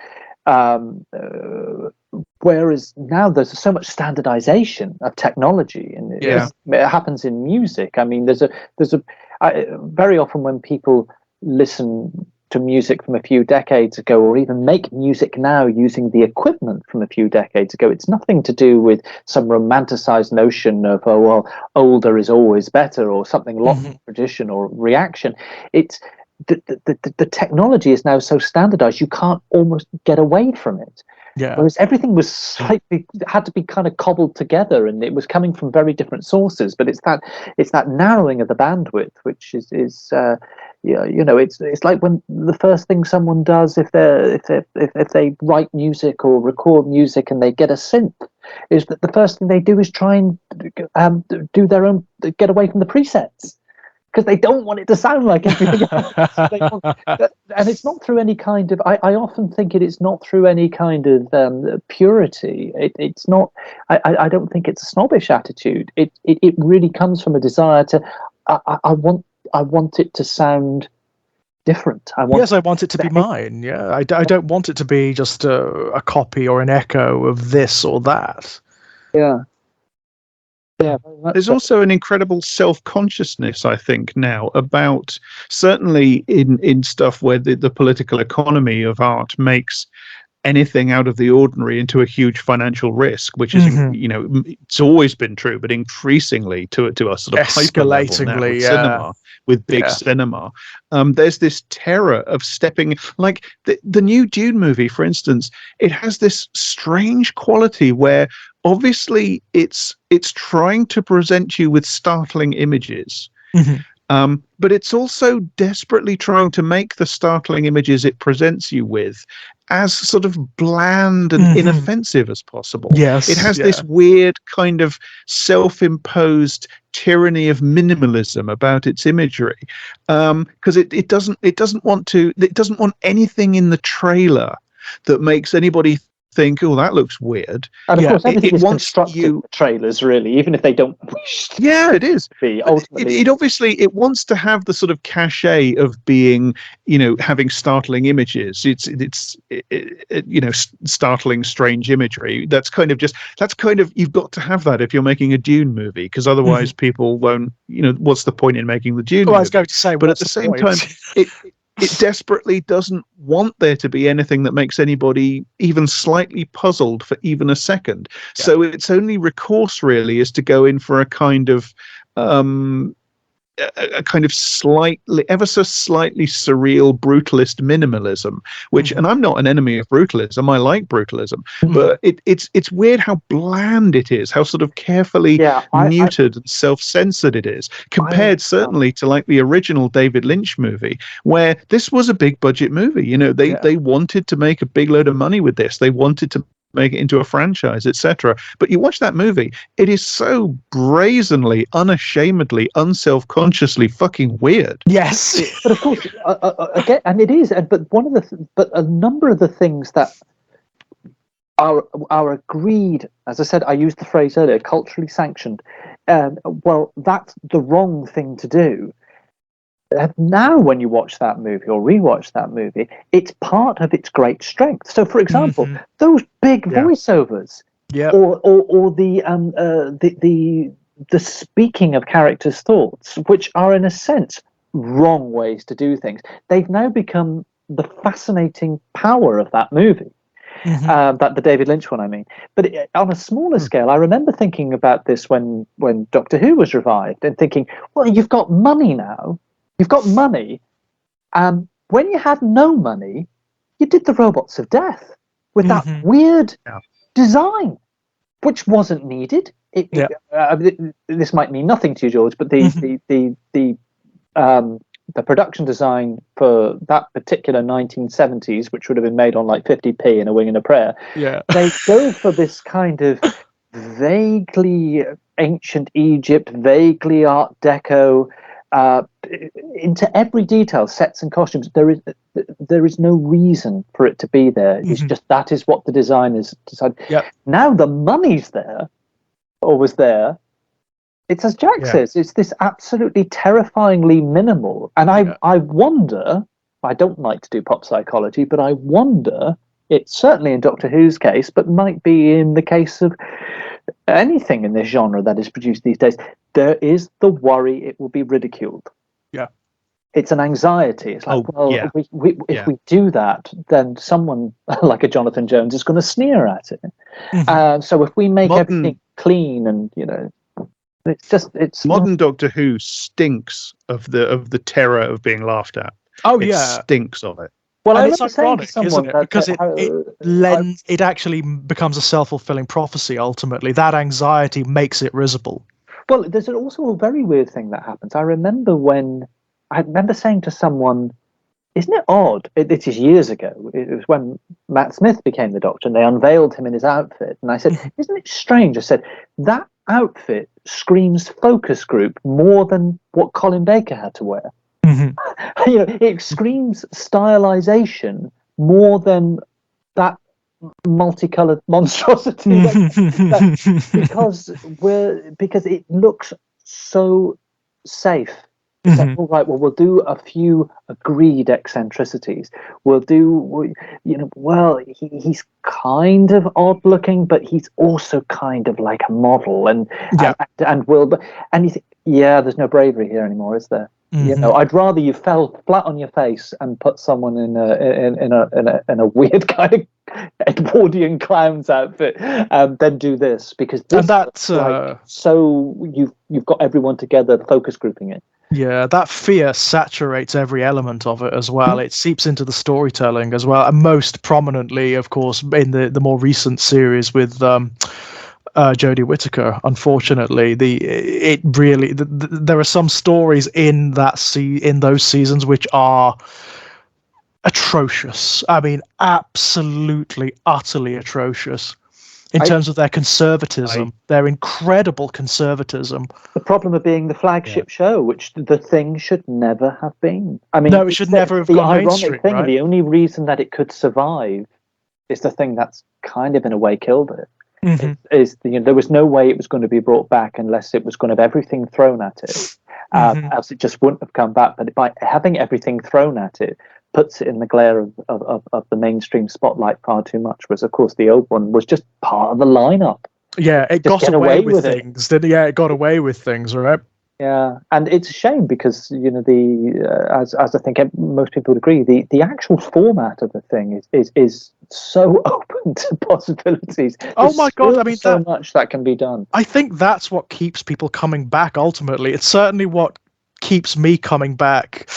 whereas now there's so much standardization of technology, and it happens in music. I mean, very often when people listen to music from a few decades ago, or even make music now using the equipment from a few decades ago, it's nothing to do with some romanticized notion of, oh well, older is always better, or something lost in tradition or reaction. It's the technology is now so standardized you can't almost get away from it. Yeah. Whereas everything was had to be kind of cobbled together, and it was coming from very different sources. But it's that narrowing of the bandwidth, which is it's like when the first thing someone does if they write music or record music and they get a synth, is that the first thing they do is try and do their own, get away from the presets, because they don't want it to sound like everything else. And it's not through any kind of, I often think it's not through any kind of purity. It's not, I don't think it's a snobbish attitude. It really comes from a desire to, I want it to sound different. I want it to be mine. Yeah, I don't want it to be just a copy or an echo of this or that. Yeah. Yeah, there's also an incredible self-consciousness, I think, now about, certainly in stuff where the political economy of art makes anything out of the ordinary into a huge financial risk, which is, it's always been true, but increasingly to a sort of hyper level now with cinema, with big cinema. There's this terror of stepping, like the new Dune movie, for instance. It has this strange quality where obviously it's trying to present you with startling images. But it's also desperately trying to make the startling images it presents you with as sort of bland and inoffensive as possible. Yes, it has this weird kind of self-imposed tyranny of minimalism about its imagery, because it doesn't want anything in the trailer that makes anybody think, oh, that looks weird. And of course, everything is constructed in the trailers, really, even if they don't wish to. Yeah, it is. Be. Ultimately, it obviously it wants to have the sort of cachet of being, having startling images. It's startling, strange imagery. That's kind of you've got to have that if you're making a Dune movie, because otherwise people won't. What's the point in making the Dune movie? I was going to say, but at the same time, it desperately doesn't want there to be anything that makes anybody even slightly puzzled for even a second. Yeah. So its only recourse really is to go in for a kind of ever so slightly surreal brutalist minimalism, which, and I'm not an enemy of brutalism, I like brutalism, but it's weird how bland it is, how sort of carefully muted and self-censored it is, compared certainly to like the original David Lynch movie, where this was a big budget movie. They wanted to make a big load of money with this. They wanted to make it into a franchise, etc. But you watch that movie, it is so brazenly, unashamedly, unself-consciously fucking weird. Yes, but of course, again, and it is. But but a number of the things that are agreed, as I said, I used the phrase earlier, culturally sanctioned. Well, that's the wrong thing to do. Now, when you watch that movie or rewatch that movie, it's part of its great strength. So, for example, those big voiceovers, or the speaking of characters' thoughts, which are in a sense wrong ways to do things, they've now become the fascinating power of that movie. That the David Lynch one, I mean. But on a smaller scale, I remember thinking about this when Doctor Who was revived, and thinking, well, you've got money now. You've got money. When you had no money, you did the Robots of Death with that weird design, which wasn't needed. This might mean nothing to you, George, but the production design for that particular 1970s, which would have been made on like 50p in a wing and a prayer, they go for this kind of vaguely ancient Egypt, vaguely Art Deco, into every detail, sets and costumes. There is no reason for it to be there. It's just that is what the designers decided. Now the money's there, or was there. It's as Jack says, it's this absolutely terrifyingly minimal. And I wonder, I don't like to do pop psychology, but I wonder, it's certainly in Doctor Who's case, but might be in the case of anything in this genre that is produced these days, there is the worry it will be ridiculed. It's an anxiety. It's like, if we do that, then someone like a Jonathan Jones is going to sneer at it. So if we make everything clean and, it's modern Doctor Who stinks of the terror of being laughed at. It stinks of it. Well, and it's ironic, isn't it? Because it actually becomes a self-fulfilling prophecy. Ultimately, that anxiety makes it risible. Well, there's also a very weird thing that happens. I remember saying to someone, "Isn't it odd?" It is years ago. It was when Matt Smith became the Doctor, and they unveiled him in his outfit. And I said, "Isn't it strange?" I said, "That outfit screams focus group more than what Colin Baker had to wear." It screams stylization more than that multicolored monstrosity because it looks so safe. It's like, all right, well, we'll do a few agreed eccentricities. We'll do, he's kind of odd looking, but he's also kind of like a model, and you think, there's no bravery here anymore, is there? You know, I'd rather you fell flat on your face and put someone in a weird kind of Edwardian clown's outfit than do this, because this And that's like, so you've got everyone together, focus grouping it. Yeah, that fear saturates every element of it as well. It seeps into the storytelling as well, and most prominently, of course, in the more recent series with Jodie Whittaker. Unfortunately, there are some stories in those seasons which are atrocious. I mean, absolutely, utterly atrocious. In terms of their conservatism, their incredible conservatism. The problem of being the flagship show, which the thing should never have been. I mean, no, it should never have gone mainstream. Thing, right? The only reason that it could survive is the thing that's kind of in a way killed it. There was no way it was going to be brought back unless it was going to have everything thrown at it. Else it just wouldn't have come back. But by having everything thrown at it, puts it in the glare of the mainstream spotlight far too much, whereas of course the old one was just part of the lineup. Yeah, it got away with things. It got away with things, right? Yeah, and it's a shame because as I think most people would agree, the actual format of the thing is so open to possibilities. Oh my God! I mean, so much that can be done. I think that's what keeps people coming back. Ultimately, it's certainly what keeps me coming back,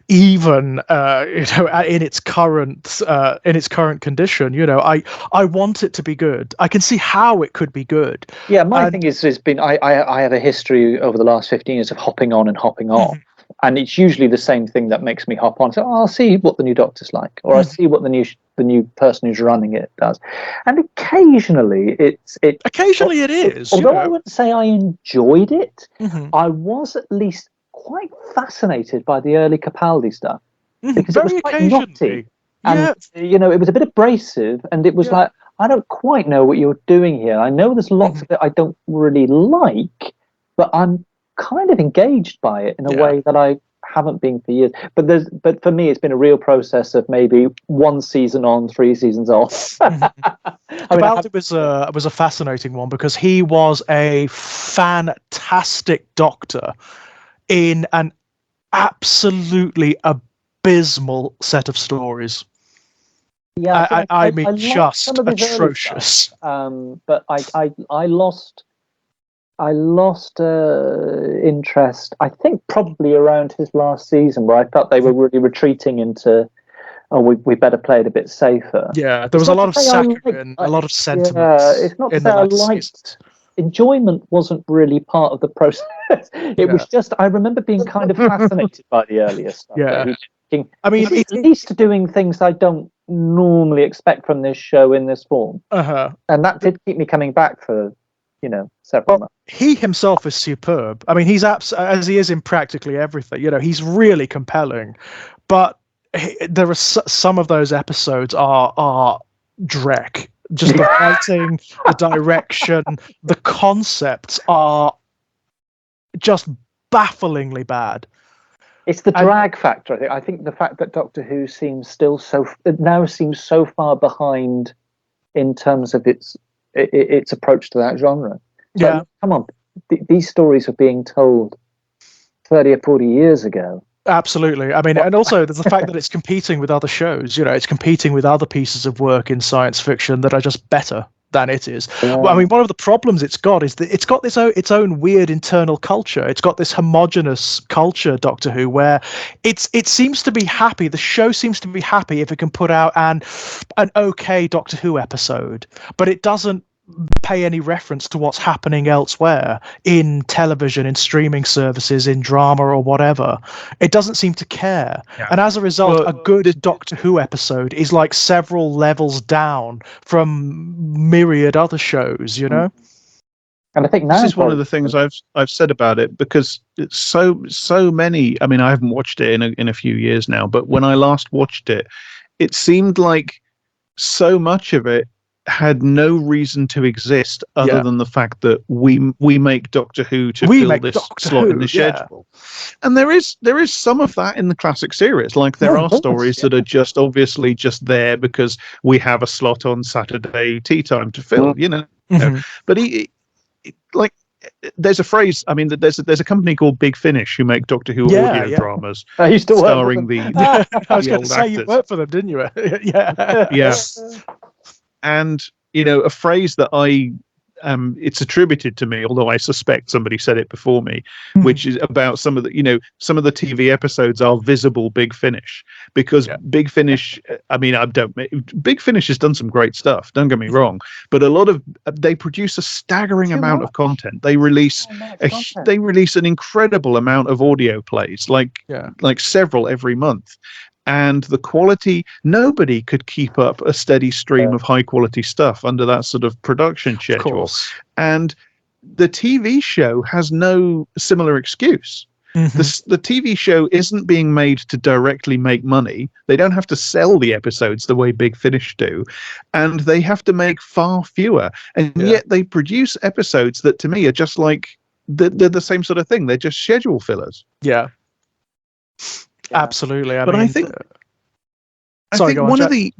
even in its current condition. I want it to be good. I can see how it could be good. Yeah, my thing has been I have a history over the last 15 years of hopping on and hopping off, and it's usually the same thing that makes me hop on. So I'll see what the new Doctor's like, or I'll see what the new person who's running it does, and occasionally it is. Although I wouldn't say I enjoyed it, I was at least quite fascinated by the early Capaldi stuff, because it was quite knotty, and it was a bit abrasive, and it was like, I don't quite know what you're doing here. I know there's lots of it I don't really like, but I'm kind of engaged by it in a way that I haven't been for years. But for me, it's been a real process of maybe 1 season on, 3 seasons off. Capaldi was a fascinating one because he was a fantastic Doctor in an absolutely abysmal set of stories. Yeah, I mean, just atrocious. But I lost interest, I think, probably around his last season, where I felt they were really retreating into, we better play it a bit safer. Yeah, there was a lot of saccharine, a lot of sentiment. Yeah, it's not to say I liked. Enjoyment wasn't really part of the process. It was just, I remember being kind of fascinated by the earlier stuff. Yeah. I mean, at least doing things I don't normally expect from this show in this form. And that did keep me coming back for, several months. He himself is superb. I mean, he's as he is in practically everything. He's really compelling. But there are some of those episodes are dreck. Just the writing, the direction, the concepts are just bafflingly bad. It's the drag factor. I think the fact that Doctor Who seems so far behind in terms of its approach to that genre. But come on, these stories are being told 30 or 40 years ago. Absolutely. I mean, and also there's the fact that it's competing with other shows. It's competing with other pieces of work in science fiction that are just better than it is. Well, I mean, one of the problems it's got is that it's got its own weird internal culture. It's got this homogenous culture, Doctor Who, where it seems to be happy. The show seems to be happy if it can put out an okay Doctor Who episode, but it doesn't pay any reference to what's happening elsewhere in television, in streaming services, in drama or whatever. It doesn't seem to care. And as a result, a good Doctor Who episode is like several levels down from myriad other shows, And I think this is one of the things I've said about it, because it's so many. I mean, I haven't watched it in a few years now, but when I last watched it, it seemed like so much of it had no reason to exist other than the fact that we make Doctor Who to fill this slot in the schedule. And there is some of that in the classic series. Like there are stories that are just obviously just there because we have a slot on Saturday tea time to fill, But there's a phrase. I mean, there's a company called Big Finish who make Doctor Who audio dramas, I used to work starring with the I was the going to old say you actors. worked for them, didn't you? Yeah. Yeah. And a phrase that it's attributed to me, although I suspect somebody said it before me, which is about some of the TV episodes are visible Big Finish, because Big Finish, I mean, Big Finish has done some great stuff, don't get me wrong, but they produce a staggering amount of content. They release an incredible amount of audio plays, like several every month. And the quality, nobody could keep up a steady stream of high quality stuff under that sort of production schedule. And the TV show has no similar excuse. The TV show isn't being made to directly make money. They don't have to sell the episodes the way Big Finish do. And they have to make far fewer. And yet they produce episodes that to me are just like, they're the same sort of thing. They're just schedule fillers. Yeah. Absolutely. I think one of the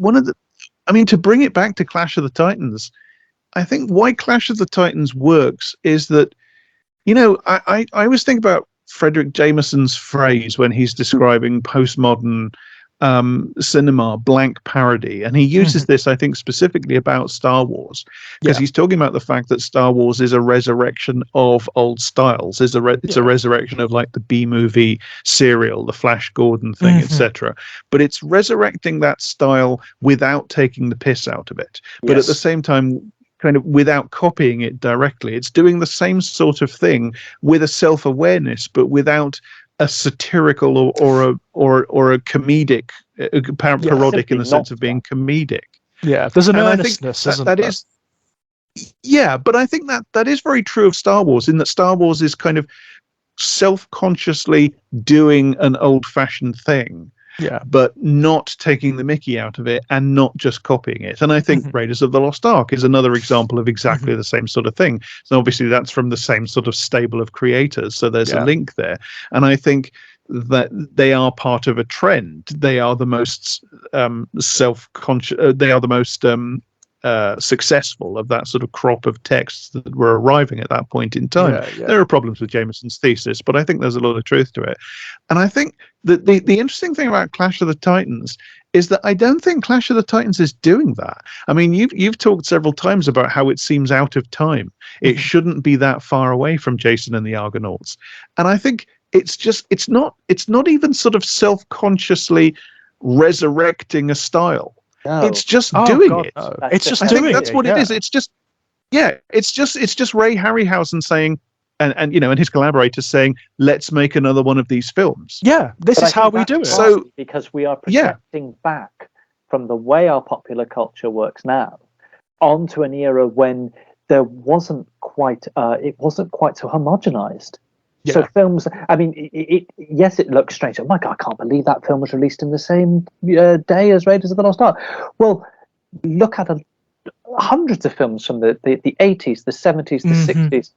I mean, to bring it back to Clash of the Titans, I think why Clash of the Titans works is that, I always think about Frederick Jameson's phrase when he's describing postmodern cinema, blank parody, and he uses this, I think, specifically about Star Wars, because he's talking about the fact that Star Wars is a resurrection of old styles. It's a resurrection of like the B-movie serial, the Flash Gordon thing, etc. But it's resurrecting that style without taking the piss out of it, but at the same time kind of without copying it directly. It's doing the same sort of thing with a self-awareness, but without a satirical or a comedic, parodic in the sense of being comedic. Yeah, there's an earnestness, isn't there? Yeah, but I think that is very true of Star Wars, in that Star Wars is kind of self-consciously doing an old-fashioned thing. But not taking the mickey out of it and not just copying it. And I think Raiders of the Lost Ark is another example of exactly the same sort of thing. So obviously that's from the same sort of stable of creators. So there's a link there. And I think that they are part of a trend. They are the most self-conscious, they are the most successful of that sort of crop of texts that were arriving at that point in time. There are problems with Jameson's thesis, but I think there's a lot of truth to it. And I think that the interesting thing about Clash of the Titans is that I don't think Clash of the Titans is doing that. I mean, you've talked several times about how it seems out of time. It shouldn't be that far away from Jason and the Argonauts. And I think it's not even sort of self-consciously resurrecting a style. No. It's just doing it. No. It's just I doing think that's it, what it is. It's just Ray Harryhausen saying, and his collaborators saying, let's make another one of these films. Yeah, this is how we do it. So because we are projecting back from the way our popular culture works now onto an era when there wasn't quite it so homogenized. So films, I mean, it looks strange. Oh my God, I can't believe that film was released in the same day as Raiders of the Lost Ark. Well, look at hundreds of films from the 80s, the 70s, the 60s.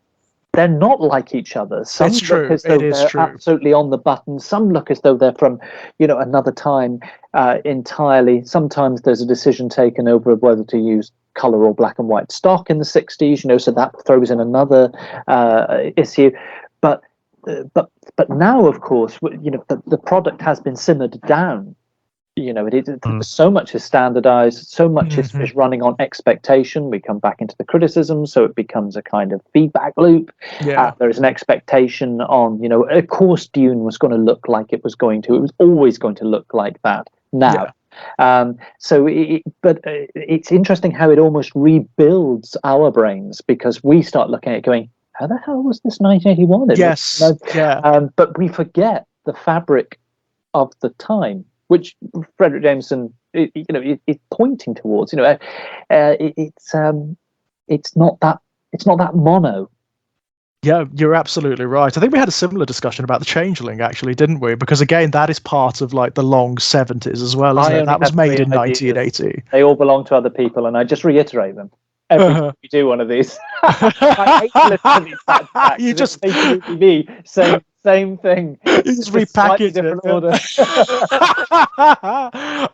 They're not like each other. Some look as though they're absolutely on the button. Some look as though they're from, another time entirely. Sometimes there's a decision taken over whether to use color or black and white stock in the 60s, so that throws in another issue. But now, of course, the product has been simmered down. So much is standardized, so much is running on expectation. We come back into the criticism, so it becomes a kind of feedback loop. There is an expectation on, of course, Dune was going to look like it was going to. It was always going to look like that now. But it's interesting how it almost rebuilds our brains, because we start looking at it going, how the hell was this 1981? But we forget the fabric of the time, which Frederick Jameson, is pointing towards. It's not that mono. Yeah, you're absolutely right. I think we had a similar discussion about The Changeling, actually, didn't we? Because again, that is part of like the long 70s as well, isn't it? That was made in 1980. They all belong to other people, and I just reiterate them every time we do one of these. I hate listening to these back. You just TV, same thing. You just repackage it. Different order.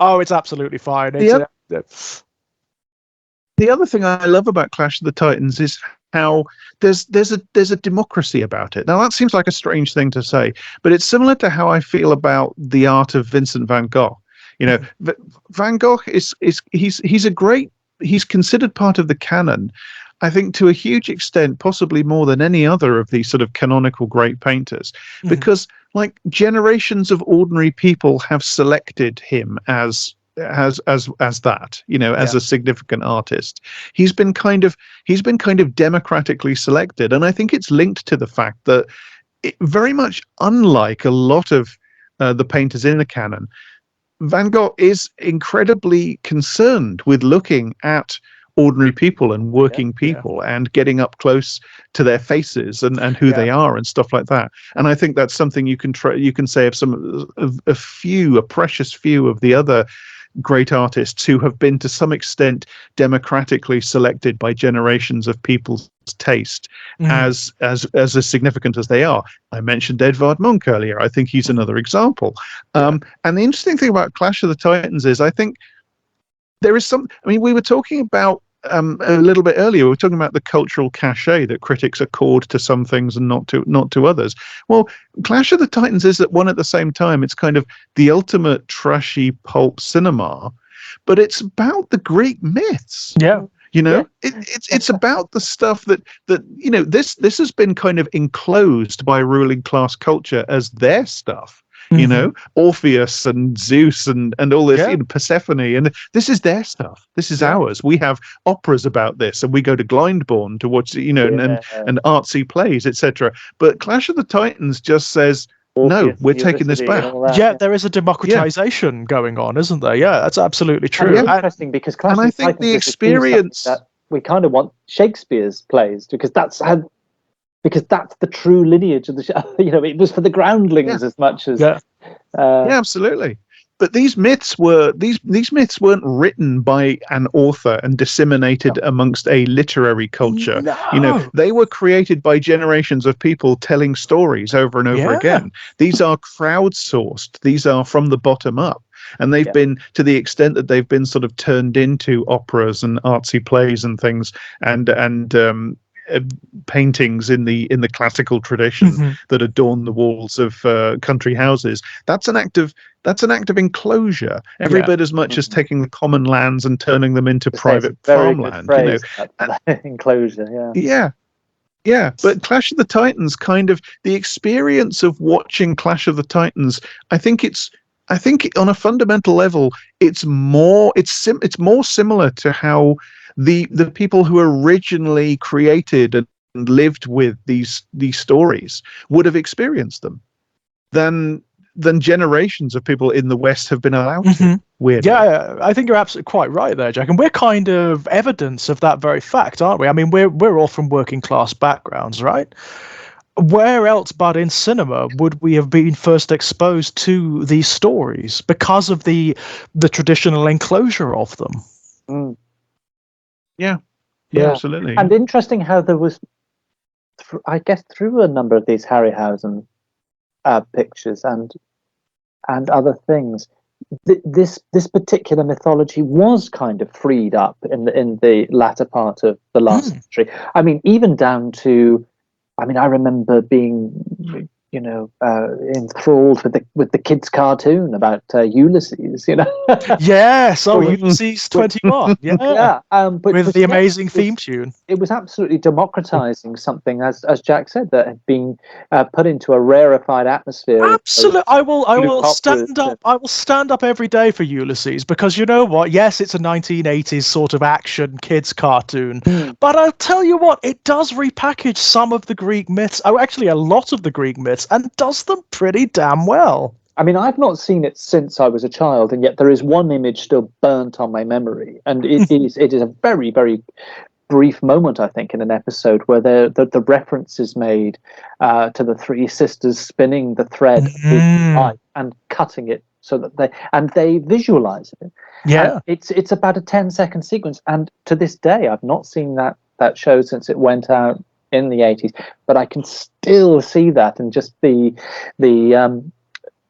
Oh, it's absolutely fine. The other thing I love about Clash of the Titans is how there's a democracy about it. Now that seems like a strange thing to say, but it's similar to how I feel about the art of Vincent van Gogh. You know, Van Gogh he's considered part of the canon, I think, to a huge extent, possibly more than any other of these sort of canonical great painters, because like generations of ordinary people have selected him as that, you know, as a significant artist. He's been kind of democratically selected, and I think it's linked to the fact that very much unlike a lot of the painters in the canon, Van Gogh is incredibly concerned with looking at ordinary people and working people and getting up close to their faces and who they are and stuff like that. And I think that's something you can say of a precious few of the other great artists who have been to some extent democratically selected by generations of people's taste as significant as they are. I mentioned Edvard Munch earlier. I think he's another example. And the interesting thing about Clash of the Titans is I think there is we were talking about a little bit earlier, we were talking about the cultural cachet that critics accord to some things and not to others. Well, Clash of the Titans is at the same time, it's kind of the ultimate trashy pulp cinema, but it's about the Greek myths. Yeah. You know, it's about the stuff that you know, this has been kind of enclosed by ruling class culture as their stuff. You know, Orpheus and Zeus and all this, you know, Persephone, and this is their stuff. This is ours. We have operas about this, and we go to Glyndebourne to watch, you know, and artsy plays, etc. But Clash of the Titans just says, no, we're taking this back. Yeah, there is a democratization going on, isn't there? Yeah, that's absolutely true. And it's interesting because Clash of the think Titans the experience that we kind of want Shakespeare's plays because that's the true lineage of the show. You know, it was for the groundlings as much as absolutely. But these myths weren't written by an author and disseminated amongst a literary culture. No. You know, they were created by generations of people telling stories over and over again. These are crowdsourced. These are from the bottom up. And they've been, to the extent that they've been sort of turned into operas and artsy plays and things, and paintings in the classical tradition that adorn the walls of country houses. That's an act of enclosure, every bit as much as taking the common lands and turning them into private farmland. You know, enclosure. Yeah, but Clash of the Titans, kind of the experience of watching Clash of the Titans, I think on a fundamental level, it's more similar to how the people who originally created and lived with these stories would have experienced them than generations of people in the West have been allowed to. Weirdly. Yeah, I think you're absolutely quite right there, Jack. And we're kind of evidence of that very fact, aren't we? I mean, we're all from working class backgrounds, right? Where else but in cinema would we have been first exposed to these stories because of the traditional enclosure of them? Yeah, absolutely. And interesting how there was, I guess, through a number of these Harryhausen pictures and other things, this particular mythology was kind of freed up in the latter part of the last century. I mean, even down to, I remember being, enthralled with the kids' cartoon about Ulysses. You know. Yes. Oh, Ulysses 21. Yeah. With the amazing theme tune. It was absolutely democratizing something, as Jack said, that had been put into a rarefied atmosphere. Absolutely. I will stand up. I will stand up every day for Ulysses because you know what? Yes, it's a 1980s sort of action kids cartoon, but I'll tell you what, it does repackage some of the Greek myths. Oh, actually, a lot of the Greek myths. And does them pretty damn well. I mean, I've not seen it since I was a child, and yet there is one image still burnt on my memory, and it is a very, very brief moment, I think, in an episode where the reference is made to the three sisters spinning the thread with light and cutting it so that they visualize it. Yeah, it's about a 10-second sequence, and to this day, I've not seen that show since it went out in the 80s, but I can still see that, and just the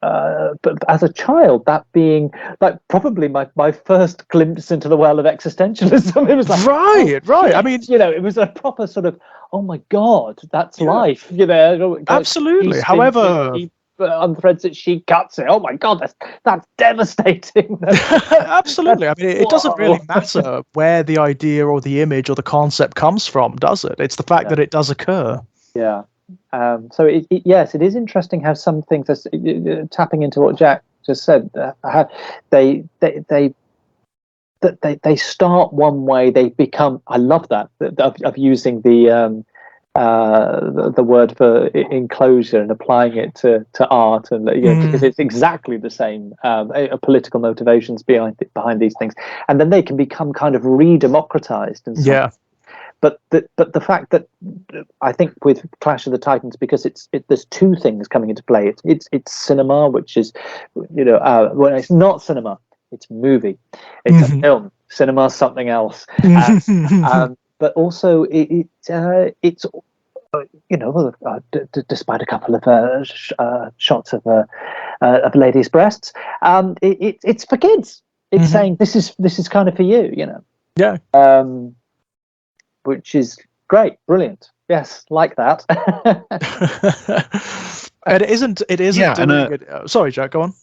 but as a child, that being like probably my first glimpse into the world of existentialism. It was like, Right, oh, right. shit. I mean, It was a proper sort of, oh my God, that's life. absolutely. She spins it, However, she unthreads it, she cuts it. Oh my God, that's devastating. absolutely. I mean, it doesn't really Whoa. matter where the idea or the image or the concept comes from, does it? It's the fact that it does occur. Yeah. So yes, it is interesting how some things are tapping into what Jack just said. How they start one way, they become. I love that of using the word for enclosure and applying it to art, and because it's exactly the same political motivations behind these things, and then they can become kind of re-democratized and so on. But the fact that I think with Clash of the Titans, because there's two things coming into play. It's cinema, which is well, it's not cinema, it's movie, it's a film. Cinema, something else. But also it's despite a couple of shots of ladies' breasts, it's for kids. It's saying this is kind of for you, Yeah. Which is great, brilliant. Yes, like that. And it isn't doing it. Sorry, Jack, go on.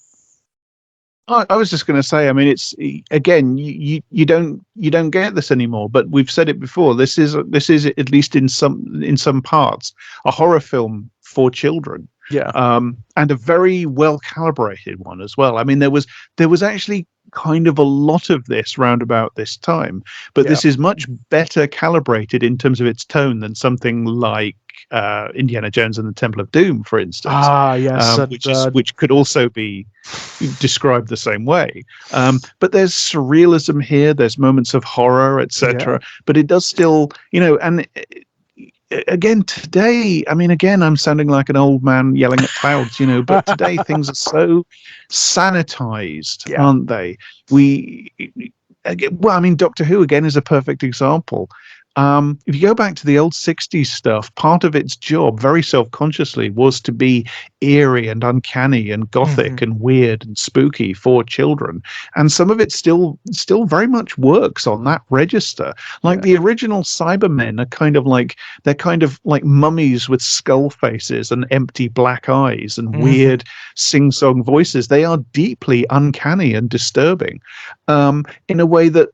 I was just going to say, I mean, it's again, you don't get this anymore. But we've said it before. This is at least in some parts a horror film for children. Yeah. And a very well calibrated one as well. I mean, there was actually kind of a lot of this round about this time, but this is much better calibrated in terms of its tone than something like Indiana Jones and the Temple of Doom, for instance. Yes, which could also be described the same way. But there's surrealism here. There's moments of horror, etc. But it does still, and again today, I mean, again, I'm sounding like an old man yelling at clouds, but today things are so sanitized, aren't they? Well, I mean, Doctor Who again is a perfect example. If you go back to the old 60s stuff, part of its job, very self-consciously, was to be eerie and uncanny and gothic and weird and spooky for children. And some of it still very much works on that register. Like the original Cybermen are kind of like mummies with skull faces and empty black eyes and weird sing-song voices. They are deeply uncanny and disturbing in a way that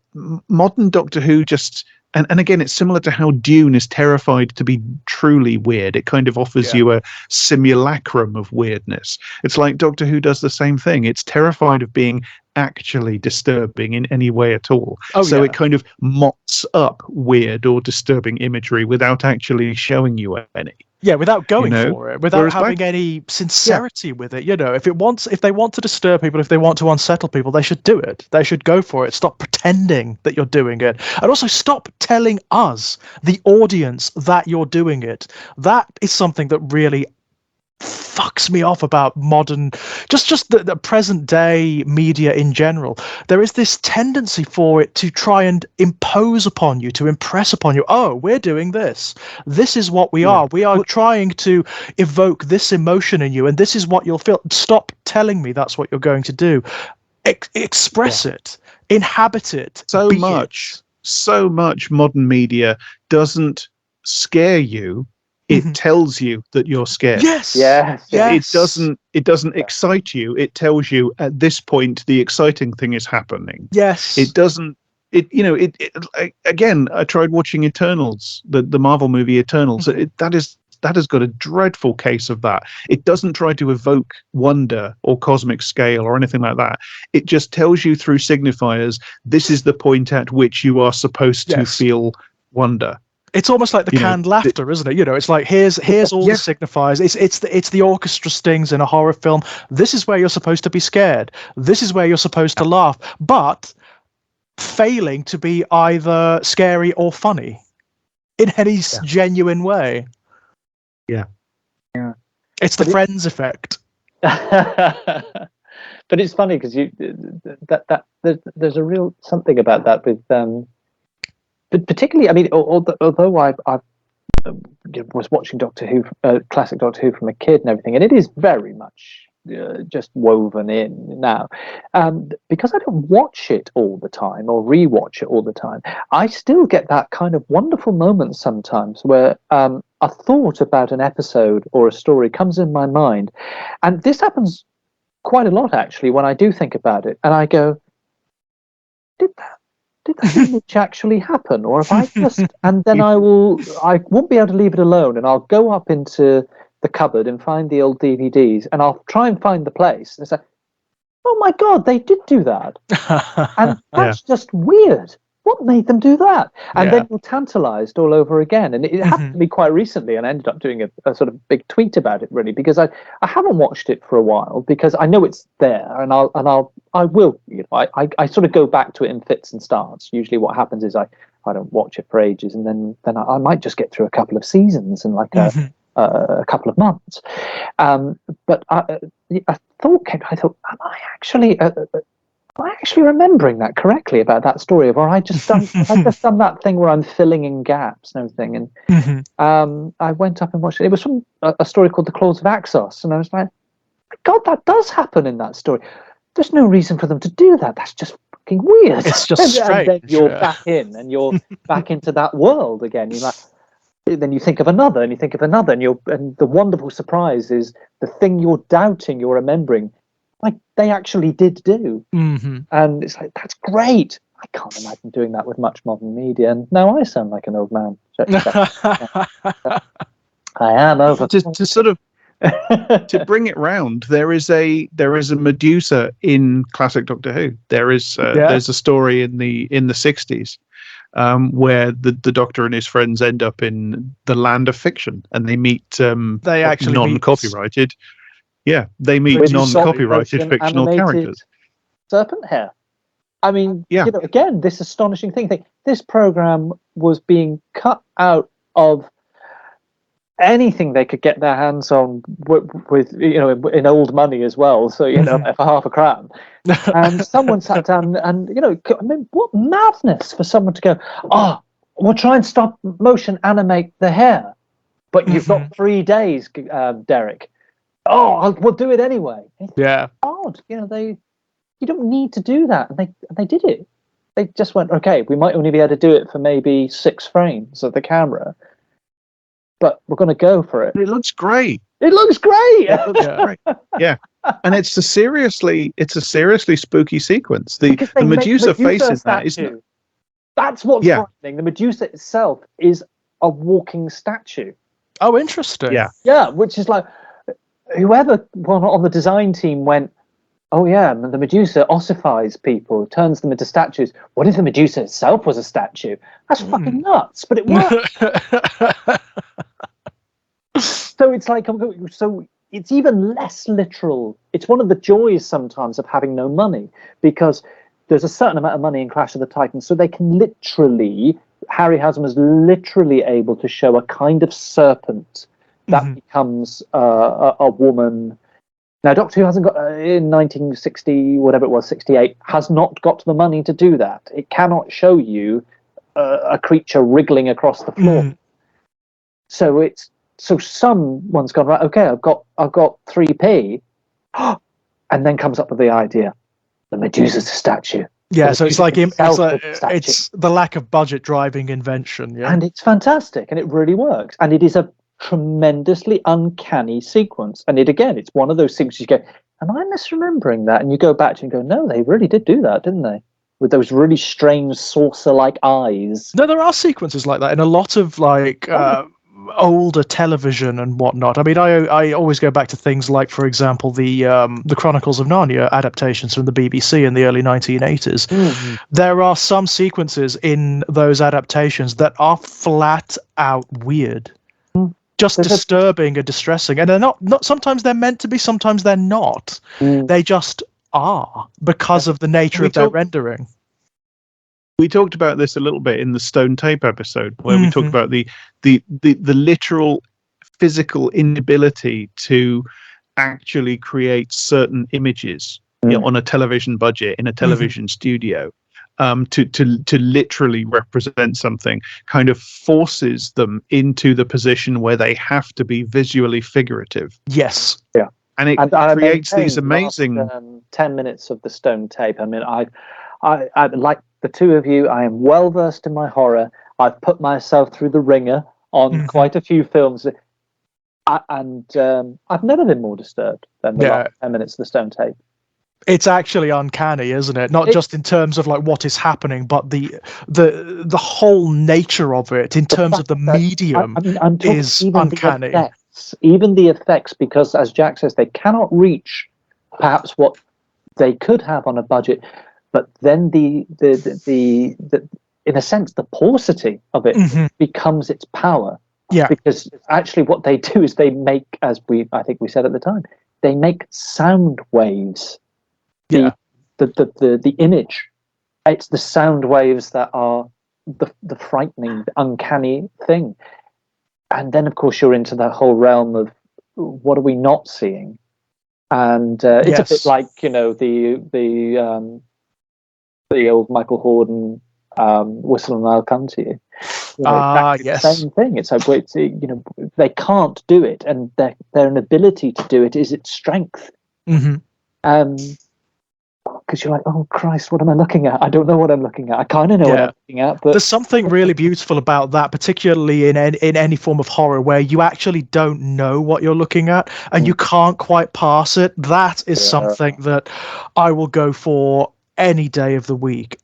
modern Doctor Who just... And again, it's similar to how Dune is terrified to be truly weird. It kind of offers you a simulacrum of weirdness. It's like Doctor Who does the same thing. It's terrified of being actually disturbing in any way at all. It kind of mops up weird or disturbing imagery without actually showing you any. Yeah, without going for it, without having any sincerity with it. If they want to disturb people, if they want to unsettle people, they should do it. They should go for it. Stop pretending that you're doing it. And also stop telling us, the audience, that you're doing it. That is something that really fucks me off about modern, just the present day media in general. There is this tendency for it to try and impose upon you, to impress upon you, oh, we're doing this. This is what we are. We are trying to evoke this emotion in you, and this is what you'll feel. Stop telling me that's what you're going to do. Express it. Inhabit it. So much modern media doesn't scare you. It tells you that you're scared. Yes. It doesn't excite you. It tells you at this point the exciting thing is happening. Yes. It doesn't. Again, I tried watching Eternals, the Marvel movie Eternals. That has got a dreadful case of that. It doesn't try to evoke wonder or cosmic scale or anything like that. It just tells you through signifiers, this is the point at which you are supposed to feel wonder. It's almost like the canned laughter, isn't it? It's like here's all the signifiers. It's the orchestra stings in a horror film. This is where you're supposed to be scared. This is where you're supposed to laugh, but failing to be either scary or funny in any genuine way. Yeah. It's the Friends effect. But it's funny because there's a real something about that with. But particularly, I mean, although I was watching Doctor Who, classic Doctor Who from a kid and everything, and it is very much just woven in now. Because I don't watch it all the time or rewatch it all the time, I still get that kind of wonderful moment sometimes where a thought about an episode or a story comes in my mind, and this happens quite a lot actually when I do think about it, and I go, did that image actually happen, or if I just, and then I won't be able to leave it alone, and I'll go up into the cupboard and find the old DVDs, and I'll try and find the place, and it's like, oh my god, they did do that, and that's just weird. What made them do that? And then you're tantalized all over again. And it happened to me quite recently, and I ended up doing a sort of big tweet about it, really, because I haven't watched it for a while, because I know it's there, and I will, I sort of go back to it in fits and starts. Usually what happens is I don't watch it for ages, and then I might just get through a couple of seasons in like a couple of months. But a thought came, I thought, am I actually remembering that correctly about that story, or I just done that thing where I'm filling in gaps and everything? And I went up and watched it. It was from a story called The Claws of Axos, and I was like, my God, that does happen in that story. There's no reason for them to do that. That's just fucking weird. It's just strange. And then you're back in, and you're back into that world again. You're like, then you think of another, and you think of another, and the wonderful surprise is the thing you're doubting, you're remembering, like they actually did do. And it's like, that's great. I can't imagine doing that with much modern media, and now I sound like an old man. I am over to sort of to bring it round. There is a Medusa in classic Doctor Who. There's a story in the 60s where the Doctor and his friends end up in the land of fiction, and they meet they actually non-copyrighted. Yeah, they meet non-copyrighted fictional characters. Serpent hair. I mean, again, this astonishing thing. This program was being cut out of anything they could get their hands on with in old money as well. So for half a crown, and someone sat down and I mean, what madness for someone to go, we'll try and stop motion animate the hair, but you've got 3 days, Derek. We'll do it anyway. Yeah. Odd, you don't need to do that, and they did it. They just went, okay, we might only be able to do it for maybe 6 frames of the camera, but we're going to go for it. It looks great. It looks great. Great. Yeah, and it's a seriously spooky sequence. The Medusa face in that, isn't it? That's what's frightening. The Medusa itself is a walking statue. Oh, interesting. Yeah, which is like, whoever on the design team went, oh yeah, the Medusa ossifies people, turns them into statues. What if the Medusa itself was a statue? That's fucking nuts, but it works. So it's like, so it's even less literal. It's one of the joys sometimes of having no money, because there's a certain amount of money in Clash of the Titans, so they can literally, Harryhausen was literally able to show a kind of serpent that becomes a woman. Now, Doctor Who hasn't got, in 1960, whatever it was, 68, has not got the money to do that. It cannot show you a creature wriggling across the floor. So someone's gone, right, okay, I've got 3p, and then comes up with the idea, the Medusa's a statue. Yeah, so it's the lack of budget driving invention. Yeah, and it's fantastic, and it really works, and it is a tremendously uncanny sequence. And it's one of those things you go, am I misremembering that? And you go back to and go, no, they really did do that, didn't they? With those really strange saucer-like eyes. No, there are sequences like that in a lot of older television and whatnot. I mean, I always go back to things like, for example, the Chronicles of Narnia adaptations from the BBC in the early 1980s. There are some sequences in those adaptations that are flat out weird. Just disturbing and distressing, and they're not. Sometimes they're meant to be, sometimes they're not. They just are, because of the nature of their rendering. We talked about this a little bit in the Stone Tape episode, where we talked about the literal physical inability to actually create certain images on a television budget in a television studio. To literally represent something kind of forces them into the position where they have to be visually figurative. Yes. Yeah. And it And I creates these maintain amazing. last, 10 minutes of the stone tape. I mean, I like the two of you. I am well versed in my horror. I've put myself through the ringer on quite a few films, and I've never been more disturbed than the last 10 minutes of the stone tape. It's actually uncanny, isn't it? Not just in terms of like what is happening, but the whole nature of it in terms of the medium I'm talking is even uncanny. Even the effects, because as Jack says, they cannot reach perhaps what they could have on a budget, but then the in a sense the paucity of it becomes its power. Yeah. Because actually what they do is they make, as I think we said at the time, they make sound waves. The image, it's the sound waves that are the frightening, the uncanny thing. And then of course you're into that whole realm of what are we not seeing? And it's a bit like, you know, the old Michael Horden Whistle and I'll Come to You. You know, the same thing. It's like, you know, they can't do it, and their inability to do it is its strength. Because you're like, oh Christ, what am I looking at? I don't know what I'm looking at. I kind of know what I'm looking at, but there's something really beautiful about that, particularly in any form of horror where you actually don't know what you're looking at and you can't quite pass it. That is something that I will go for any day of the week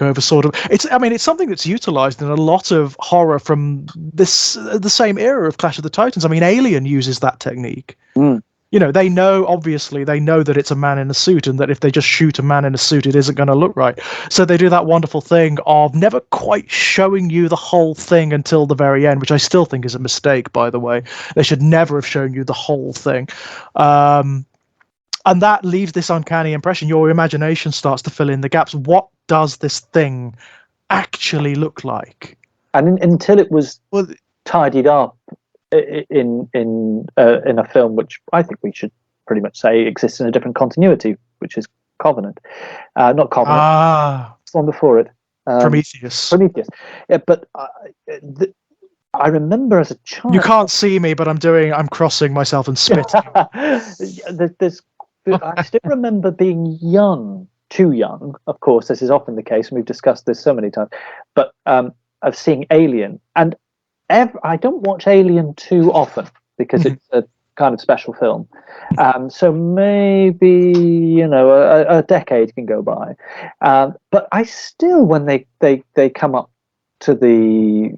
over sort of it's something that's utilized in a lot of horror from the same era of Clash of the Titans. I mean, Alien uses that technique. You know, they know that it's a man in a suit, and that if they just shoot a man in a suit, it isn't going to look right. So they do that wonderful thing of never quite showing you the whole thing until the very end, which I still think is a mistake, by the way. They should never have shown you the whole thing. And that leaves this uncanny impression. Your imagination starts to fill in the gaps. What does this thing actually look like? And until it was tidied up in a film which I think we should pretty much say exists in a different continuity, which is Covenant. Not Covenant. It's one before it. Prometheus. Yeah, but I remember as a child. You can't see me, but I'm crossing myself and spitting. I still remember being young, too young. Of course, this is often the case, and we've discussed this so many times. But of seeing Alien, and I don't watch Alien too often because it's a kind of special film. So maybe, you know, a decade can go by. But I still, when they come up to the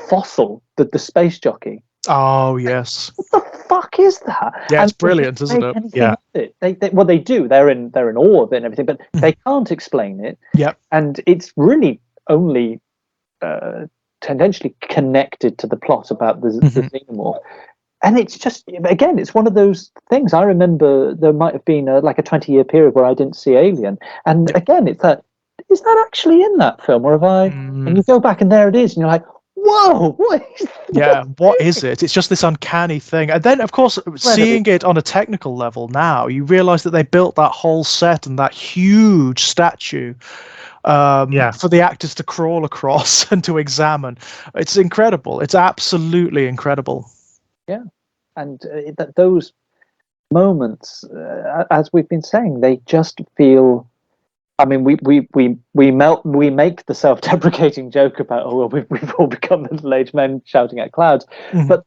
fossil, the space jockey. Oh yes. What the fuck is that? Yeah, it's brilliant, isn't it? Yeah. They do. They're in awe of it and everything, but they can't explain it. Yep. And it's really only tendentially connected to the plot about the xenomorph. And it's just, again, it's one of those things. I remember there might have been like a 20-year period where I didn't see Alien. And again, it's that, is that actually in that film? Or have I, and you go back and there it is, and you're like, whoa, what is that? Yeah, what is it? It's just this uncanny thing. And then, of course, seeing it on a technical level now, you realize that they built that whole set and that huge statue for the actors to crawl across and to examine. It's incredible. It's absolutely incredible. Yeah. And those moments, as we've been saying, they just feel. I mean, we make the self-deprecating joke about, oh well, we've all become middle-aged men shouting at clouds, but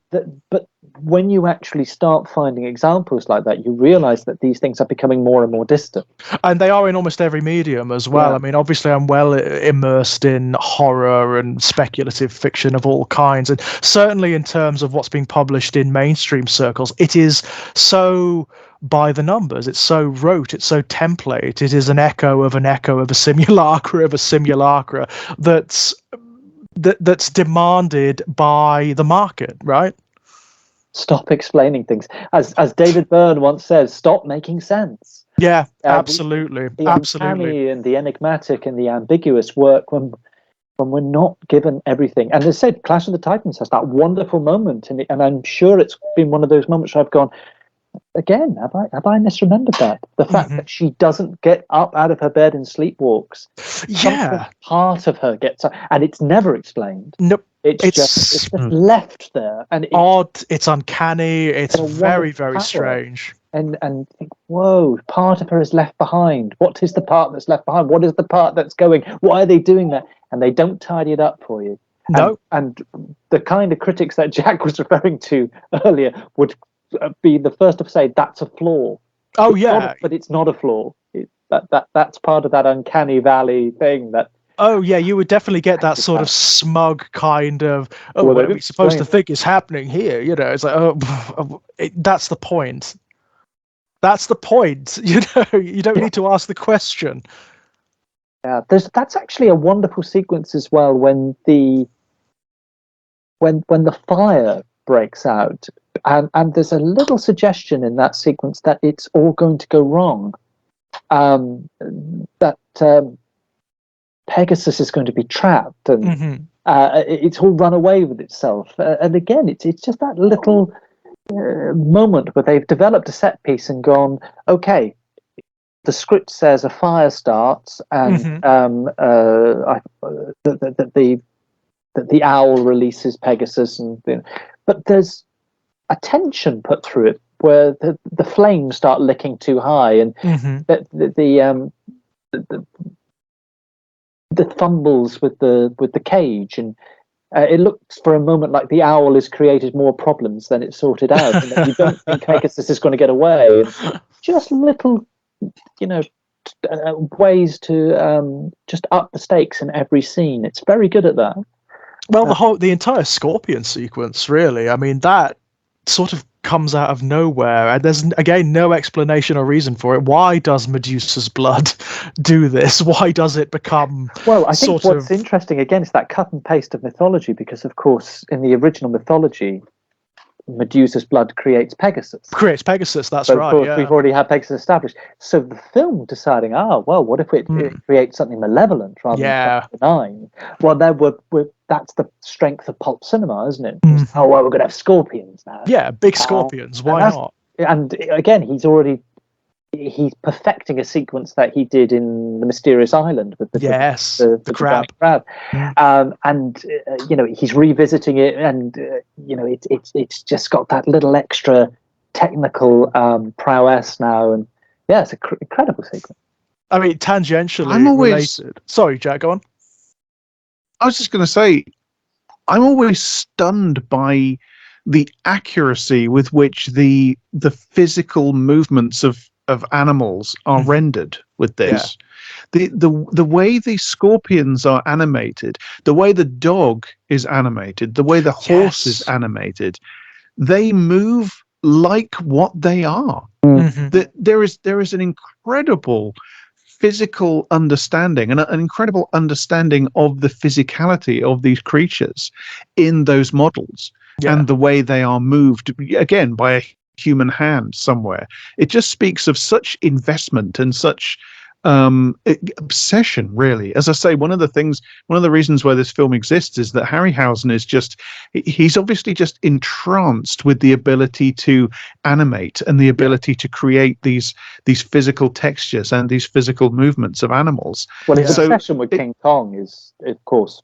when you actually start finding examples like that, you realize that these things are becoming more and more distant. And they are in almost every medium as well. Yeah. I mean, obviously, I'm well immersed in horror and speculative fiction of all kinds, and certainly in terms of what's being published in mainstream circles, it is so by the numbers. It's so rote, it's so template. It is an echo of a simulacra that's demanded by the market, right? Stop explaining things. As David Byrne once says, stop making sense. Yeah, absolutely. The uncanny and the enigmatic and the ambiguous work when we're not given everything. And as I said, Clash of the Titans has that wonderful moment, and I'm sure it's been one of those moments where I've gone, again, have I misremembered that? The fact that she doesn't get up out of her bed and sleepwalks. Yeah. Part of her gets up, and it's never explained. Nope. It's just left there, and it's odd. It's uncanny. It's a very, wonderful very power. strange. And think, whoa, part of her is left behind. What is the part that's left behind? What is the part that's going? Why are they doing that? And they don't tidy it up for you. No. And the kind of critics that Jack was referring to earlier would be the first to say that's a flaw. Oh, yeah. But it's not a flaw. That's part of that uncanny valley thing that. Oh, yeah, you would definitely get that sort of smug kind of, what are we supposed to think is happening here? You know, it's like, that's the point. That's the point. You know, you don't need to ask the question. Yeah, that's actually a wonderful sequence as well when the fire breaks out, and there's a little suggestion in that sequence that it's all going to go wrong. That Pegasus is going to be trapped, and it's all run away with itself. And again, it's just that little moment where they've developed a set piece and gone, okay, the script says a fire starts, and the owl releases Pegasus, but there's a tension put through it where the flames start licking too high, and the fumbles with the cage, and it looks for a moment like the owl has created more problems than it's sorted out, and that you don't think Pegasus is going to get away. And just little, ways to just up the stakes in every scene. It's very good at that. Well, the entire Scorpion sequence, really. I mean, that sort of comes out of nowhere, and there's again no explanation or reason for it. Why does Medusa's blood do this? Why does it become? Well, I think what's interesting again is that cut and paste of mythology, because of course in the original mythology, Medusa's blood creates Pegasus. That's right. Of course, we've already had Pegasus established. So the film deciding, what if it creates something malevolent rather than benign? Well, that's the strength of pulp cinema, isn't it? We're going to have scorpions now. Yeah, big scorpions. Why not? And again, he's perfecting a sequence that he did in The Mysterious Island with the crab. And he's revisiting it, and it's just got that little extra technical prowess now, and it's an incredible sequence. I mean, tangentially related. Sorry, Jack, go on. I was just going to say, I'm always stunned by the accuracy with which the physical movements of animals are rendered with this. The way the scorpions are animated, the way the dog is animated, the way the horse is animated, they move like what they are. There is an incredible physical understanding and an incredible understanding of the physicality of these creatures in those models and the way they are moved, again, by a human hand somewhere. It just speaks of such investment and such obsession, really. As I say, one of the reasons why this film exists is that Harryhausen is he's obviously just entranced with the ability to animate and the ability to create these physical textures and these physical movements of animals. Well, his obsession with King Kong is, of course,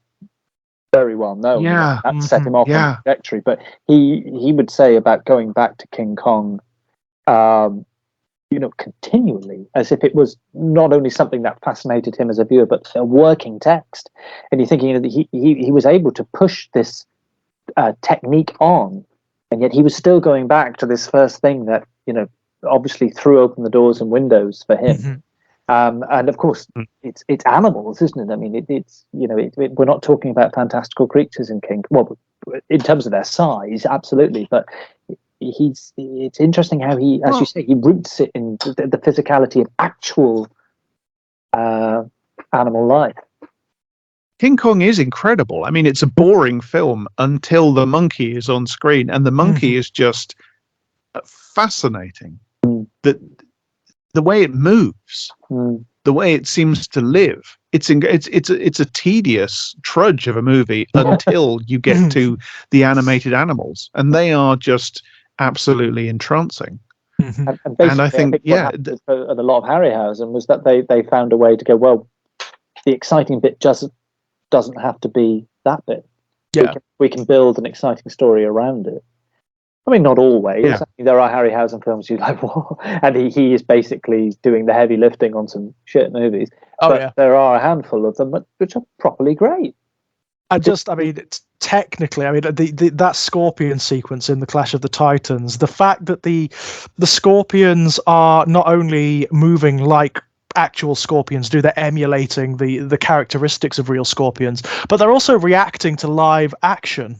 very well known. That set him off on the trajectory. But he would say about going back to King Kong, continually, as if it was not only something that fascinated him as a viewer, but a working text. And you're thinking that he was able to push this technique on, and yet he was still going back to this first thing that obviously threw open the doors and windows for him. And of course, it's animals, isn't it? I mean, we're not talking about fantastical creatures in King. Well, in terms of their size, absolutely, but it's interesting how he, as you say, he roots it in the physicality of actual animal life. King Kong is incredible. I mean, it's a boring film until the monkey is on screen, and the monkey is just fascinating. The way it moves, the way it seems to live. It's a tedious trudge of a movie until you get to the animated animals, and they are just absolutely entrancing. And I think a lot of Harryhausen was that they found a way to go, well, the exciting bit doesn't have to be that bit. Yeah. we can build an exciting story around it. I mean, not always. Yeah. I mean, there are Harryhausen films you like, what? And he is basically doing the heavy lifting on some shit movies. Oh, but yeah. there are a handful of them which are properly great. I mean, technically, I mean, that scorpion sequence in the Clash of the Titans, the fact that the scorpions are not only moving like actual scorpions do, they're emulating the characteristics of real scorpions, but they're also reacting to live action.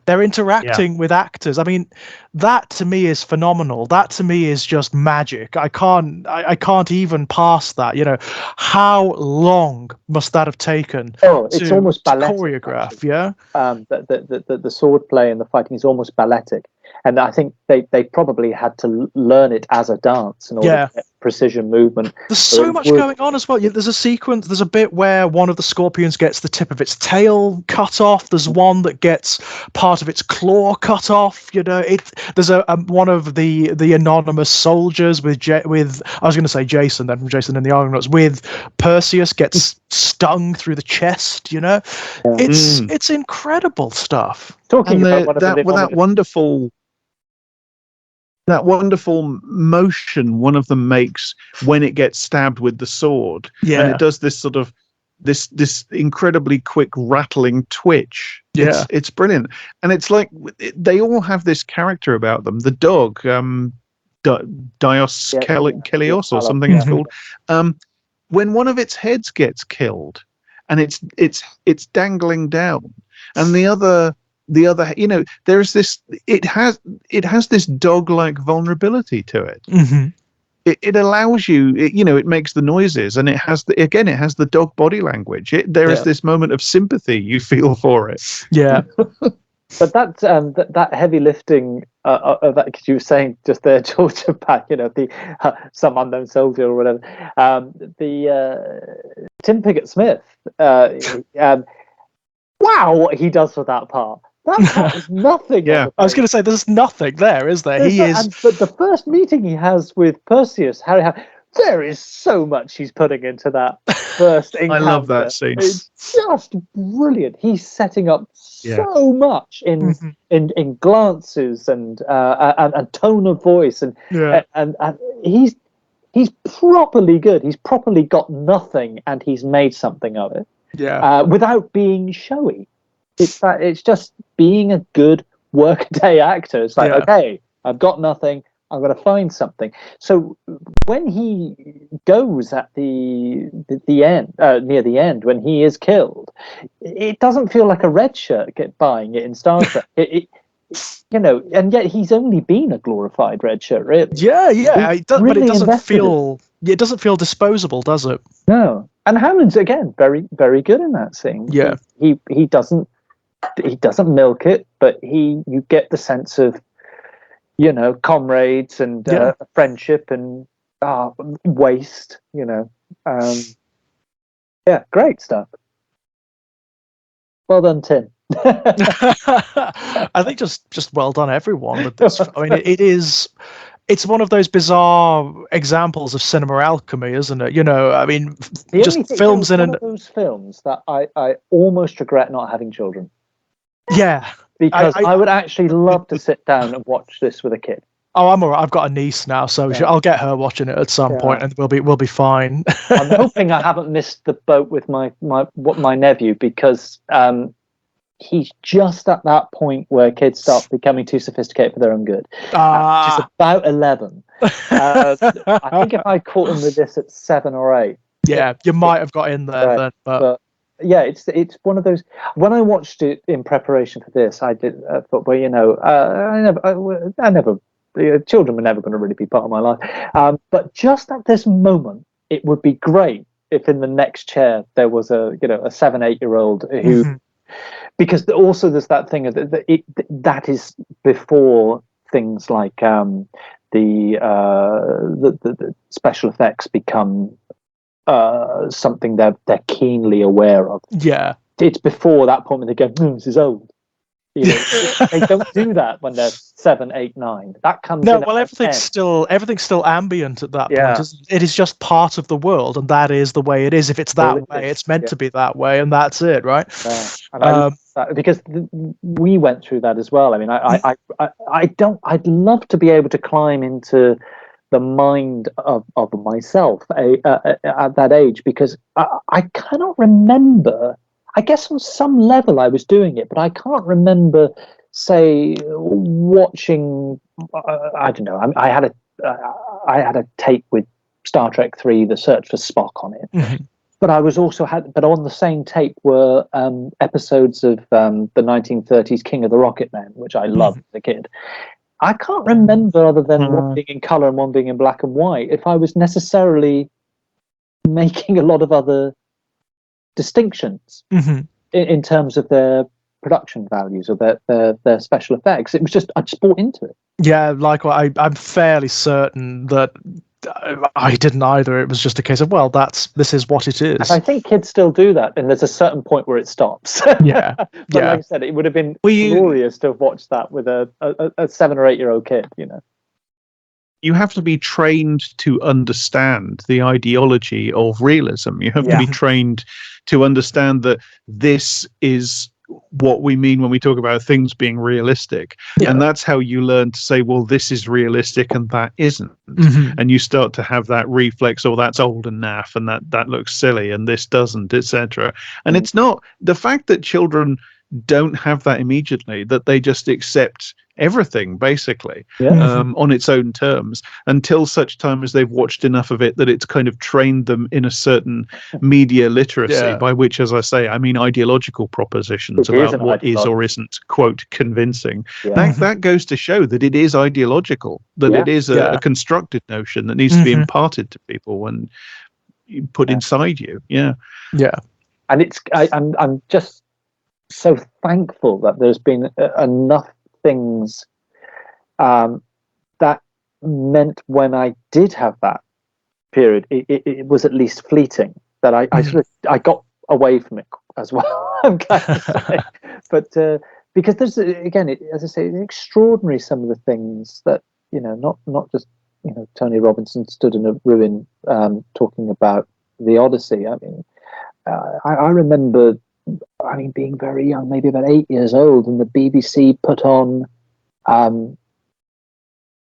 They're interacting with actors. I mean, that to me is phenomenal. That to me is just magic. I can't even pass that. You know, how long must that have taken It's almost balletic, choreograph? actually. Yeah. The sword play and the fighting is almost balletic, and I think they probably had to learn it as a dance in order to get precision movement. There's so much going on as well. There's a sequence, there's a bit where one of the scorpions gets the tip of its tail cut off. There's one that gets part of its claw cut off. You know, there's one of the anonymous soldiers with I was going to say Jason, then from Jason and the Argonauts, with Perseus gets stung through the chest. You know, it's incredible stuff. Talking about that wonderful motion one of them makes when it gets stabbed with the sword, and it does this sort of this incredibly quick rattling twitch. It's brilliant, and it's like they all have this character about them. The dog, Dios Kelios or something it's called. When one of its heads gets killed, and it's dangling down, and the other, you know, there's this. It has this dog-like vulnerability to it. Mm-hmm. It allows you. You know, it makes the noises, and it has the dog body language. There is this moment of sympathy you feel for it. Yeah. But that heavy lifting of that, because you were saying just there, George, about, you know, the some unknown soldier or whatever. The Tim Pigott-Smith. Wow, what he does for that part. That part is nothing. I was going to say, there's nothing there, is there? But the first meeting he has with Perseus, there is so much he's putting into that first encounter. I love that scene. It's just brilliant. He's setting up so much in glances and tone of voice, and he's properly good. He's properly got nothing, and he's made something of it. Without being showy. It's just being a good workaday actor. It's like, okay, I've got nothing, I'm going to find something. So when he goes at the end, near the end, when he is killed, it doesn't feel like a red shirt buying it in Star Trek. You know, and yet he's only been a glorified red shirt, really. But it doesn't feel. It doesn't feel disposable, does it? No. And Hammond's again very, very good in that scene. Yeah. He doesn't milk it, but you get the sense of, you know, comrades and friendship and waste, you know. Great stuff. Well done, Tim. I think just well done, everyone. With this. I mean, it's one of those bizarre examples of cinema alchemy, isn't it? You know, I mean, films in one of those films that I almost regret not having children. Yeah, because I would actually love to sit down and watch this with a kid. Oh, I'm all right. I've got a niece now, so I'll get her watching it at some point, and we'll be fine. I'm hoping I haven't missed the boat with my nephew, because he's just at that point where kids start becoming too sophisticated for their own good. He's about 11. I think if I caught him with this at 7 or 8, you might have got in there then. But yeah, it's one of those. When I watched it in preparation for this, I thought, well, you know, I never. Children were never going to really be part of my life. But just at this moment, it would be great if in the next chair there was a 7-8-year-old who, because also there's that thing that is before things like the special effects become something they're keenly aware of. Yeah, it's before that point when they go, this is old. You know, they don't do that when they're 7, 8, 9. That comes No, in well, at 10. everything's still ambient at that Yeah. point. It is just part of the world, and that is the way it is. If it's that way, it's meant to be that way, and that's it, right? Yeah. And I love that because we went through that as well. I mean, I'd love to be able to climb into the mind of myself at that age, because I cannot remember. I guess on some level I was doing it, but I can't remember, say, watching. I don't know. I had a tape with Star Trek 3: The Search for Spock on it. Mm-hmm. But I was also but on the same tape were episodes of the 1930s King of the Rocket Men, which I loved as a kid. I can't remember, other than one being in color and one being in black and white, if I was necessarily making a lot of other distinctions in terms of their production values or their special effects. It was just, I just bought into it. Yeah, likewise. I'm fairly certain that I didn't either. It was just a case of, well, this is what it is. And I think kids still do that, and there's a certain point where it stops. Yeah. But like I said, it would have been glorious to have watched that with a 7 or 8 year old kid, you know. You have to be trained to understand the ideology of realism. You have to be trained to understand that this is what we mean when we talk about things being realistic. And that's how you learn to say, well, this is realistic and that isn't. And you start to have that reflex, oh, that's old and naff, and that looks silly, and this doesn't, etc. And it's not the fact that children don't have that immediately, that they just accept everything basically on its own terms until such time as they've watched enough of it that it's kind of trained them in a certain media literacy, by which, as I say, I mean ideological propositions about what is or isn't, quote, convincing. That goes to show that it is ideological, that it is a constructed notion that needs to be imparted to people and put inside you. And it's I'm just so thankful that there's been enough things that meant when I did have that period, it was at least fleeting, that I got away from it as well. I'm glad to say. But because there's, again, as I say, it's extraordinary, some of the things that, you know, not just, you know, Tony Robinson stood in a ruin talking about the Odyssey. I mean, I remember, being very young, maybe about 8 years old, and the BBC put on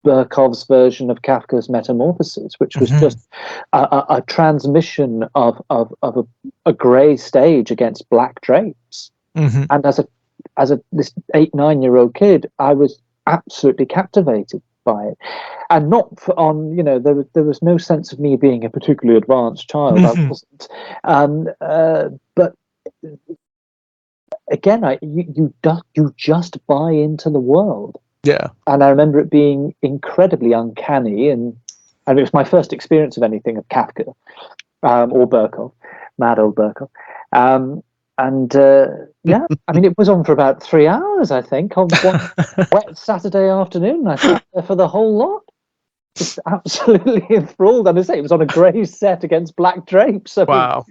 Berkov's version of Kafka's Metamorphoses, which was just a transmission of a grey stage against black drapes. And as this 8, 9 year old kid, I was absolutely captivated by it, and not on, you know, there was no sense of me being a particularly advanced child. I wasn't, but again, you just buy into the world. And I remember it being incredibly uncanny, and it was my first experience of anything of Kafka or Berkov, mad old Berkov. It was on for about 3 hours, I think, on one wet Saturday afternoon. I sat there for the whole lot, just absolutely enthralled. And I say, it was on a grey set against black drapes. So wow.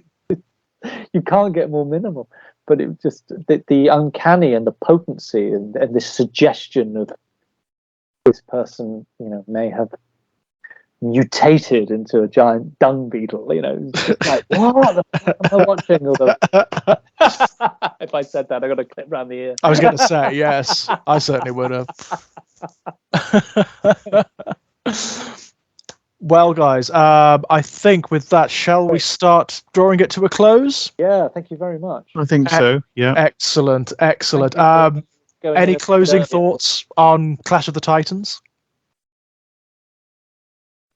You can't get more minimal. But it was just the uncanny and the potency and this suggestion of this person, you know, may have mutated into a giant dung beetle. You know, it's just like, what the fuck am I watching? Although, if I said that, I got a clip around the ear. I was going to say, yes, I certainly would have. Well, guys, I think with that, shall we start drawing it to a close? Yeah, thank you very much. I think so. Yeah. Excellent. Any closing thoughts on Clash of the Titans?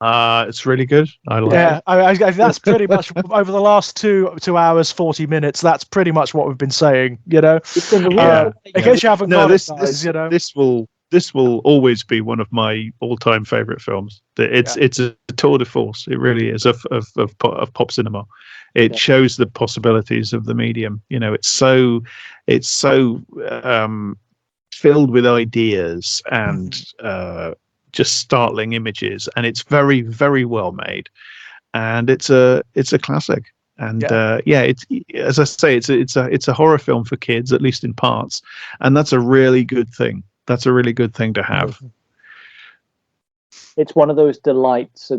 It's really good. I like it. I that's pretty much over the last 2 hours 40 minutes. That's pretty much what we've been saying. You know, in case you haven't got it, guys, you know, this will always be one of my all-time favorite films. It's a tour de force. It really is of pop cinema. It shows the possibilities of the medium. You know, it's so filled with ideas and just startling images, and it's very, very well made, and it's a classic. And it's, as I say, it's a horror film for kids, at least in parts, and that's a really good thing. That's a really good thing to have. It's one of those delights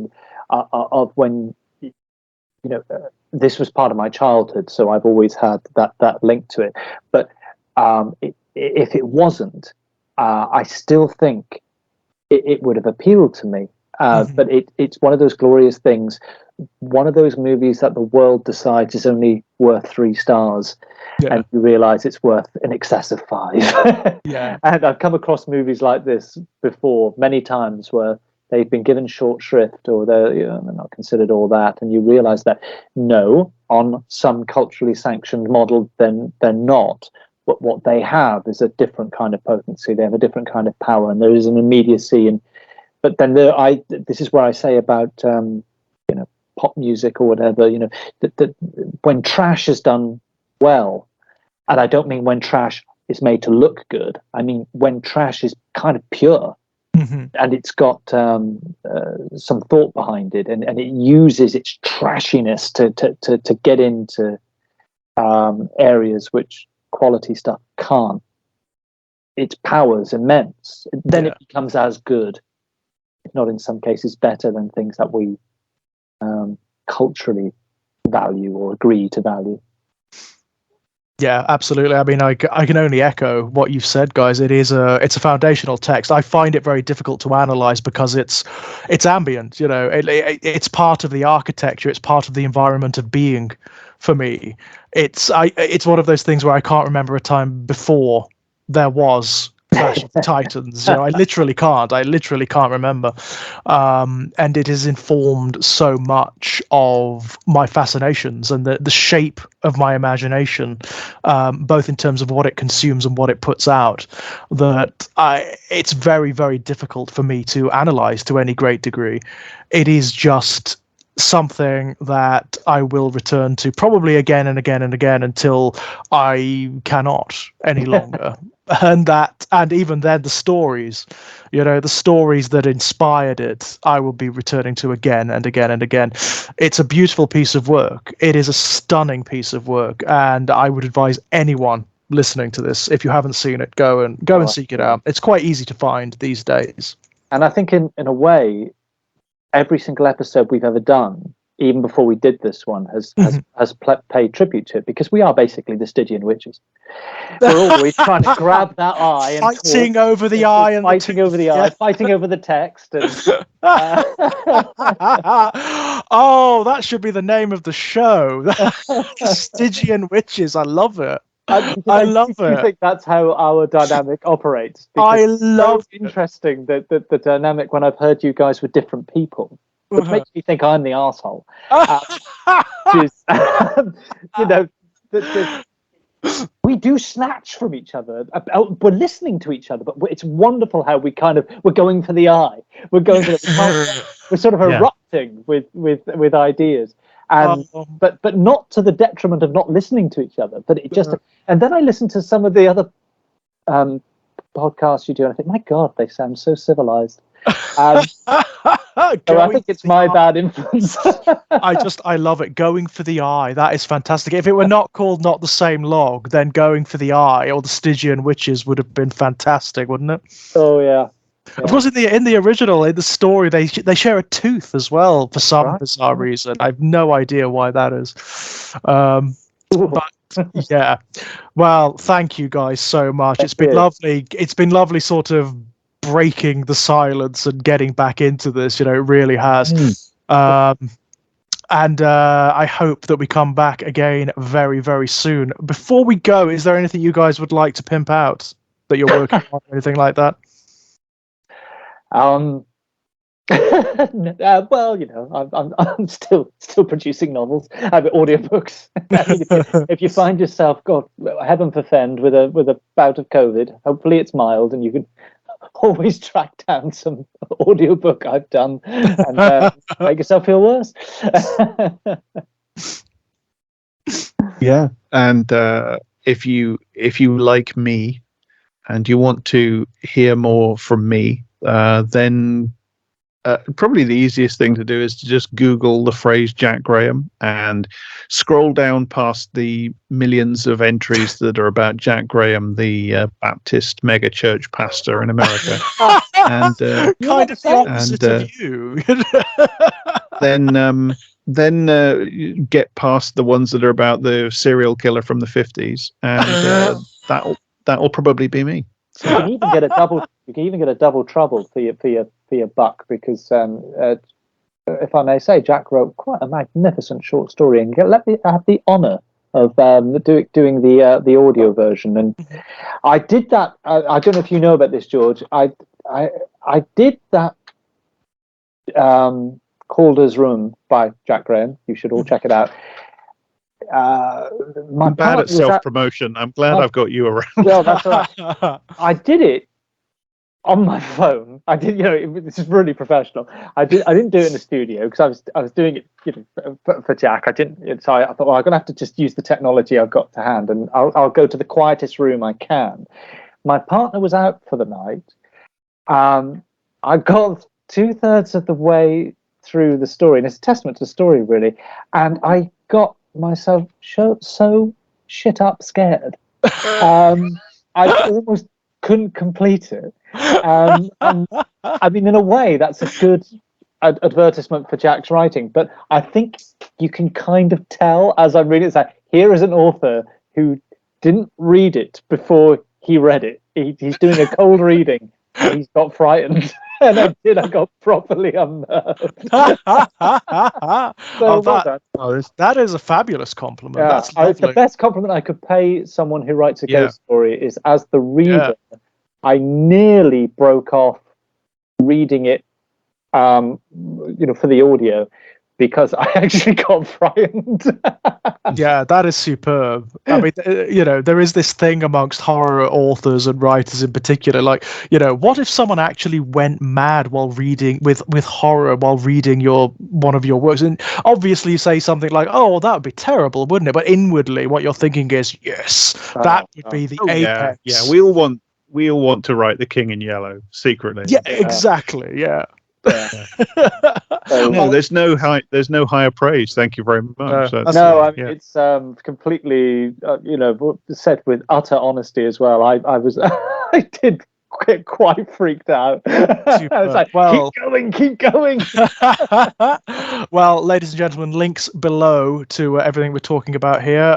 of when this was part of my childhood, so I've always had that link to it. But if it wasn't, I still think it would have appealed to me. But it's one of those glorious things, one of those movies that the world decides is only worth 3 stars, and you realize it's worth in excess of 5. And I've come across movies like this before many times, where they've been given short shrift, or they're not considered all that, and you realize that no, on some culturally sanctioned model, then they're not. But what they have is a different kind of potency. They have a different kind of power, and there is an immediacy. But then this is where I say about pop music or whatever. That when trash is done well, and I don't mean when trash is made to look good. I mean when trash is kind of pure, and it's got some thought behind it, and it uses its trashiness to get into areas which quality stuff can't. Its power is immense. Then it becomes as good, if not in some cases better, than things that we culturally value or agree to value. Yeah, absolutely. I mean, I can only echo what you've said, guys. It's a foundational text. I find it very difficult to analyze because it's ambient. It's part of the architecture. It's part of the environment of being. For me, it's one of those things where I can't remember a time before there was Clash of the Titans. I literally can't remember. And it has informed so much of my fascinations and the shape of my imagination, both in terms of what it consumes and what it puts out, that it's very, very difficult for me to analyze to any great degree. It is just something that I will return to probably again and again and again until I cannot any longer. and even then, the stories that inspired it, I will be returning to again and again and again. It's a beautiful piece of work. It is a stunning piece of work, and I would advise anyone listening to this, if you haven't seen it, go and seek it out. It's quite easy to find these days. And I think in a way, every single episode we've ever done, even before we did this one, has paid tribute to it, because we are basically the Stygian witches. We're always trying to grab that eye and fighting over the eye and fighting over the eye, fighting over the text. And, oh, that should be the name of the show. The Stygian witches. I love it. I love it. I think that's how our dynamic operates. I love it. Interesting that the dynamic, when I've heard you guys with different people, which makes me think I'm the arsehole. We do snatch from each other. We're listening to each other, but it's wonderful how we're going for the eye. We're going for we're sort of erupting with ideas. And but not to the detriment of not listening to each other. But it just and then I listen to some of the other podcasts you do, and I think, my God, they sound so civilized. So I think it's my bad influence. I love it. Going for the eye. That is fantastic. If it were not called Not the Same Log, then Going for the Eye or the Stygian Witches would have been fantastic, wouldn't it? Oh yeah. Of course, in the original, in the story, they share a tooth as well for some bizarre reason. I have no idea why that is. But yeah, well, thank you guys so much. It's been lovely. It's been lovely, sort of breaking the silence and getting back into this. It really has. And I hope that we come back again very, very soon. Before we go, is there anything you guys would like to pimp out that you're working on, or anything like that? Well, I'm still producing novels. I have audiobooks. If you find yourself, God, heaven forfend, with a bout of COVID, hopefully it's mild, and you can always track down some audiobook I've done and make yourself feel worse. Yeah, and if you like me and you want to hear more from me, then probably the easiest thing to do is to just Google the phrase Jack Graham and scroll down past the millions of entries that are about Jack Graham, the Baptist mega church pastor in America, and kind of the opposite of you. then you get past the ones that are about the serial killer from the 50s, and that'll probably be me. So. You can even get a double. You can even get a double trouble for your buck, because if I may say, Jack wrote quite a magnificent short story, and let me have the honour of doing the audio version. And I did that. I don't know if you know about this, George. I did that. Calder's Room by Jack Graham. You should all check it out. I'm bad at self-promotion. I'm glad I've got you around. Well, that's all right. I did it on my phone. I did, this is really professional. I didn't do it in the studio because I was doing it, for Jack. I didn't. So I thought, well, I'm gonna have to just use the technology I've got to hand, and I'll go to the quietest room I can. My partner was out for the night. I got 2/3 of the way through the story, and it's a testament to the story, really. And I got myself so shit up scared. I almost couldn't complete it. And I mean, in a way, that's a good advertisement for Jack's writing. But I think you can kind of tell as I'm reading it, it's like, here is an author who didn't read it before he read it. He's doing a cold reading, and he's got frightened. And I got properly unnerved. That is a fabulous compliment. Yeah, That's lovely. The best compliment I could pay someone who writes a ghost story is, as the reader, I nearly broke off reading it, for the audio, because I actually got frightened. Yeah, that is superb. I mean, there is this thing amongst horror authors and writers in particular, like, what if someone actually went mad while reading with horror while reading one of your works? And obviously you say something like, oh, well, that would be terrible, wouldn't it? But inwardly what you're thinking is, yes, that would be the apex. Yeah, we all want to write The King in Yellow secretly. Yeah, exactly. Yeah. No, there's no higher praise. Thank you very much. It's completely, said with utter honesty as well. I did get quite freaked out. I was like, keep going. Well, ladies and gentlemen, links below to everything we're talking about here.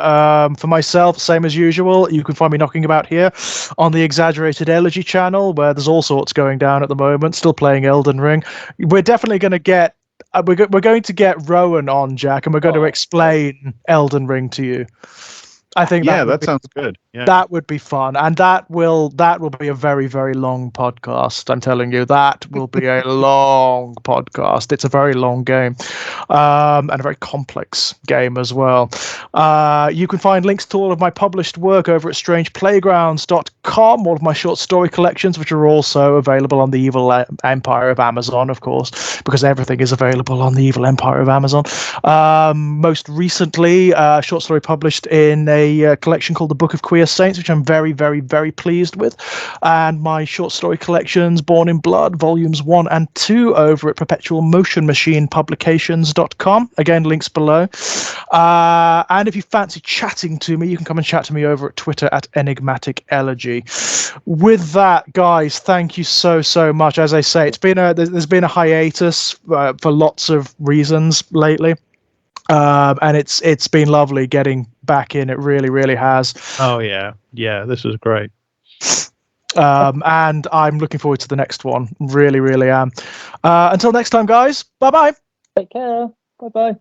For myself, same as usual, you can find me knocking about here on the Exaggerated Elegy channel, where there's all sorts going down at the moment. Still playing Elden Ring. We're definitely going to get we're going to get Rowan on, Jack, and we're going to explain Elden Ring to you. I think that sounds good. Yeah. That would be fun, and that will be a very, very long podcast. I'm telling you, that will be a long podcast. It's a very long game, and a very complex game as well. You can find links to all of my published work over at strangeplaygrounds.com, all of my short story collections, which are also available on the Evil Empire of Amazon, of course, because everything is available on the Evil Empire of Amazon. Most recently, a short story published in a collection called the Book of Queer Saints, which I'm very, very, very pleased with, and my short story collections Born in Blood volumes 1 and 2 over at Perpetual Motion Machine Publications.com. Again, links below. And if you fancy chatting to me, you can come and chat to me over at Twitter at Enigmatic Elegy. With that, guys, thank you so much. As I say, there's been a hiatus for lots of reasons lately. And it's been lovely getting back in. It really, really has. Oh yeah, this was great. And I'm looking forward to the next one. Really, really am. Until next time, guys. Bye bye. Take care. Bye bye.